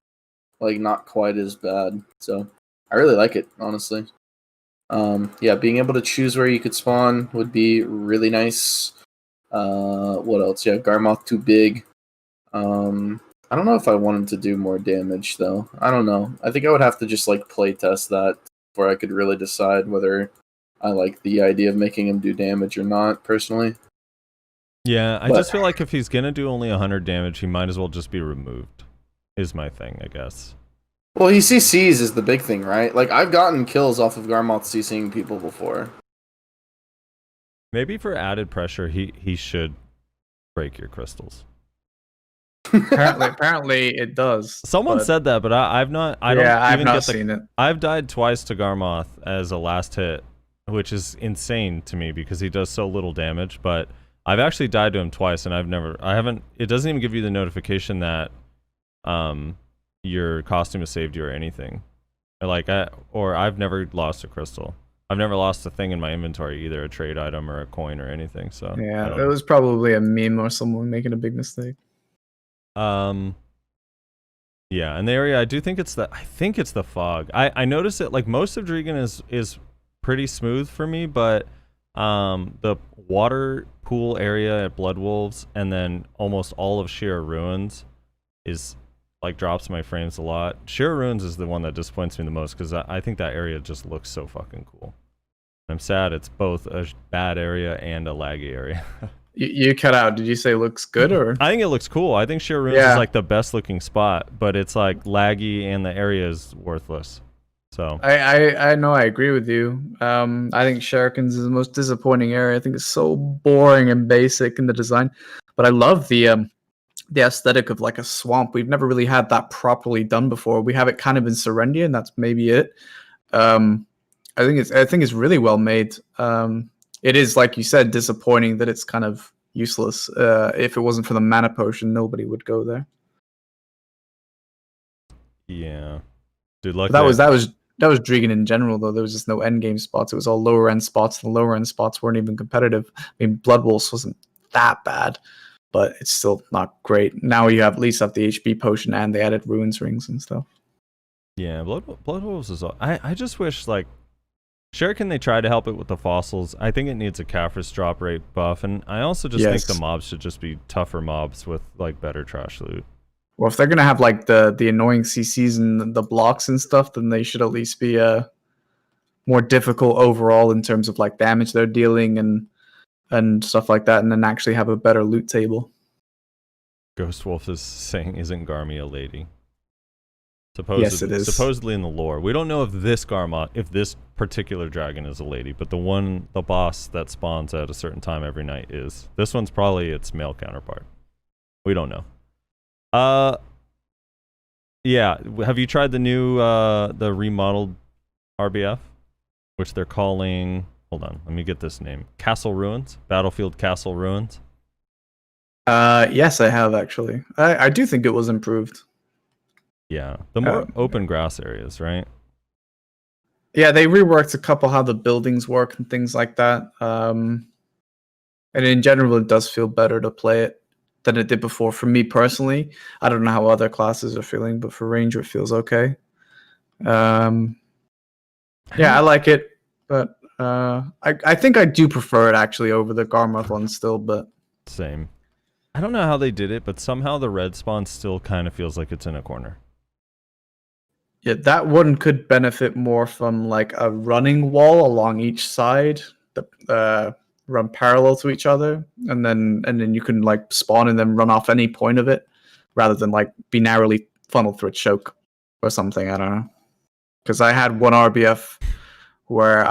like not quite as bad. So I really like it, honestly. Yeah, being able to choose where you could spawn would be really nice. What else? Yeah, Garmoth too big. I don't know if I want him to do more damage though. I don't know. I think I would have to just like play test that before I could really decide whether I like the idea of making him do damage or not, personally. Yeah, I But- just feel like if he's gonna do only 100 damage, he might as well just be removed. Is my thing, I guess. Well, he CCs is the big thing, right? Like, I've gotten kills off of Garmoth CCing people before. Maybe for added pressure, he should break your crystals. Apparently it does. Someone but- said that, but I've not. I don't yeah, I've even not get the. seen it. I've died twice to Garmoth as a last hit, which is insane to me because he does so little damage. But I've actually died to him twice, and I haven't. It doesn't even give you the notification that, your costume has saved you or anything. Or I've never lost a crystal. I've never lost a thing in my inventory, either a trade item or a coin or anything. So I Yeah, don't it know. was probably a meme or someone making a big mistake. Yeah, in the area, I think it's the fog. I notice it, like, most of Dregan is pretty smooth for me, but the water pool area at Blood Wolves and then almost all of Sheer Ruins is, like, drops my frames a lot. Sheer Ruins is the one that disappoints me the most because I think that area just looks so fucking cool. I'm sad it's both a bad area and a laggy area. You cut out. Did you say looks good or? I think it looks cool. I think Sheer Ruins Yeah. is like the best looking spot, but it's like laggy and the area is worthless. So I know I agree with you. I think Shurikens is the most disappointing area. I think it's so boring and basic in the design, but I love the aesthetic of like a swamp. We've never really had that properly done before. We have it kind of in Serendia, and that's maybe it. I think it's really well made. It is, like you said, disappointing that it's kind of useless. If it wasn't for the mana potion, nobody would go there. yeah, dude, lucky But that was Dregan in general, though. There was just no end game spots. It was all lower end spots, and the lower end spots weren't even competitive. I mean, Blood Wolves wasn't that bad, but it's still not great. Now you have at least have the HP potion, and they added ruins rings and stuff. yeah. Blood Wolves is. I just wish, like, Shuriken, they tried to help it with the fossils. I think it needs a Caphras drop rate buff, and I also just think the mobs should just be tougher mobs with, like, better trash loot. Well, if they're gonna have like the annoying CCs and the blocks and stuff, then they should at least be more difficult overall in terms of like damage they're dealing and stuff like that, and then actually have a better loot table. Ghost Wolf is saying, "Isn't Garmy a lady?" Yes, it is. Supposedly in the lore, we don't know if this particular dragon is a lady, but the boss that spawns at a certain time every night is. This one's probably its male counterpart. We don't know. Yeah. Have you tried the new, the remodeled RBF, which they're calling? Hold on, let me get this name. Castle Ruins, Battlefield Castle Ruins. Yes, I have actually. I do think it was improved. Yeah, the more open grass areas, right? Yeah, they reworked a couple how the buildings work and things like that. And in general, it does feel better to play it than it did before. For me personally, I don't know how other classes are feeling, but for Ranger, it feels okay. Yeah, I like it, but I think I do prefer it actually over the Garmoth one still. But same. I don't know how they did it, but somehow the red spawn still kind of feels like it's in a corner. yeah, that one could benefit more from like a running wall along each side that run parallel to each other, and then you can like spawn and then run off any point of it, rather than like be narrowly funneled through a choke or something. I don't know, because I had one RBF where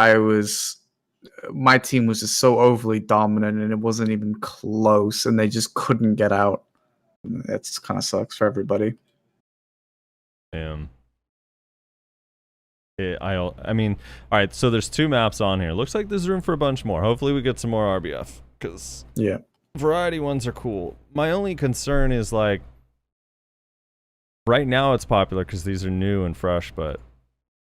my team was just so overly dominant and it wasn't even close, and they just couldn't get out. It kind of sucks for everybody. I mean, all right, so there's 2 maps on here. Looks like there's room for a bunch more. Hopefully we get some more RBF, because Yeah. variety ones are cool. My only concern is, like, right now it's popular because these are new and fresh, but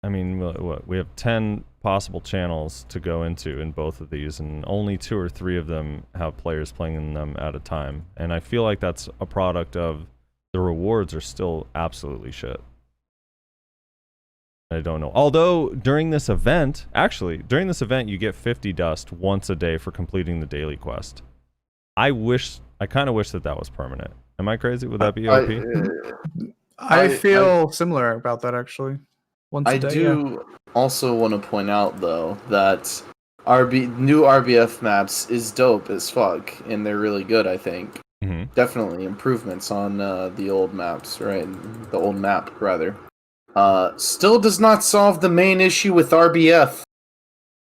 I mean, what we have 10 possible channels to go into in both of these, and only 2 or 3 of them have players playing in them at a time. And I feel like that's a product of the rewards are still absolutely shit. I don't know. Although during this event, you get 50 dust once a day for completing the daily quest. I kind of wish that was permanent. Am I crazy? Would that be OP? I feel similar about that actually. Once a I day, do also want to point out, though, that New RBF maps is dope as fuck, and they're really good. I think definitely improvements on the old maps, right? The old map rather. Still does not solve the main issue with RBF,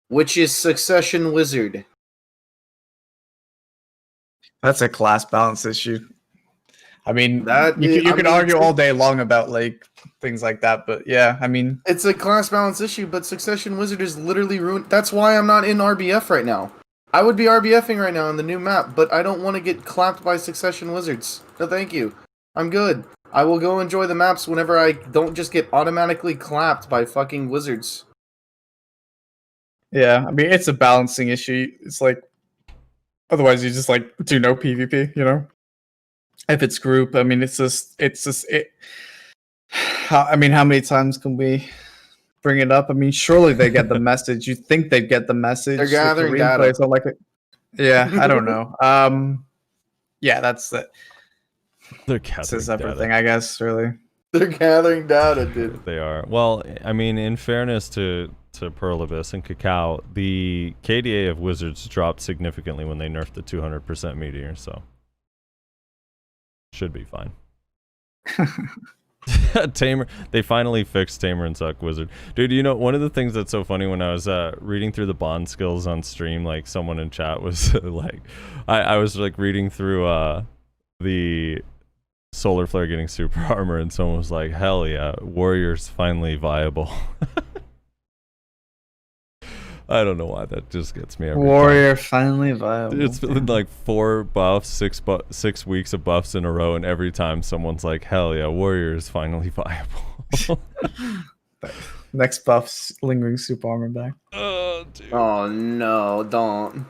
which is Succession Wizard. That's a class balance issue. I mean, That you could argue all day long about like things like that, but yeah, I mean, it's a class balance issue. But Succession Wizard is literally ruined. That's why I'm not in RBF right now. I would be RBFing right now in the new map, but I don't want to get clapped by Succession Wizards. No, thank you. I'm good. I will go enjoy the maps whenever I don't just get automatically clapped by fucking wizards. yeah, I mean, it's a balancing issue. It's like, otherwise you just like do no PvP, you know? If it's group, I mean, I mean, how many times can we bring it up? I mean, surely they get the message. You think they'd get the message. They're gathering the data. Don't like it. Yeah, I don't know. Yeah, that's it. They're This gathering is everything, data. I guess, really. They're gathering data, dude. They are. Well, I mean, in fairness to Pearl Abyss and Cacao, the KDA of Wizards dropped significantly when they nerfed the 200% meteor, so should be fine. Tamer, they finally fixed Tamer and Suck Wizard. Dude, you know, one of the things that's so funny when I was reading through the bond skills on stream, like someone in chat was like, I was like reading through the Solar Flare getting super armor, and someone was like, hell yeah, Warrior's finally viable. I don't know why that just gets me every Warrior time. finally viable. It's been like 4 buffs, 6 weeks of buffs in a row, and every time someone's like, hell yeah, Warrior is finally viable. Next buff's lingering super armor back. Oh, dude. Oh no, don't.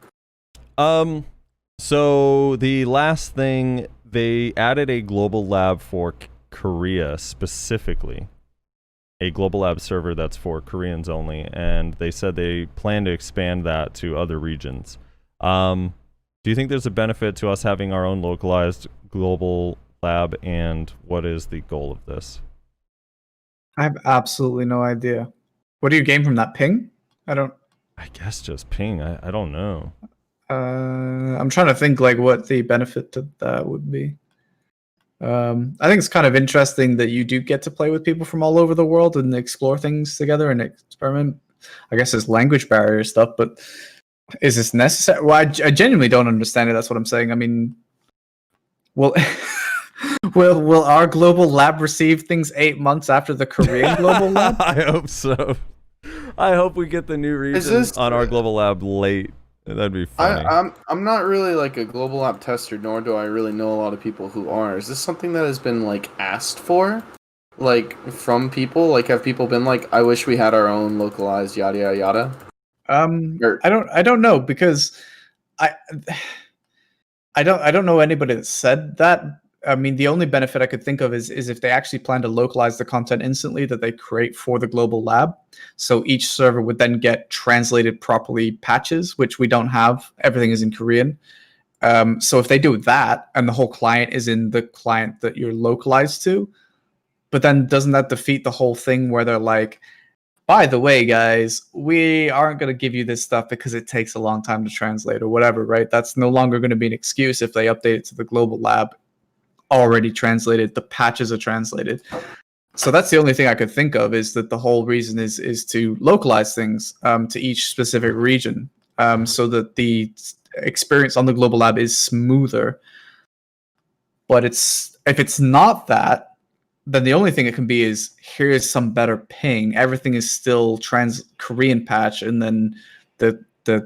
So the last thing, they added a global lab for Korea specifically. A global lab server that's for Koreans only, and they said they plan to expand that to other regions. Do you think there's a benefit to us having our own localized global lab, and what is the goal of this? I have absolutely no idea. What do you gain from that ping? I guess just ping. I don't know. I'm trying to think like what the benefit to that would be. I think it's kind of interesting that you do get to play with people from all over the world and explore things together and experiment. I guess there's language barrier stuff, but is this necessary? Well, I genuinely don't understand it. That's what I'm saying. I mean, will will our global lab receive things 8 months after the Korean global lab? I hope so. I hope we get the new region on our global lab late. That'd be funny. I'm not really like a global app tester, nor do I really know a lot of people who are. Is this something that has been like asked for, like from people? Like, have people been like, "I wish we had our own localized yada yada yada"? I don't know, because I don't know anybody that said that. I mean, the only benefit I could think of is if they actually plan to localize the content instantly that they create for the global lab. So each server would then get translated properly patches, which we don't have. Everything is in Korean. So if they do that and the whole client is in the client that you're localized to, but then doesn't that defeat the whole thing where they're like, by the way, guys, we aren't going to give you this stuff because it takes a long time to translate or whatever, right? That's no longer going to be an excuse if they update it to the global lab already translated, the patches are translated. So that's the only thing I could think of, is that the whole reason is to localize things to each specific region, so that the experience on the global lab is smoother. But if it's not that, then the only thing it can be is, here's some better ping. Everything is still Korean patch, and then the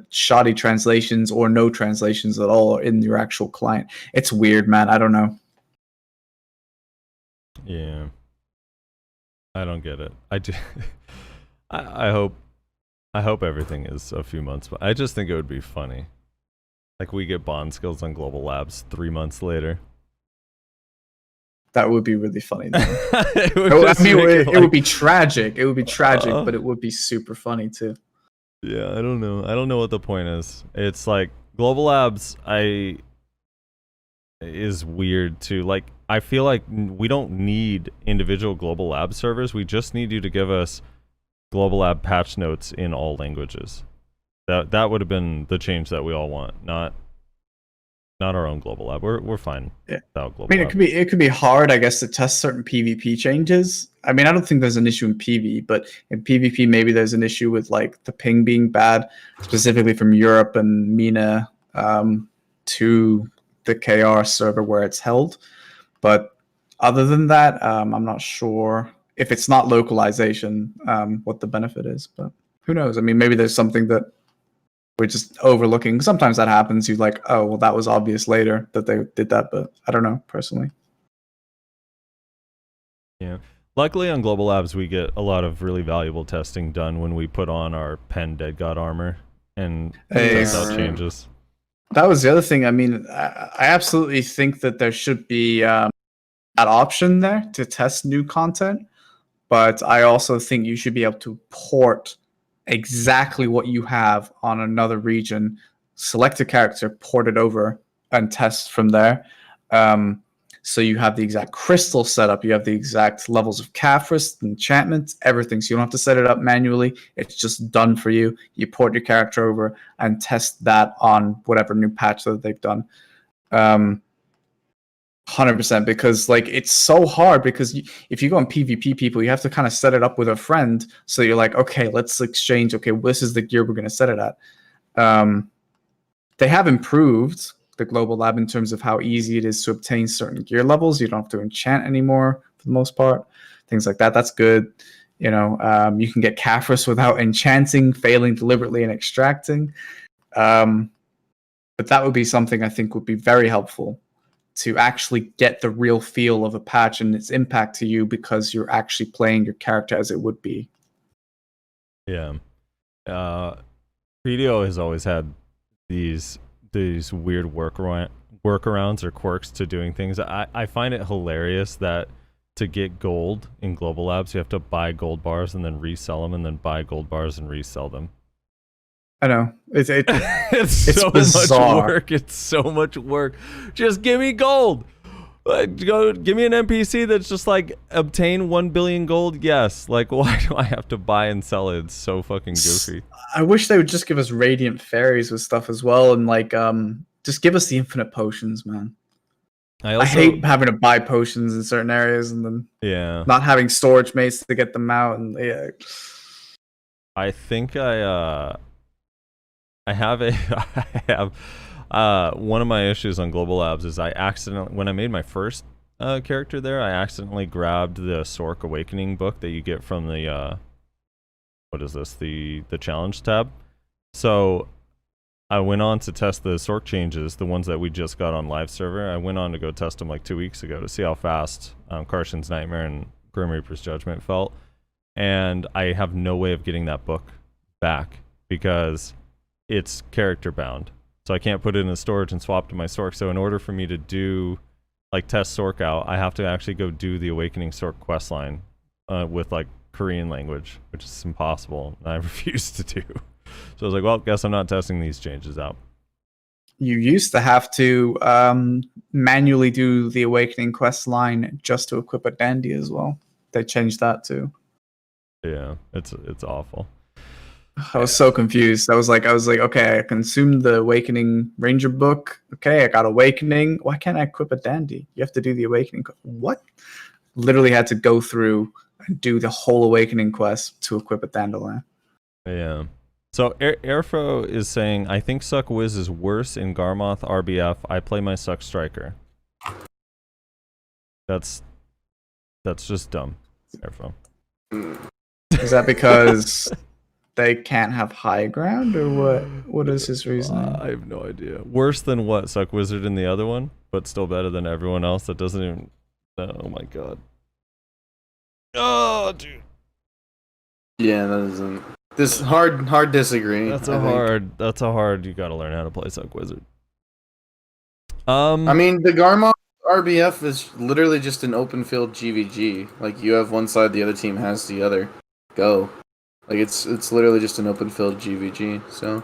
shoddy translations or no translations at all are in your actual client. It's weird, man. I don't know. Yeah, I don't get it. I do. I hope everything is a few months, but I just think it would be funny. Like, we get bond skills on global labs 3 months later. That would be really funny. It would be tragic. It would be tragic, but it would be super funny too. Yeah, I don't know. I don't know what the point is. It's like global labs is weird too. Like, I feel like we don't need individual global lab servers. We just need you to give us global lab patch notes in all languages. That would have been the change that we all want, not our own global lab. We're fine Yeah. without I global mean, lab. it could be hard, I guess, to test certain PvP changes. I mean, I don't think there's an issue in PV, but in PvP, maybe there's an issue with like the ping being bad, specifically from Europe and MENA to the KR server where it's held. But other than that, I'm not sure if it's not localization, what the benefit is. But who knows? I mean, maybe there's something that we're just overlooking. Sometimes that happens. You're like, oh, well, that was obvious later that they did that, but I don't know personally. Yeah. Luckily on Global Labs, we get a lot of really valuable testing done when we put on our Pen Dead God armor and test out changes. That was the other thing. I mean, I absolutely think that there should be that option there to test new content, but I also think you should be able to port exactly what you have on another region, select a character, port it over, and test from there. So you have the exact crystal setup, you have the exact levels of Caphras, enchantments, everything. So you don't have to set it up manually. It's just done for you. You port your character over and test that on whatever new patch that they've done. 100%, because like it's so hard, because if you go on PvP people, you have to kind of set it up with a friend. So you're like, okay, let's exchange. Okay, this is the gear we're going to set it at. They have improved the global lab in terms of how easy it is to obtain certain gear levels. You don't have to enchant anymore for the most part. Things like that. That's good. You know, you can get Caphras without enchanting, failing deliberately, and extracting. But that would be something I think would be very helpful to actually get the real feel of a patch and its impact to you, because you're actually playing your character as it would be. Yeah. Video has always had these weird workarounds or quirks to doing things. I find it hilarious that to get gold in Global Labs, you have to buy gold bars and then resell them, and then buy gold bars and resell them. I know. It's so bizarre. much work. It's so much work. Just give me gold. Go give me an NPC that's just like obtain 1 billion gold. Yes. Like, why do I have to buy and sell it? It's so fucking goofy. I wish they would just give us radiant fairies with stuff as well, and like just give us the infinite potions, man. I hate having to buy potions in certain areas and then not having storage mates to get them out. And yeah, I think I have one of my issues on Global Labs is when I made my first character there, I accidentally grabbed the Sork Awakening book that you get from the what is this, the challenge tab. So I went on to test the Sork changes, the ones that we just got on live server. I went on to go test them like 2 weeks ago to see how fast Karshan's Nightmare and Grim Reaper's Judgment felt, and I have no way of getting that book back because it's character bound. So I can't put it in storage and swap to my Sork. So in order for me to do, like, test Sork out, I have to actually go do the Awakening Sork questline with, like, Korean language, which is impossible, and I refuse to do. So I was like, well, guess I'm not testing these changes out. You used to have to manually do the Awakening questline just to equip a dandy as well. They changed that too. Yeah, it's awful. I was so confused. I was like, okay, I consumed the Awakening Ranger book. Okay, I got Awakening. Why can't I equip a dandy? You have to do the Awakening. What? Literally had to go through and do the whole Awakening quest to equip a dandelion. Yeah. So Airfro is saying, I think Suck Wiz is worse in Garmoth RBF. I play my Suck Striker. That's just dumb, Airfro. Is that because they can't have high ground, or what? What is his reasoning? I have no idea. Worse than what? Suck Wizard in the other one, but still better than everyone else that doesn't even... Oh my god. Oh, dude. Yeah, that isn't... This hard disagree. That's a hard. You gotta learn how to play Suck Wizard. I mean, the Garmoth RBF is literally just an open field GVG. Like, you have one side, the other team has the other. Go. Like, it's literally just an open field GVG. So,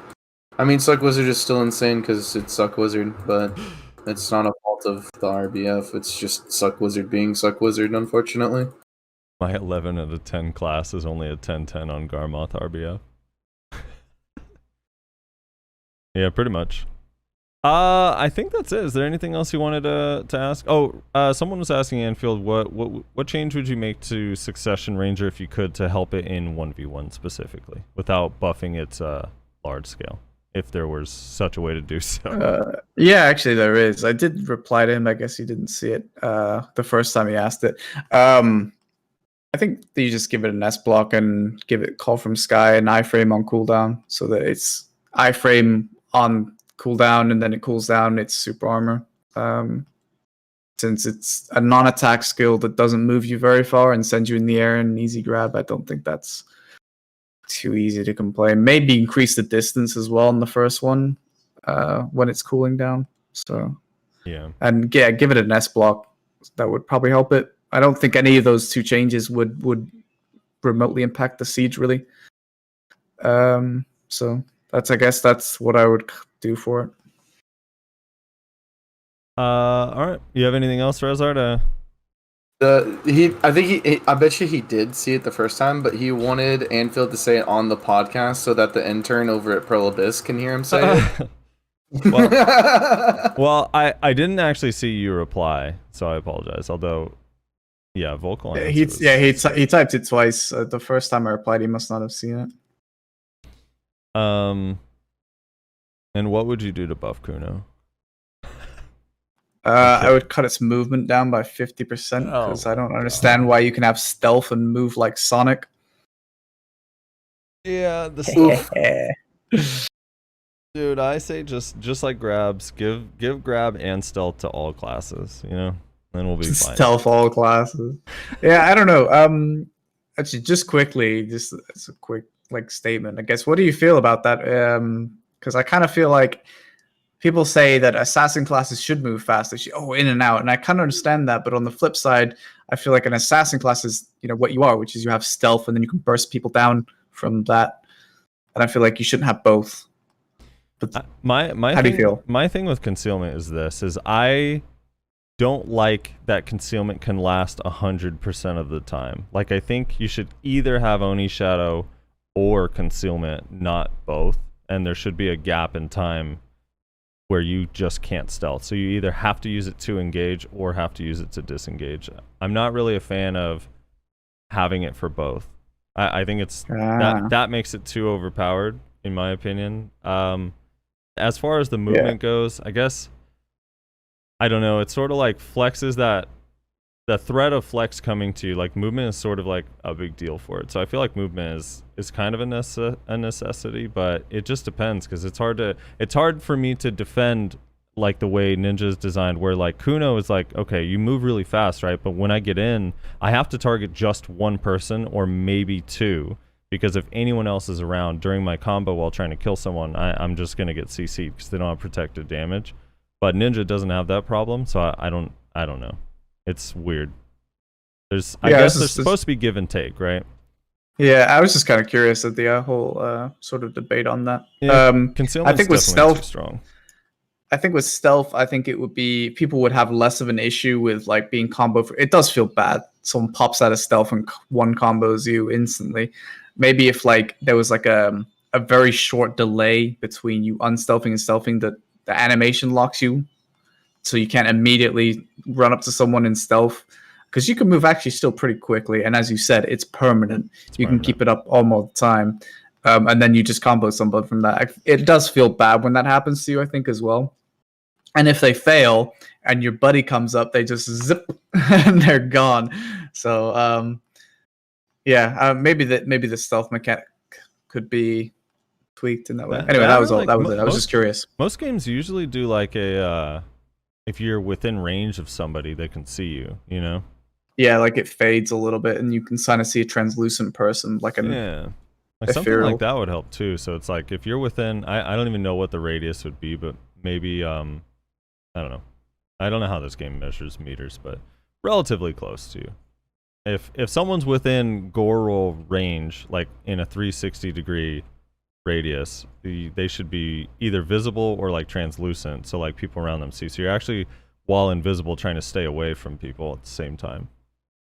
I mean, Suck Wizard is still insane because it's Suck Wizard, but it's not a fault of the RBF. It's just Suck Wizard being Suck Wizard, unfortunately. My 11 out of 10 class is only a 10-10 on Garmoth RBF. Yeah, pretty much. I think that's it. Is there anything else you wanted to ask? Oh, someone was asking Anfield, what change would you make to Succession Ranger if you could to help it in 1v1 specifically, without buffing its large scale, if there was such a way to do so? Yeah, actually there is. I did reply to him. I guess he didn't see it the first time he asked it. I think that you just give it an S block and give it Call from Sky and iframe on cooldown, so that it's iframe on cooldown and then it cools down its super armor. Since it's a non-attack skill that doesn't move you very far and sends you in the air and easy grab, I don't think that's too easy to complain. Maybe increase the distance as well in the first one when it's cooling down. So Yeah. and yeah, give it an S block. That would probably help it. I don't think any of those two changes would remotely impact the siege really. So I guess that's what I would do for it. All right. You have anything else, Rezard? I bet you he did see it the first time, but he wanted Anfield to say it on the podcast so that the intern over at Pro Abyss can hear him say it. Well, I didn't actually see you reply, so I apologize. Although, yeah, vocal. He typed it twice. The first time I replied, he must not have seen it. And what would you do to buff Kuno? I would cut its movement down by 50% because I don't understand why you can have stealth and move like Sonic. Yeah, dude, I say just like grabs, give grab and stealth to all classes, you know, then we'll be fine. Stealth all classes. Yeah, I don't know. Actually, just quickly, just as a quick statement, I guess. What do you feel about that? Because I kind of feel like people say that assassin classes should move fast. They should, in and out, and I kind of understand that. But on the flip side, I feel like an assassin class is what you are, which is you have stealth, and then you can burst people down from that. And I feel like you shouldn't have both. But how do you feel? My thing with concealment is I don't like that concealment can last 100% of the time. Like, I think you should either have Oni Shadow or concealment, not both. And there should be a gap in time where you just can't stealth. So you either have to use it to engage or have to use it to disengage. I'm not really a fan of having it for both. I think it's that makes it too overpowered, in my opinion. As far as the movement goes, I guess, I don't know. It's sort of like flexes that the threat of flex coming to you, like movement is sort of like a big deal for it. So I feel like movement is kind of a necessity, but it just depends because it's hard for me to defend like the way Ninja is designed, where like Kuno is like, okay, you move really fast, right? But when I get in, I have to target just one person or maybe two, because if anyone else is around during my combo while trying to kill someone, I'm just gonna get CC'd because they don't have protected damage. But Ninja doesn't have that problem, so I don't know. It's weird. I guess there's supposed to be give and take, right? Yeah, I was just kind of curious at the whole sort of debate on that. Yeah, concealment's I think with definitely stealth, too strong. I think with stealth, I think it would be people would have less of an issue with like being combo. It does feel bad. Someone pops out of stealth and one combos you instantly. Maybe if like there was like a very short delay between you unstealthing and stealthing, that the animation locks you, so you can't immediately run up to someone in stealth, because you can move actually still pretty quickly. And as you said, it's permanent. You can keep it up almost the time. And then you just combo someone from that. It does feel bad when that happens to you, I think, as well. And if they fail and your buddy comes up, they just zip and they're gone. So maybe the stealth mechanic could be tweaked in that way. Anyway, that was all. That was it. I was just curious. Most games usually do like a if you're within range of somebody, they can see you, you know? Yeah, like it fades a little bit and you can kind of see a translucent person, like an like something like that would help too. So it's like if you're within, I don't even know what the radius would be, but maybe I don't know. I don't know how this game measures meters, but relatively close to you. If someone's within gore roll range, like in a 360-degree radius, they should be either visible or like translucent, so like people around them see. So you're actually, while invisible, trying to stay away from people at the same time.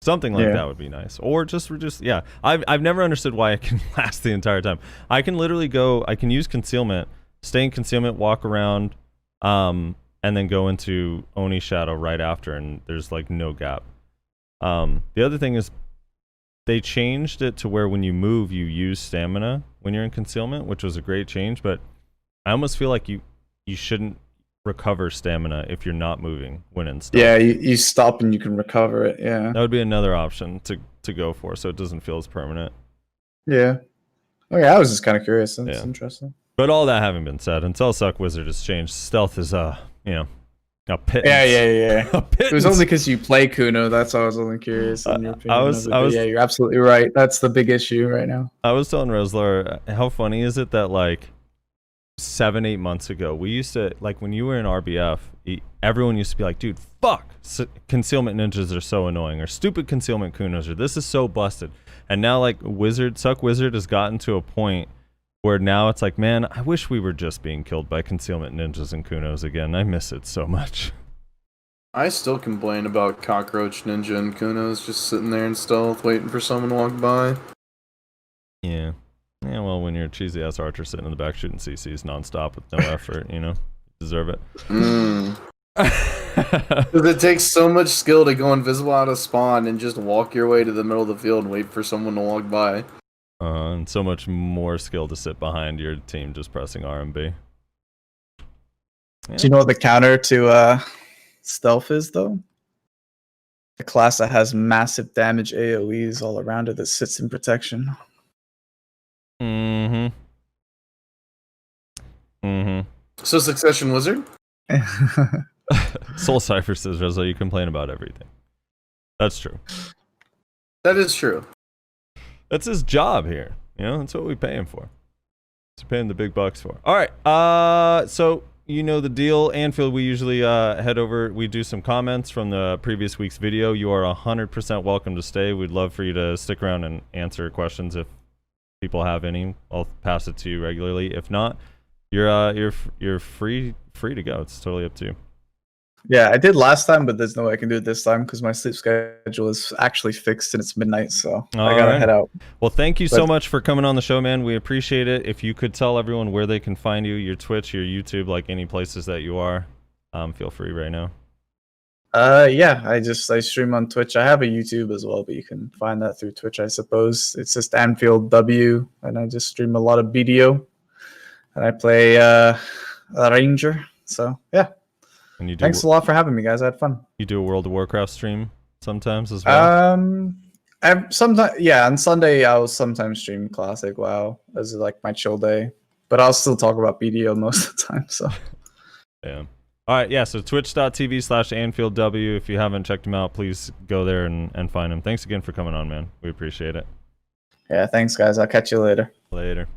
Something like that would be nice. Or just reduce. Yeah, I've never understood why it can last the entire time. I can literally I can use concealment, stay in concealment, walk around, and then go into Oni Shadow right after, and there's like no gap. The other thing is they changed it to where when you move, you use stamina when you're in concealment, which was a great change, but I almost feel like you shouldn't recover stamina if you're not moving when in stealth. Yeah, you stop and you can recover it. Yeah. That would be another option to go for, so it doesn't feel as permanent. Yeah. Oh yeah, I was just kind of curious. That's Yeah. interesting. But all that having been said, until Suck Wizard has changed, stealth is a pittance. Yeah. A pittance. It was only because you play Kuno. That's why I was only curious. In your opinion yeah, you're absolutely right. That's the big issue right now. I was telling Reslar, how funny is it that like 7-8 months ago, we used to, like, when you were in RBF, everyone used to be like, dude, fuck, concealment ninjas are so annoying, or stupid concealment kunos, or this is so busted. And now, like, Suck Wizard has gotten to a point where now it's like, man, I wish we were just being killed by concealment ninjas and kunos again. I miss it so much. I still complain about Cockroach Ninja and Kunos just sitting there in stealth, waiting for someone to walk by. Yeah. Yeah, well, when you're a cheesy ass archer sitting in the back shooting CCs nonstop with no effort, you deserve it. Because it takes so much skill to go invisible out of spawn and just walk your way to the middle of the field and wait for someone to walk by. And so much more skill to sit behind your team just pressing RMB. Yeah. Do you know what the counter to stealth is, though? A class that has massive damage AoEs all around it that sits in protection. So Succession Wizard? Soul Cypher says, Reza, you complain about everything. That's true. That is true. That's his job here. That's what we pay him for. He's paying the big bucks for. All right. So you know the deal. Anfield, we usually head over. We do some comments from the previous week's video. You are 100% welcome to stay. We'd love for you to stick around and answer questions if people have any. I'll pass it to you regularly. If not, you're free to go. It's totally up to you. Yeah, I did last time, but there's no way I can do it this time because my sleep schedule is actually fixed and it's midnight, so I gotta head out. Well, thank you so much for coming on the show, man. We appreciate it. If you could tell everyone where they can find you, your Twitch, your YouTube, like any places that you are, feel free right now. Yeah, I stream on Twitch. I have a YouTube as well, but you can find that through Twitch, I suppose. It's just Anfield W, and I just stream a lot of BDO, and I play a Ranger. So yeah. And you do, thanks a lot for having me, guys. I had fun. You do a World of Warcraft stream sometimes as well? Sometimes, yeah. On Sunday, I'll sometimes stream Classic WoW as like my chill day, but I'll still talk about BDO most of the time. So, yeah. All right, yeah. So twitch.tv/AnfieldW. If you haven't checked him out, please go there and find him. Thanks again for coming on, man. We appreciate it. Yeah, thanks, guys. I'll catch you later. Later.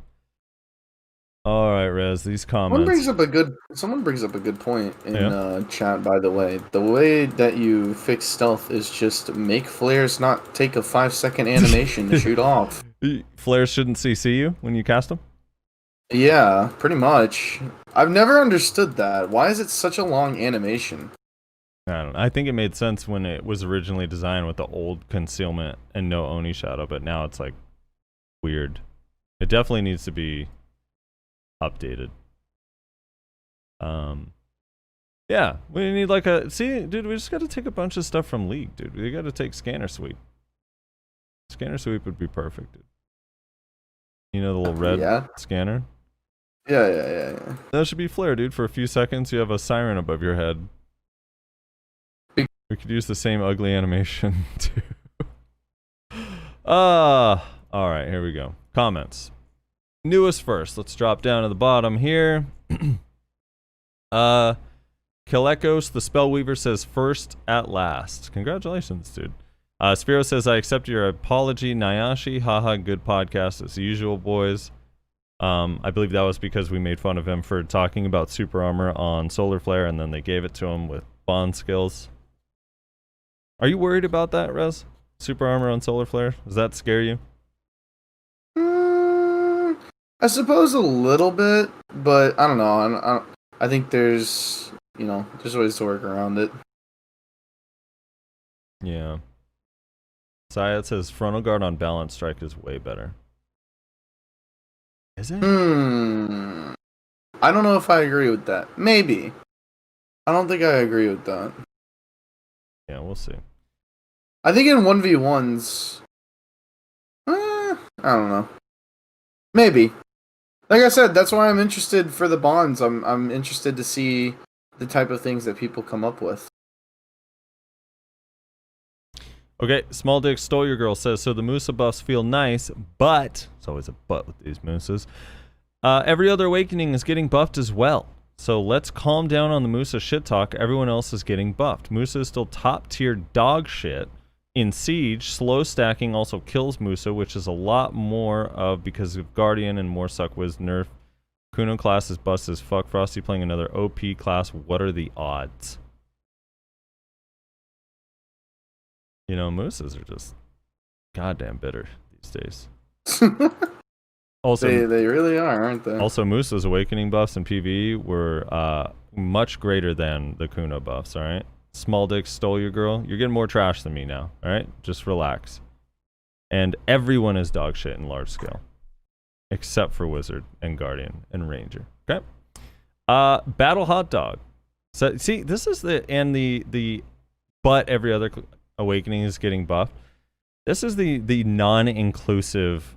All right, Rez, these comments. Someone brings up a good point in chat, by the way. The way that you fix stealth is just make flares not take a 5-second animation to shoot off. Flares shouldn't CC you when you cast them? Yeah, pretty much. I've never understood that. Why is it such a long animation? I don't know. I think it made sense when it was originally designed with the old concealment and no Oni shadow, but now it's like weird. It definitely needs to be updated. Yeah, we need like dude, we just got to take a bunch of stuff from League, dude. We got to take Scanner Sweep. Scanner Sweep would be perfect, dude. You know the little red scanner? Yeah. That should be flare, dude. For a few seconds, you have a siren above your head. We could use the same ugly animation, too. Alright, here we go. Comments. Newest first. Let's drop down to the bottom here. Kalekos, the Spellweaver, says first at last. Congratulations, dude. Spiro says, I accept your apology, Nyashi. Haha, good podcast as usual, boys. I believe that was because we made fun of him for talking about super armor on Solar Flare, and then they gave it to him with bond skills. Are you worried about that, Rez? Super armor on Solar Flare? Does that scare you? I suppose a little bit, but I don't know. I think there's ways to work around it. Yeah. Syed says frontal guard on balance strike is way better. Is it? I don't know if I agree with that. Maybe. I don't think I agree with that. Yeah, we'll see. I think in 1v1s, I don't know. Maybe. Like I said, that's why I'm interested for the bonds. I'm interested to see the type of things that people come up with. Okay, Small Dick Stole Your Girl says, so the Musa buffs feel nice, but, it's always a but with these Musas, every other awakening is getting buffed as well. So let's calm down on the Musa shit talk. Everyone else is getting buffed. Musa is still top tier dog shit. In Siege, slow stacking also kills Musa, which is a lot more of because of Guardian and more Suckwiz nerf. Kuno class is bust as fuck. Frosty playing another OP class. What are the odds? You know, Musas are just goddamn bitter these days. Also, they really are, aren't they? Also, Musa's awakening buffs in PvE were much greater than the Kuno buffs, alright? Small Dick Stole Your Girl. You're getting more trash than me now, alright? Just relax. And everyone is dog shit in large scale. Except for Wizard and Guardian and Ranger. Okay? Battle Hot Dog. So, see, this is the but every other awakening is getting buffed. This is the non-inclusive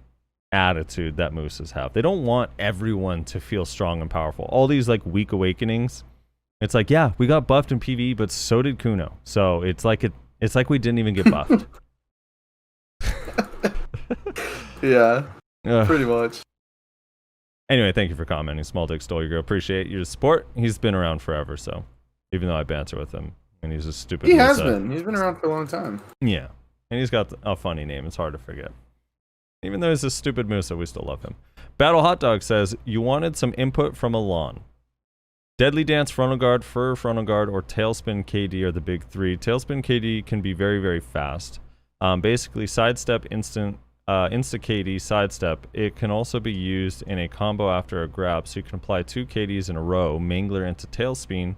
attitude that Musas have. They don't want everyone to feel strong and powerful. All these like weak awakenings, it's like, yeah, we got buffed in PvE, but so did Kuno. So it's like we didn't even get buffed. Yeah, pretty much. Anyway, thank you for commenting. Small Dick Stole Your Girl. Appreciate your support. He's been around forever, so even though I banter with him and he's a stupid He Musa, has been. He's been around for a long time. Yeah. And he's got a funny name. It's hard to forget. Even though he's a stupid Musa, we still love him. Battle Hot Dog says, you wanted some input from Alon. Deadly Dance Frontal Guard, Fur Frontal Guard, or Tailspin KD are the big three. Tailspin KD can be very, very fast. Basically, Sidestep, Insta KD, Sidestep. It can also be used in a combo after a grab, so you can apply 2 KDs in a row, Mangler into Tailspin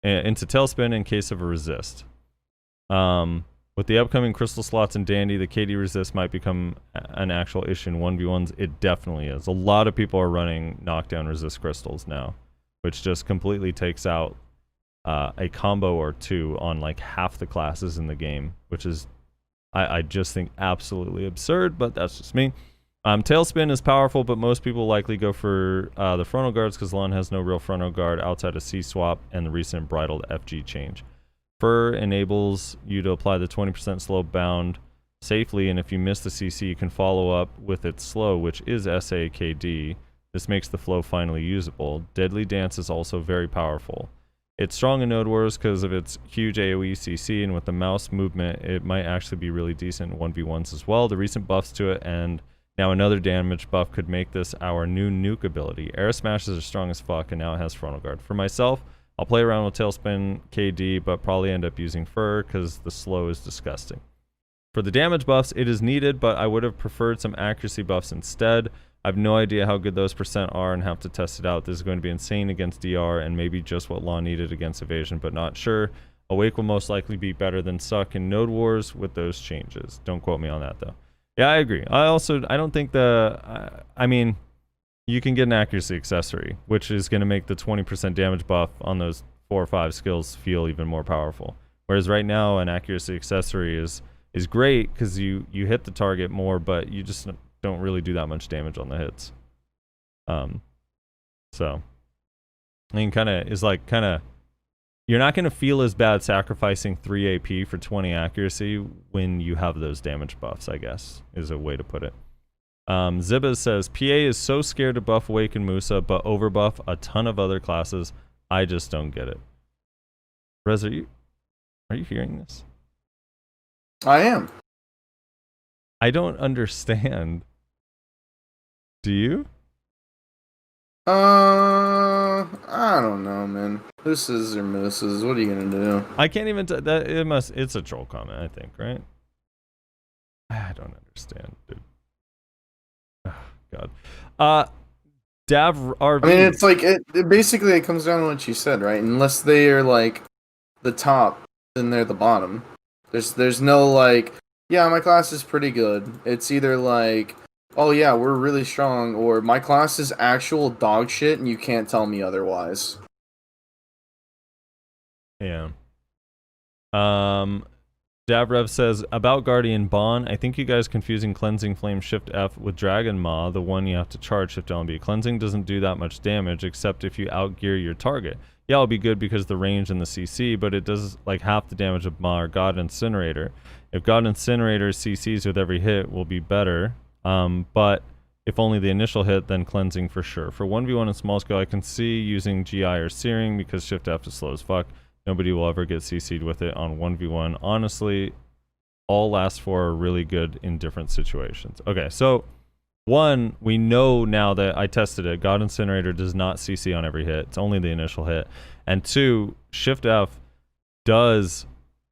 in case of a resist. With the upcoming crystal slots in Dandy, the KD resist might become an actual issue in 1v1s. It definitely is. A lot of people are running knockdown resist crystals now, which just completely takes out a combo or two on like half the classes in the game, which is, I just think, absolutely absurd, but that's just me. Tailspin is powerful, but most people likely go for the frontal guards because Lon has no real frontal guard outside of C-swap and the recent bridled FG change. Fur enables you to apply the 20% slow bound safely, and if you miss the CC, you can follow up with its slow, which is SAKD. This makes the flow finally usable. Deadly Dance is also very powerful. It's strong in Node Wars because of its huge AoE CC, and with the mouse movement, it might actually be really decent in 1v1s as well. The recent buffs to it, and now another damage buff could make this our new nuke ability. Air Smashes are strong as fuck, and now it has Frontal Guard. For myself, I'll play around with Tailspin KD, but probably end up using Fur because the slow is disgusting. For the damage buffs, it is needed, but I would have preferred some accuracy buffs instead. I have no idea how good those % are and have to test it out. This is going to be insane against DR and maybe just what Law needed against Evasion, but not sure. Awake will most likely be better than Suck in Node Wars with those changes. Don't quote me on that, though. Yeah, I agree. I don't think I mean, you can get an accuracy accessory, which is going to make the 20% damage buff on those 4 or 5 skills feel even more powerful. Whereas right now, an accuracy accessory is great because you hit the target more, but you just don't really do that much damage on the hits. So I mean, you're not going to feel as bad sacrificing 3 AP for 20 accuracy when you have those damage buffs, I guess, is a way to put it. Zibba says, PA is so scared to buff Awaken Musa, but overbuff a ton of other classes. I just don't get it. Rez, are you hearing this? I am. I don't understand. Do you? I don't know, man. Mooses are mooses. What are you gonna do? I can't even. It's a troll comment, I think, right? I don't understand, dude. Oh, God. Dav RV. I mean, it's like it basically it comes down to what you said, right? Unless they are like the top, then they're the bottom. There's no like, yeah, my class is pretty good. It's either like oh yeah, we're really strong, or my class is actual dog shit and you can't tell me otherwise. Yeah. Davrev says, about Guardian Bond, I think you guys confusing Cleansing Flame Shift F with Dragon Maw, the one you have to charge Shift LB. Cleansing doesn't do that much damage, except if you outgear your target. Yeah, it'll be good because the range and the CC, but it does like half the damage of Maw or God Incinerator. If God Incinerator CCs with every hit will be better, but if only the initial hit, then Cleansing for sure. For 1v1 in small scale, I can see using GI or Searing because Shift F is slow as fuck. Nobody will ever get CC'd with it on 1v1. Honestly, all last four are really good in different situations. Okay, so one, we know now that I tested it. God Incinerator does not CC on every hit. It's only the initial hit. And two, Shift F does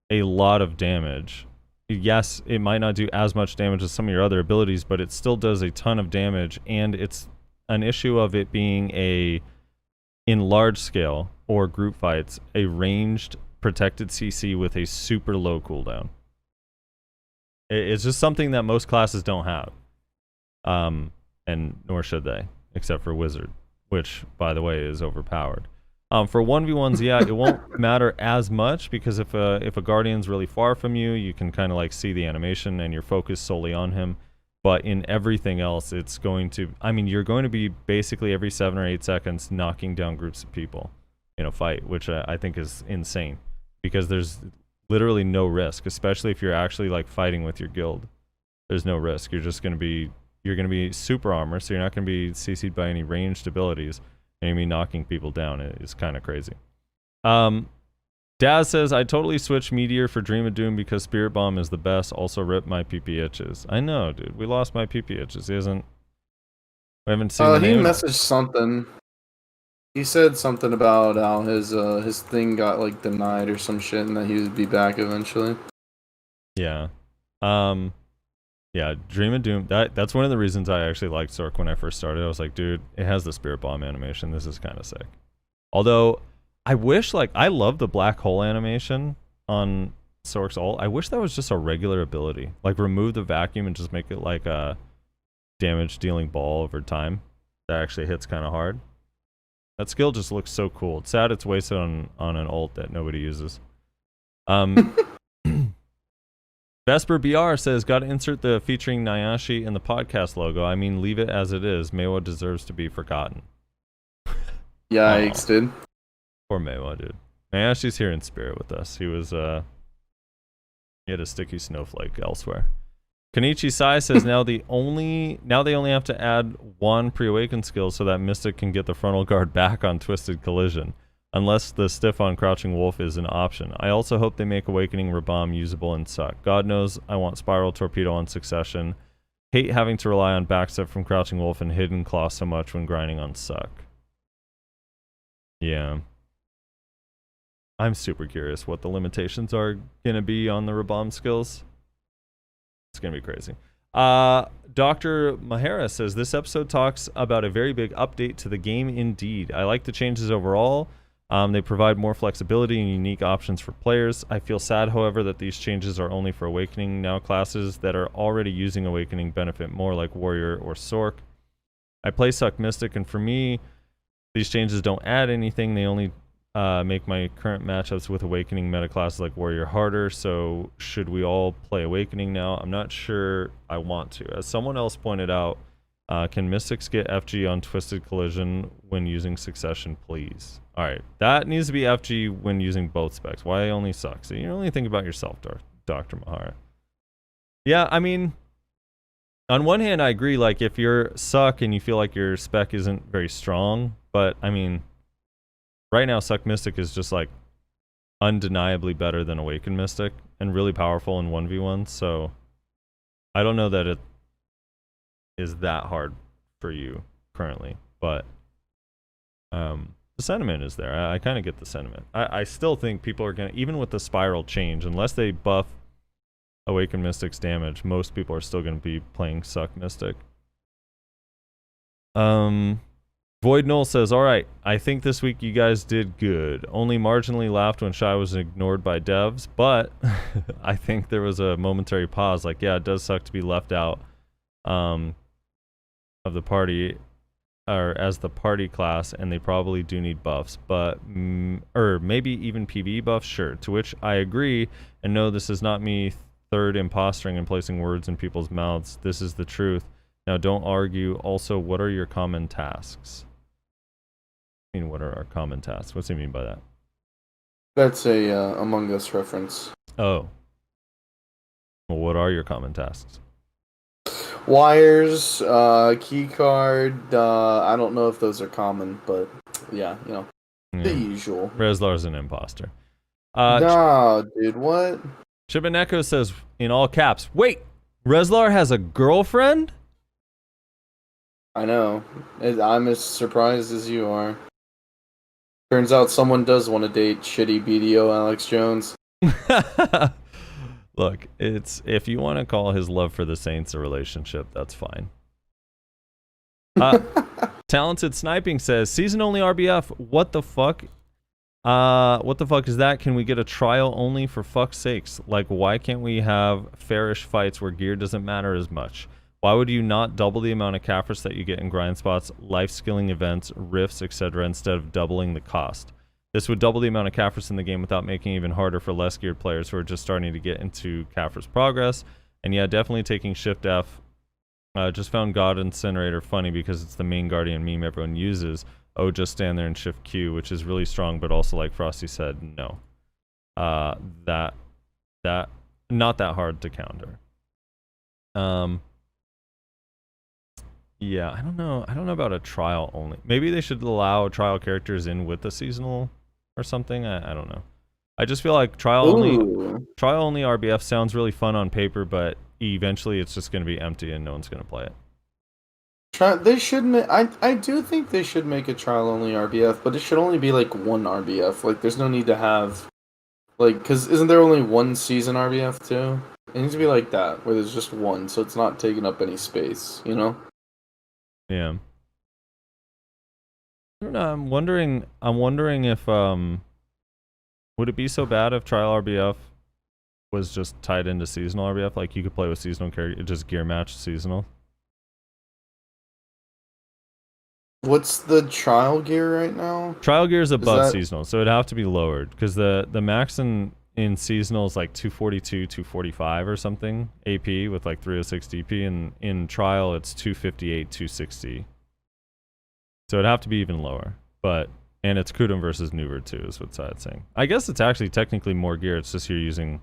a lot of damage. Yes, it might not do as much damage as some of your other abilities, but it still does a ton of damage, and it's an issue of it being in large scale or group fights, a ranged protected CC with a super low cooldown. It's just something that most classes don't have. And nor should they, except for Wizard, which, by the way, is overpowered. For 1v1s, yeah, it won't matter as much because if a Guardian's really far from you, you can kind of like see the animation and you're focused solely on him. But in everything else, it's going to, I mean, you're going to be basically every 7 or 8 seconds knocking down groups of people in a fight, which I think is insane because there's literally no risk, especially if you're actually like fighting with your guild. There's no risk. You're going to be super armor, so you're not going to be CC'd by any ranged abilities, and you're going to be knocking people down. It's kind of crazy. Daz says, I totally switched Meteor for Dream of Doom because Spirit Bomb is the best. Also rip my PP itches. I know, dude. We lost my PP itches. We haven't seen the He name. messaged something. He said something about how his thing got like denied or some shit and that he would be back eventually. Yeah. Yeah, Dream of Doom. That's one of the reasons I actually liked Sork when I first started. I was like, dude, it has the Spirit Bomb animation. This is kind of sick. Although I wish, like, I love the black hole animation on Sork's ult. I wish that was just a regular ability. Like, remove the vacuum and just make it like a damage dealing ball over time that actually hits kind of hard. That skill just looks so cool. It's sad it's wasted on an ult that nobody uses. Vesper BR says, gotta insert the featuring Nayashe in the podcast logo. I mean, leave it as it is. Meiwa deserves to be forgotten. Yikes, dude. Poor Meiwa, dude. Nayashe's here in spirit with us. He was, he had a sticky snowflake elsewhere. Kenichi Sai says, now they only have to add one pre-awakened skill so that Mystic can get the frontal guard back on Twisted Collision. Unless the stiff on Crouching Wolf is an option. I also hope they make Awakening Rabam usable in Suck. God knows I want Spiral Torpedo on Succession. Hate having to rely on backstep from Crouching Wolf and Hidden Claw so much when grinding on Suck. Yeah. I'm super curious what the limitations are going to be on the Rabam skills. It's going to be crazy. Dr. Mahara says, this episode talks about a very big update to the game indeed. I like the changes overall. They provide more flexibility and unique options for players. I feel sad, however, that these changes are only for Awakening. Now classes that are already using Awakening benefit more, like Warrior or Sork. I play Suck Mystic, and for me, these changes don't add anything. They only make my current matchups with Awakening meta classes like Warrior harder. So should we all play Awakening now? I'm not sure I want to. As someone else pointed out, can Mystics get FG on Twisted Collision when using Succession, please? Alright, that needs to be FG when using both specs. Why only Suck? So you only think about yourself, Dr. Mahara. Yeah, I mean, on one hand, I agree, like, if you're Suck and you feel like your spec isn't very strong, but, I mean, right now, Suck Mystic is just, like, undeniably better than Awakened Mystic and really powerful in 1v1, so I don't know that it is that hard for you currently, but the sentiment is there. I kind of get the sentiment. I still think people are gonna, even with the spiral change, unless they buff Awakened Mystic's damage, most people are still gonna be playing Suck Mystic. Void Null says, alright, I think this week you guys did good. Only marginally laughed when Shy was ignored by devs, but I think there was a momentary pause, like, yeah, it does suck to be left out. of the party, or as the party class, and they probably do need buffs, but or maybe even PvE buffs, sure. To which I agree, and no, this is not me third impostering and placing words in people's mouths. This is the truth. Now don't argue. Also, what are your common tasks? I mean, what are our common tasks? What's he mean by that? That's a Among Us reference. Oh. Well, what are your common tasks? Wires, key card. I don't know if those are common, but yeah, you know, the usual. Rezlar's an imposter. No, dude, what? Chibaneko says in all caps, wait, Rezlar has a girlfriend? I know. I'm as surprised as you are. Turns out someone does want to date shitty BDO Alex Jones. Look, it's if you want to call his love for the Saints a relationship, that's fine. Talented Sniping says, season only RBF, what the fuck? What the fuck is that? Can we get a trial only for fuck's sakes? Like, why can't we have fairish fights where gear doesn't matter as much? Why would you not double the amount of Kaffers that you get in grind spots, life skilling events, rifts, etc. instead of doubling the cost? This would double the amount of Kaffers in the game without making it even harder for less geared players who are just starting to get into Kaffers progress. And yeah, definitely taking Shift F. Just found God Incinerator funny because it's the main Guardian meme everyone uses. Oh, just stand there and Shift Q, which is really strong, but also like Frosty said, no. That not that hard to counter. Yeah, I don't know about a trial only. Maybe they should allow trial characters in with the seasonal or something. I don't know. I just feel like trial only RBF sounds really fun on paper, but eventually it's just going to be empty and no one's going to play it. They should. I do think they should make a trial only RBF, but it should only be like one RBF. Like, there's no need to have, like, because isn't there only one season RBF too? It needs to be like that, where there's just one, so it's not taking up any space. You know? Yeah. I don't know. I'm wondering if would it be so bad if trial RBF was just tied into seasonal RBF? Like, you could play with seasonal character, just gear match seasonal. What's the trial gear right now? Trial gear is above seasonal, so it'd have to be lowered because the max in seasonal is like 242, 245 or something AP with like 306 DP, and in trial it's 258, 260. So it'd have to be even lower. And it's Kudum versus Nuver too, is what Side's saying. I guess it's actually technically more gear. It's just you're using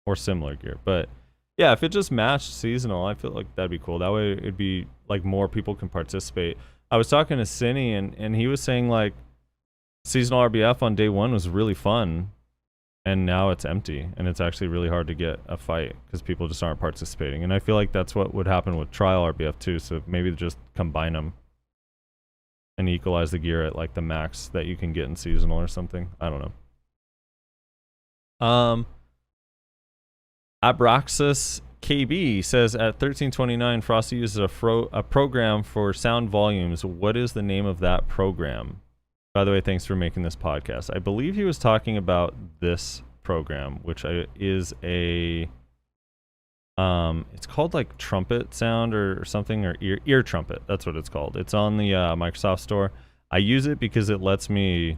more similar gear. But yeah, if it just matched seasonal, I feel like that'd be cool. That way it'd be like more people can participate. I was talking to Cinny and he was saying like seasonal RBF on day one was really fun, and now it's empty and it's actually really hard to get a fight because people just aren't participating. And I feel like that's what would happen with trial RBF too. So maybe just combine them and equalize the gear at like the max that you can get in seasonal or something. I don't know. Abraxas KB says at 1329 Frosty uses a program for sound volumes. What is the name of that program? By the way, thanks for making this podcast. I believe he was talking about this program, which is a it's called like trumpet sound or something, or ear trumpet. That's what it's called. It's on the Microsoft Store. I use it because it lets me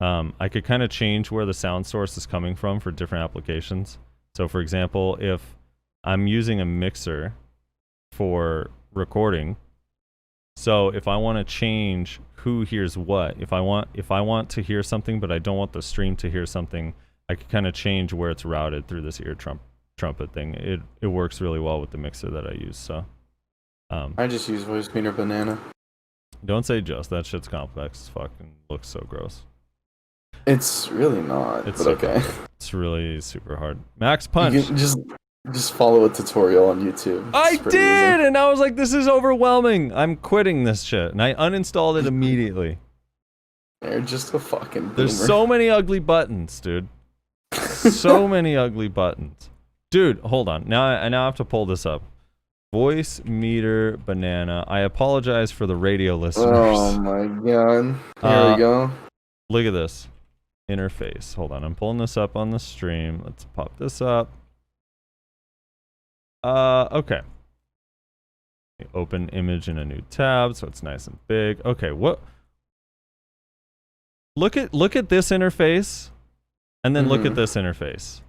I could kind of change where the sound source is coming from for different applications. So for example, if I'm using a mixer for recording, so if I want to change who hears what, if I want to hear something but I don't want the stream to hear something, I could kind of change where it's routed through this ear trumpet thing. It works really well with the mixer that I use. So I just use voice meter banana. Don't say just. That shit's complex as fuck and looks so gross. It's really not. It's okay. It's really super hard. Max Punch. You can just follow a tutorial on YouTube. I did, easy. And I was like, this is overwhelming. I'm quitting this shit, and I uninstalled it immediately. You're just a fucking boomer. There's so many ugly buttons, dude. So many ugly buttons. Dude, hold on. Now I have to pull this up. Voice meter banana. I apologize for the radio listeners. Oh my god. Here we go. Look at this interface. Hold on. I'm pulling this up on the stream. Let's pop this up. Okay. Open image in a new tab, so it's nice and big. Okay, what? Look at this interface, and then look at this interface.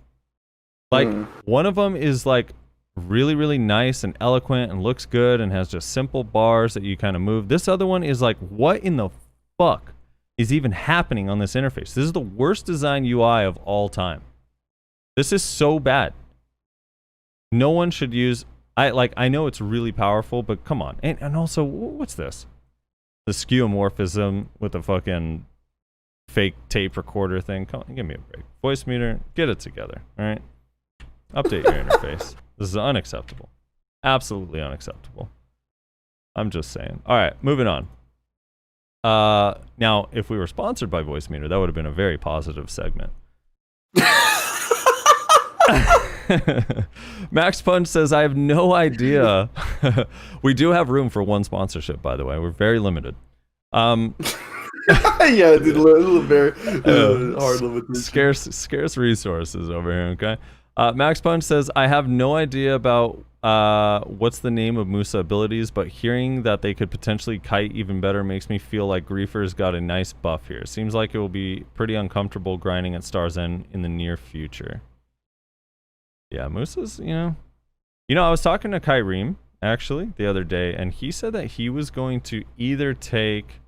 Like one of them is like really, really nice and eloquent and looks good and has just simple bars that you kind of move. This other one is like, what in the fuck is even happening on this interface? This is the worst design UI of all time. This is so bad. No one should use. I know it's really powerful, but come on. And also, what's this? The skeuomorphism with the fucking fake tape recorder thing. Come on, give me a break. Voice meter, get it together. All right. Update your interface. This is unacceptable. Absolutely unacceptable. I'm just saying. All right, moving on. Now, if we were sponsored by Voice Meter, that would have been a very positive segment. Max Punch says, I have no idea. We do have room for one sponsorship, by the way. We're very limited. Yeah, dude, a little very hard limited. Scarce resources over here, okay? Max Punch says, I have no idea about what's the name of Musa abilities, but hearing that they could potentially kite even better makes me feel like Griefer's got a nice buff here. Seems like it will be pretty uncomfortable grinding at Star's End in the near future. Yeah, Musa's, you know, I was talking to Kyriem, actually, the other day, and he said that he was going to either take,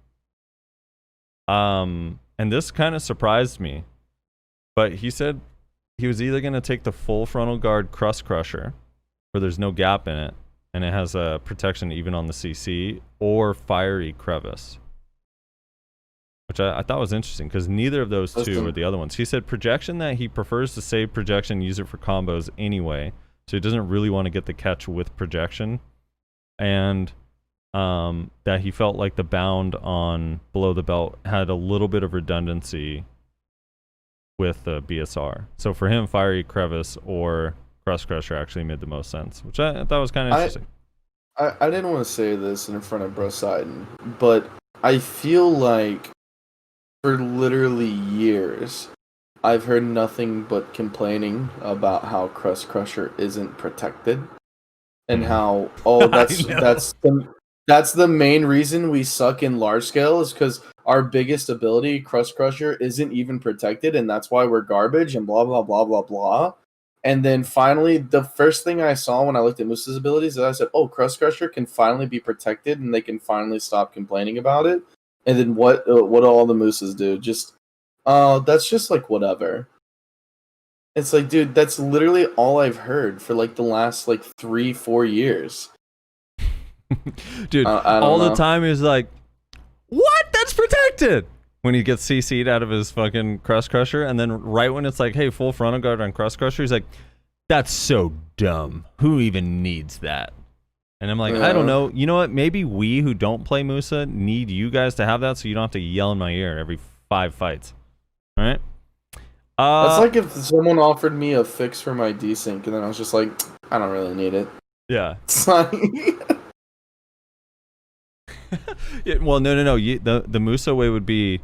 and this kind of surprised me, but he said he was either going to take the full frontal guard Crust Crusher, where there's no gap in it, and it has a protection even on the CC, or Fiery Crevice. Which I thought was interesting, because neither of those two were the other ones. He said projection that he prefers to save projection, use it for combos anyway, so he doesn't really want to get the catch with projection. And that he felt like the bound on Below the Belt had a little bit of redundancy with the BSR. So for him, Fiery Crevice or Crust Crusher actually made the most sense, which I thought was kind of interesting. I didn't want to say this in front of Brosidon, but I feel like for literally years, I've heard nothing but complaining about how Crust Crusher isn't protected, and how that's the main reason we suck in large scale is because our biggest ability, Crust Crusher, isn't even protected, and that's why we're garbage and blah blah blah blah blah. And then finally, the first thing I saw when I looked at Moose's abilities is I said, "Oh, Crust Crusher can finally be protected, and they can finally stop complaining about it." And then what all the Mooses do? Just, that's just like whatever. It's like, dude, that's literally all I've heard for like the last like 3-4 years. Dude, I all don't know. the time he's like, "What? That's protected!" When he gets CC'd out of his fucking Crust Crusher, and then right when it's like, "Hey, full frontal guard on Crust Crusher," he's like, "That's so dumb. Who even needs that?" And I'm like, I don't know. You know what? Maybe we who don't play Musa need you guys to have that so you don't have to yell in my ear every 5 fights. All right? That's like if someone offered me a fix for my desync, and then I was just like, I don't really need it. Yeah. It's like... Yeah, well, no. The Musa way would be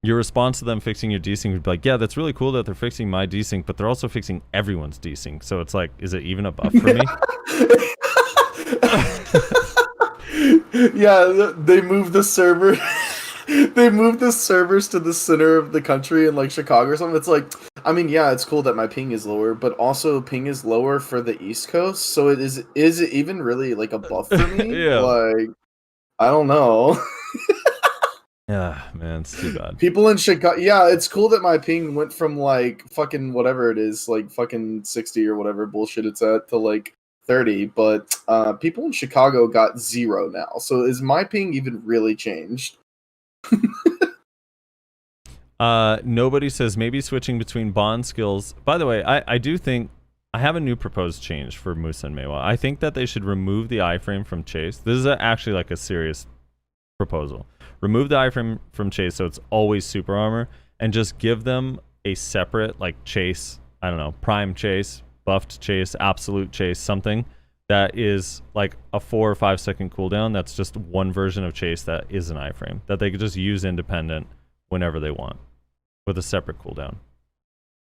your response to them fixing your desync would be like, yeah, that's really cool that they're fixing my desync, but they're also fixing everyone's desync. So it's like, is it even a buff for me? Yeah, they moved the server. They moved the servers to the center of the country in like Chicago or something. It's like, I mean, yeah, it's cool that my ping is lower, but also ping is lower for the East Coast. So is it even really like a buff for me? Yeah. Like, I don't know. Yeah, man, it's too bad. People in Chicago, yeah, it's cool that my ping went from like fucking whatever it is, like fucking 60 or whatever bullshit it's at, to like 30, but people in Chicago got 0 now. So is my ping even really changed? Nobody says maybe switching between bond skills. By the way, I do think I have a new proposed change for Musa and Meiwa. I think that they should remove the iframe from chase. This is actually like a serious proposal. Remove the iframe from chase so it's always super armor, and just give them a separate like chase, I don't know, prime chase, buffed chase, absolute chase, something that is like a 4 or 5 second cooldown. That's just one version of chase that is an iframe that they could just use independent whenever they want with a separate cooldown.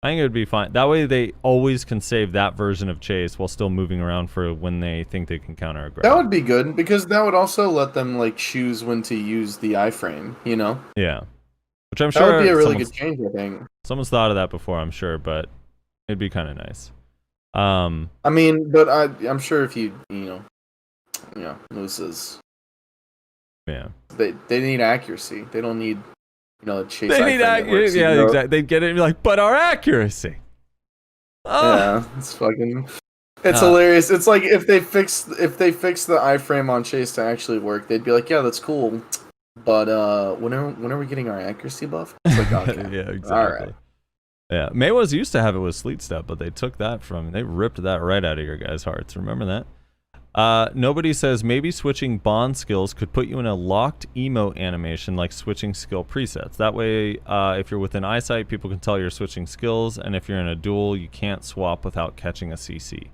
I think it would be fine. That way they always can save that version of Chase while still moving around for when they think they can counter a grab. That would be good, because that would also let them like choose when to use the iframe, you know? Yeah. Which I'm That sure would be a really good change, I think. someone's thought of that before, I'm sure, but it'd be kind of nice. I mean, but I'm sure if you know, Moose's, Yeah. they need accuracy. They don't need, a chase. They need accuracy. Yeah, exactly. They'd get it and be like, but our accuracy. Oh. Yeah, it's fucking. It's hilarious. It's like if they fix the iframe on Chase to actually work, they'd be like, yeah, that's cool. But when are we getting our accuracy buff? It's like, okay. Yeah, exactly. All right. Yeah, Maywas used to have it with Sleet Step, but they took that they ripped that right out of your guys' hearts. Remember that? Nobody says maybe switching bond skills could put you in a locked emote animation like switching skill presets. That way, if you're within eyesight, people can tell you're switching skills, and if you're in a duel, you can't swap without catching a CC.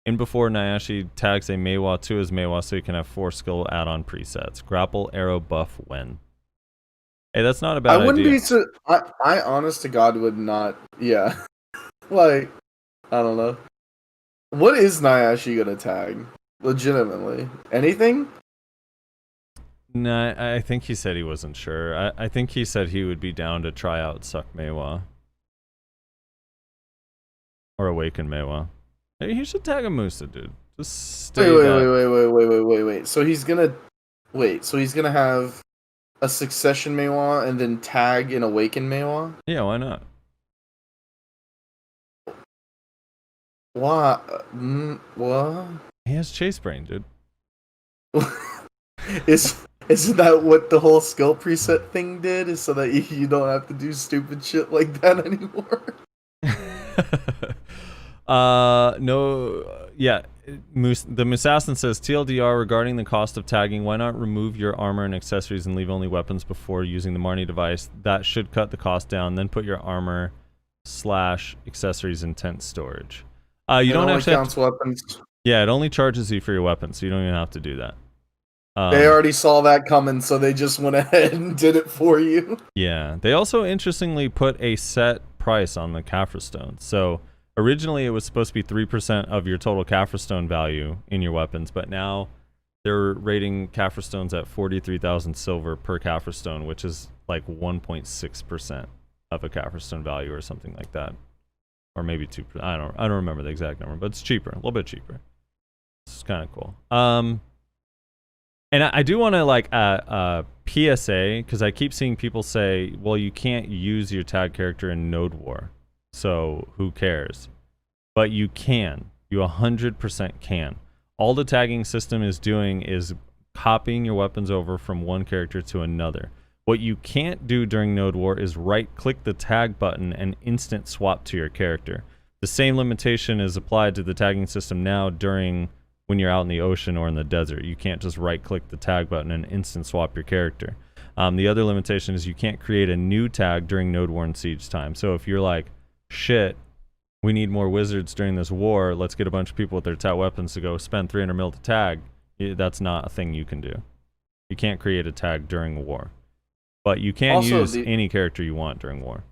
In before, Nayashe tags a Meiwa to his Meiwa so you can have 4 skill add-on presets. Grapple, arrow, buff, when. Hey, that's not a bad idea. I wouldn't be so. I honest to God would not. Yeah. Like, I don't know. What is Nayashe gonna tag? Legitimately. Anything? No, I think he said he wasn't sure. I think he said he would be down to try out Suck Meiwa. Or Awaken Meiwa. Maybe he should tag a Musa, dude. Just stay Wait. So he's gonna have a Succession Meiwa and then tag an Awaken Meiwa? Yeah, why not? Why? What? He has Chase Brain, dude. Isn't that what the whole skill preset thing did? Is so that you don't have to do stupid shit like that anymore? No, yeah. The Musassin says, TLDR regarding the cost of tagging, why not remove your armor and accessories and leave only weapons before using the Marnie device? That should cut the cost down. Then put your armor / accessories in tent storage. You don't actually counts weapons. Yeah, it only charges you for your weapons, so you don't even have to do that. They already saw that coming, so they just went ahead and did it for you. Yeah. They also interestingly put a set price on the Kaphra Stone. So originally it was supposed to be 3% of your total Kaphra Stone value in your weapons, but now they're rating Kaphra Stones at 43,000 silver per Kaphra Stone, which is like 1.6% of a Kaphra Stone value or something like that. Or maybe 2%. I don't remember the exact number, but it's cheaper, a little bit cheaper. It's kind of cool. And I do want to like PSA, because I keep seeing people say, well, you can't use your tag character in Node War, so who cares? But you can. You 100% can. All the tagging system is doing is copying your weapons over from one character to another. What you can't do during Node War is right-click the tag button and instant swap to your character. The same limitation is applied to the tagging system now during when you're out in the ocean or in the desert. You can't just right-click the tag button and instant swap your character. The other limitation is you can't create a new tag during Node War and Siege time. So if you're like, shit, we need more wizards during this war, let's get a bunch of people with their tag weapons to go spend 300 mil to tag, that's not a thing you can do. You can't create a tag during a war. But you can Also, use any character you want during war.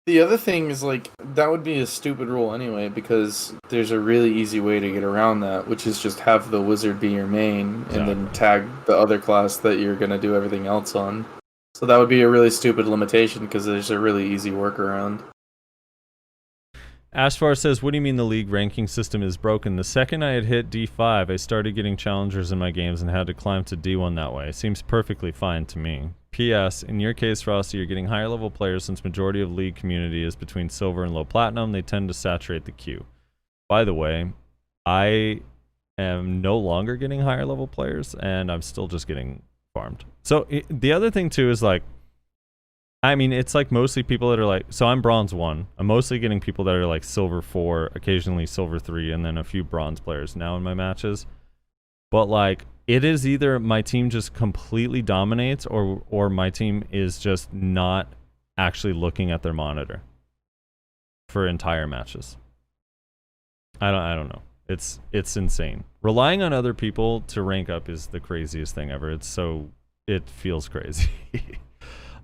The other thing is, like, that would be a stupid rule anyway, because there's a really easy way to get around that, which is just have the wizard be your main, and then tag the other class that you're going to do everything else on. So that would be a really stupid limitation, because there's a really easy workaround. Ashfar says, what do you mean the league ranking system is broken? The second I had hit D5, I started getting challengers in my games and had to climb to D1 that way. Seems perfectly fine to me. P.S. In your case, Frosty, you're getting higher level players since majority of league community is between silver and low platinum. They tend to saturate the queue. By the way, I am no longer getting higher level players, and I'm still just getting farmed. So the other thing, too, is like, I mean, it's like mostly people that are like, so I'm bronze 1. I'm mostly getting people that are like silver 4, occasionally silver 3, and then a few bronze players now in my matches. But like, it is either my team just completely dominates or my team is just not actually looking at their monitor for entire matches. I don't know. It's insane. Relying on other people to rank up is the craziest thing ever. It feels crazy.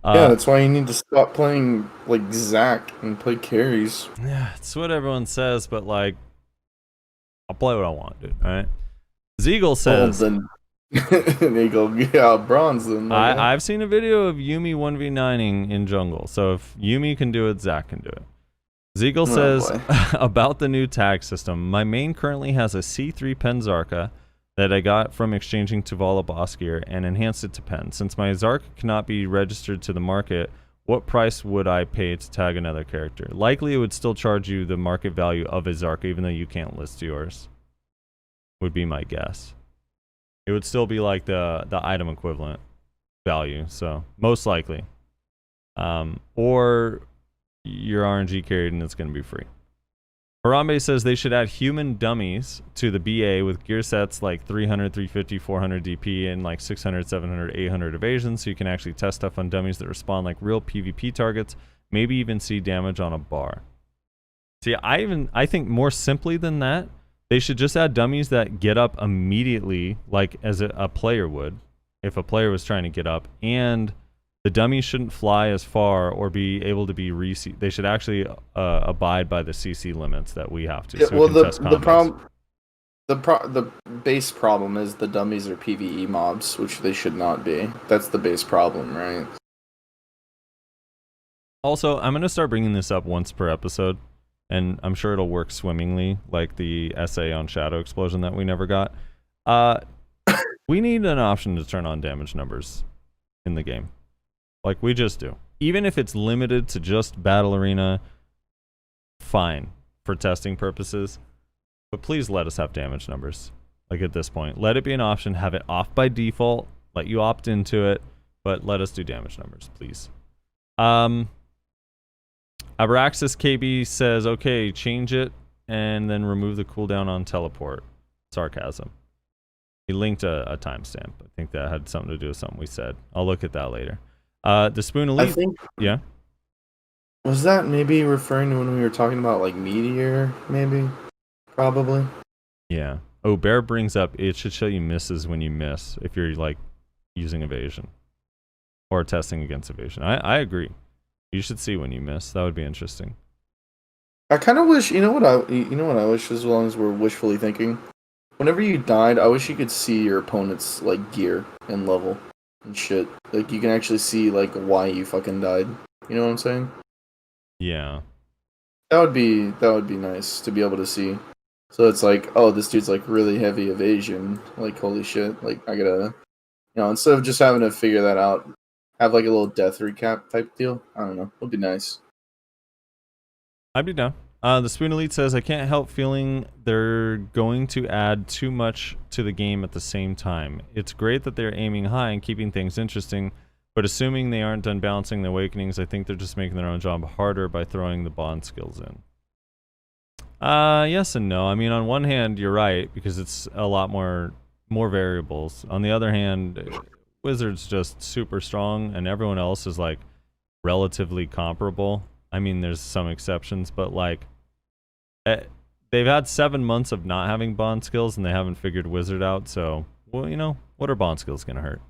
Yeah, that's why you need to stop playing like Zac and play carries. Yeah, it's what everyone says, but like, I'll play what I want, dude. All right. Zeagle says, then they go, yeah, bronze. Then I've seen a video of Yumi 1v9ing in jungle, so if Yumi can do it, Zac can do it. Zeagle says about the new tag system. My main currently has a C3 Penzarka that I got from exchanging Tuvala boss gear and enhanced it to Pen. Since my Zark cannot be registered to the market, what price would I pay to tag another character? Likely it would still charge you the market value of a Zark, even though you can't list yours. Would be my guess. It would still be like the item equivalent value, so most likely. Or your RNG carried and it's going to be free. Harambe says they should add human dummies to the BA with gear sets like 300, 350, 400 DP and like 600, 700, 800 evasion, so you can actually test stuff on dummies that respond like real PvP targets, maybe even see damage on a bar. See, I think more simply than that, they should just add dummies that get up immediately like as a player would if a player was trying to get up, and the dummies shouldn't fly as far or be able to be they should actually abide by the CC limits that we have to. Yeah, so well, we can test the base problem is the dummies are PvE mobs, which they should not be. That's the base problem, right? Also, I'm gonna start bringing this up once per episode, and I'm sure it'll work swimmingly, like the essay on Shadow Explosion that we never got. We need an option to turn on damage numbers in the game. Like, we just do. Even if it's limited to just Battle Arena, fine, for testing purposes. But please let us have damage numbers. Like, at this point. Let it be an option. Have it off by default. Let you opt into it. But let us do damage numbers, please. Abraxas KB says, okay, change it, and then remove the cooldown on teleport. Sarcasm. He linked a timestamp. I think that had something to do with something we said. I'll look at that later. The Spoon Elite. I think. Yeah. Was that maybe referring to when we were talking about like Meteor? Maybe. Probably. Yeah. Oh, Bear brings up it should show you misses when you miss if you're like using evasion or testing against evasion. I agree. You should see when you miss. That would be interesting. I kind of wish. You know what I wish, as long as we're wishfully thinking. Whenever you died, I wish you could see your opponent's like gear and level and shit. Like, you can actually see like why you fucking died. You know what I'm saying? Yeah. That would be nice to be able to see. So it's like, oh, this dude's like really heavy evasion. Like, holy shit. Like, I gotta, instead of just having to figure that out, have like a little death recap type deal. I don't know. It would be nice. I'd be down. The Spoon Elite says, I can't help feeling they're going to add too much to the game at the same time. It's great that they're aiming high and keeping things interesting, but assuming they aren't done balancing the awakenings, I think they're just making their own job harder by throwing the bond skills in. Yes and no. I mean, on one hand, you're right, because it's a lot more variables. On the other hand, Wizard's just super strong, and everyone else is like relatively comparable. I mean, there's some exceptions, but like, they've had 7 months of not having bond skills, and they haven't figured Wizard out. So, well, what are bond skills gonna hurt?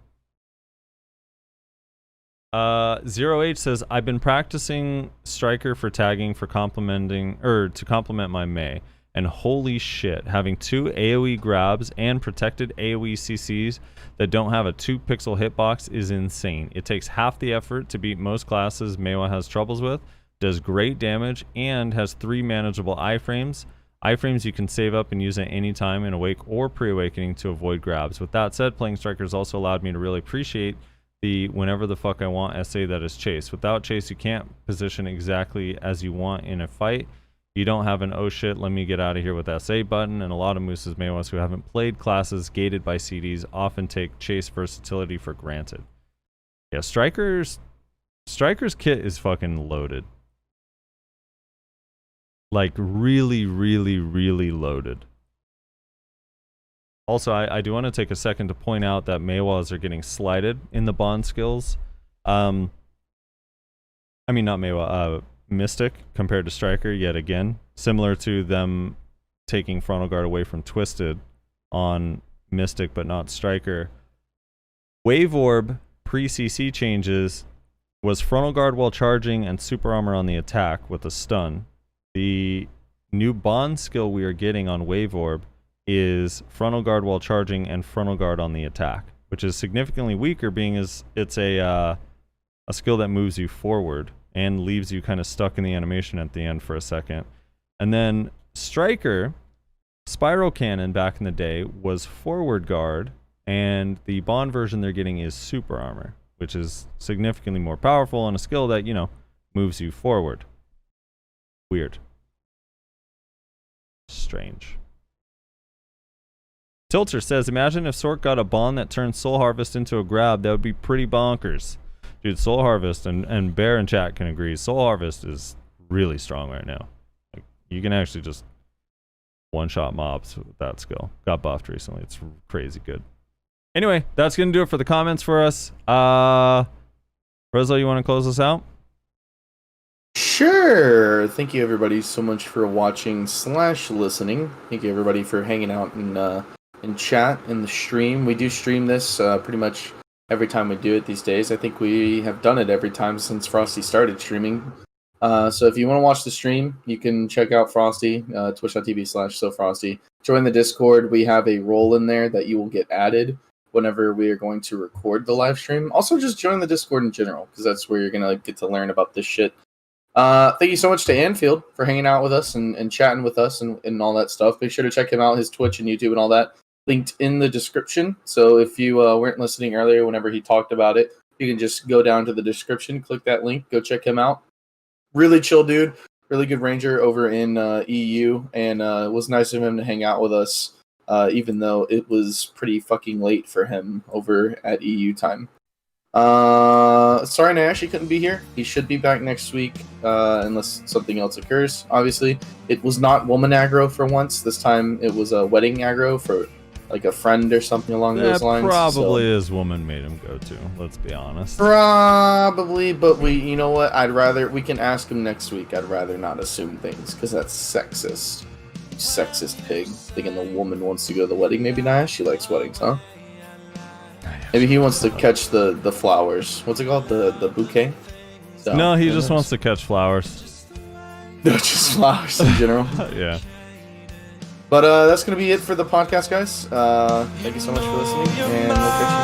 0H says, I've been practicing Striker for tagging to complement my Mei, and holy shit, having 2 AoE grabs and protected AoE CCs that don't have a 2-pixel hitbox is insane. It takes half the effort to beat most classes Meiwa has troubles with, does great damage, and has 3 manageable iframes. Iframes you can save up and use at any time in Awake or Pre-Awakening to avoid grabs. With that said, playing Striker has also allowed me to really appreciate the whenever the fuck I want SA that is Chase. Without Chase, you can't position exactly as you want in a fight. You don't have an oh shit, let me get out of here with SA button, and a lot of Moose's Meiwas who haven't played classes gated by CDs often take Chase versatility for granted. Yeah, Striker's kit is fucking loaded. Like, really, really, really loaded. Also, I do want to take a second to point out that Meiwas are getting slighted in the bond skills. I mean, not Meiwa, Mystic compared to Striker, yet again. Similar to them taking Frontal Guard away from Twisted on Mystic, but not Striker. Wave Orb pre-CC changes was frontal guard while charging and super armor on the attack with a stun. The new bond skill we are getting on Wave Orb is frontal guard while charging and frontal guard on the attack, which is significantly weaker, being as it's a skill that moves you forward and leaves you kind of stuck in the animation at the end for a second. And then Striker, Spiral Cannon back in the day, was forward guard, and the bond version they're getting is super armor, which is significantly more powerful and a skill that, you know, moves you forward. Weird. Strange. Tilter says, imagine if Sork got a bond that turned Soul Harvest into a grab. That would be pretty bonkers. Dude, Soul Harvest, and Bear and chat can agree, Soul Harvest is really strong right now. Like, you can actually just one-shot mobs with that skill. Got buffed recently. It's crazy good. Anyway, that's going to do it for the comments for us. Rezo, you want to close us out? Sure. Thank you, everybody, so much for watching / listening. Thank you, everybody, for hanging out in chat in the stream. We do stream this pretty much every time we do it these days. I think we have done it every time since Frosty started streaming. So if you want to watch the stream, you can check out Frosty, twitch.tv/SoFrosty. Join the Discord. We have a role in there that you will get added whenever we are going to record the live stream. Also, just join the Discord in general, because that's where you're going to get to learn about this shit. Thank you so much to Anfield for hanging out with us and chatting with us and all that stuff. Make sure to check him out, his Twitch and YouTube and all that, linked in the description. So if you weren't listening earlier whenever he talked about it, you can just go down to the description, click that link, go check him out. Really chill dude, really good ranger over in EU, and it was nice of him to hang out with us, even though it was pretty fucking late for him over at EU time. Sorry Nash, he couldn't be here. He should be back next week, unless something else occurs. Obviously, it was not woman aggro for once. This time it was a wedding aggro for like a friend or something along those lines. Probably his woman made him go to. Let's be honest. Probably, but you know what? We can ask him next week. I'd rather not assume things because that's sexist. Sexist pig. Thinking the woman wants to go to the wedding. Maybe Nash, she likes weddings, huh? Maybe he wants to catch the flowers. What's it called? The bouquet? So, no, he just wants to catch flowers. No, just flowers in general. Yeah. But that's going to be it for the podcast, guys. Thank you so much for listening, and we'll catch you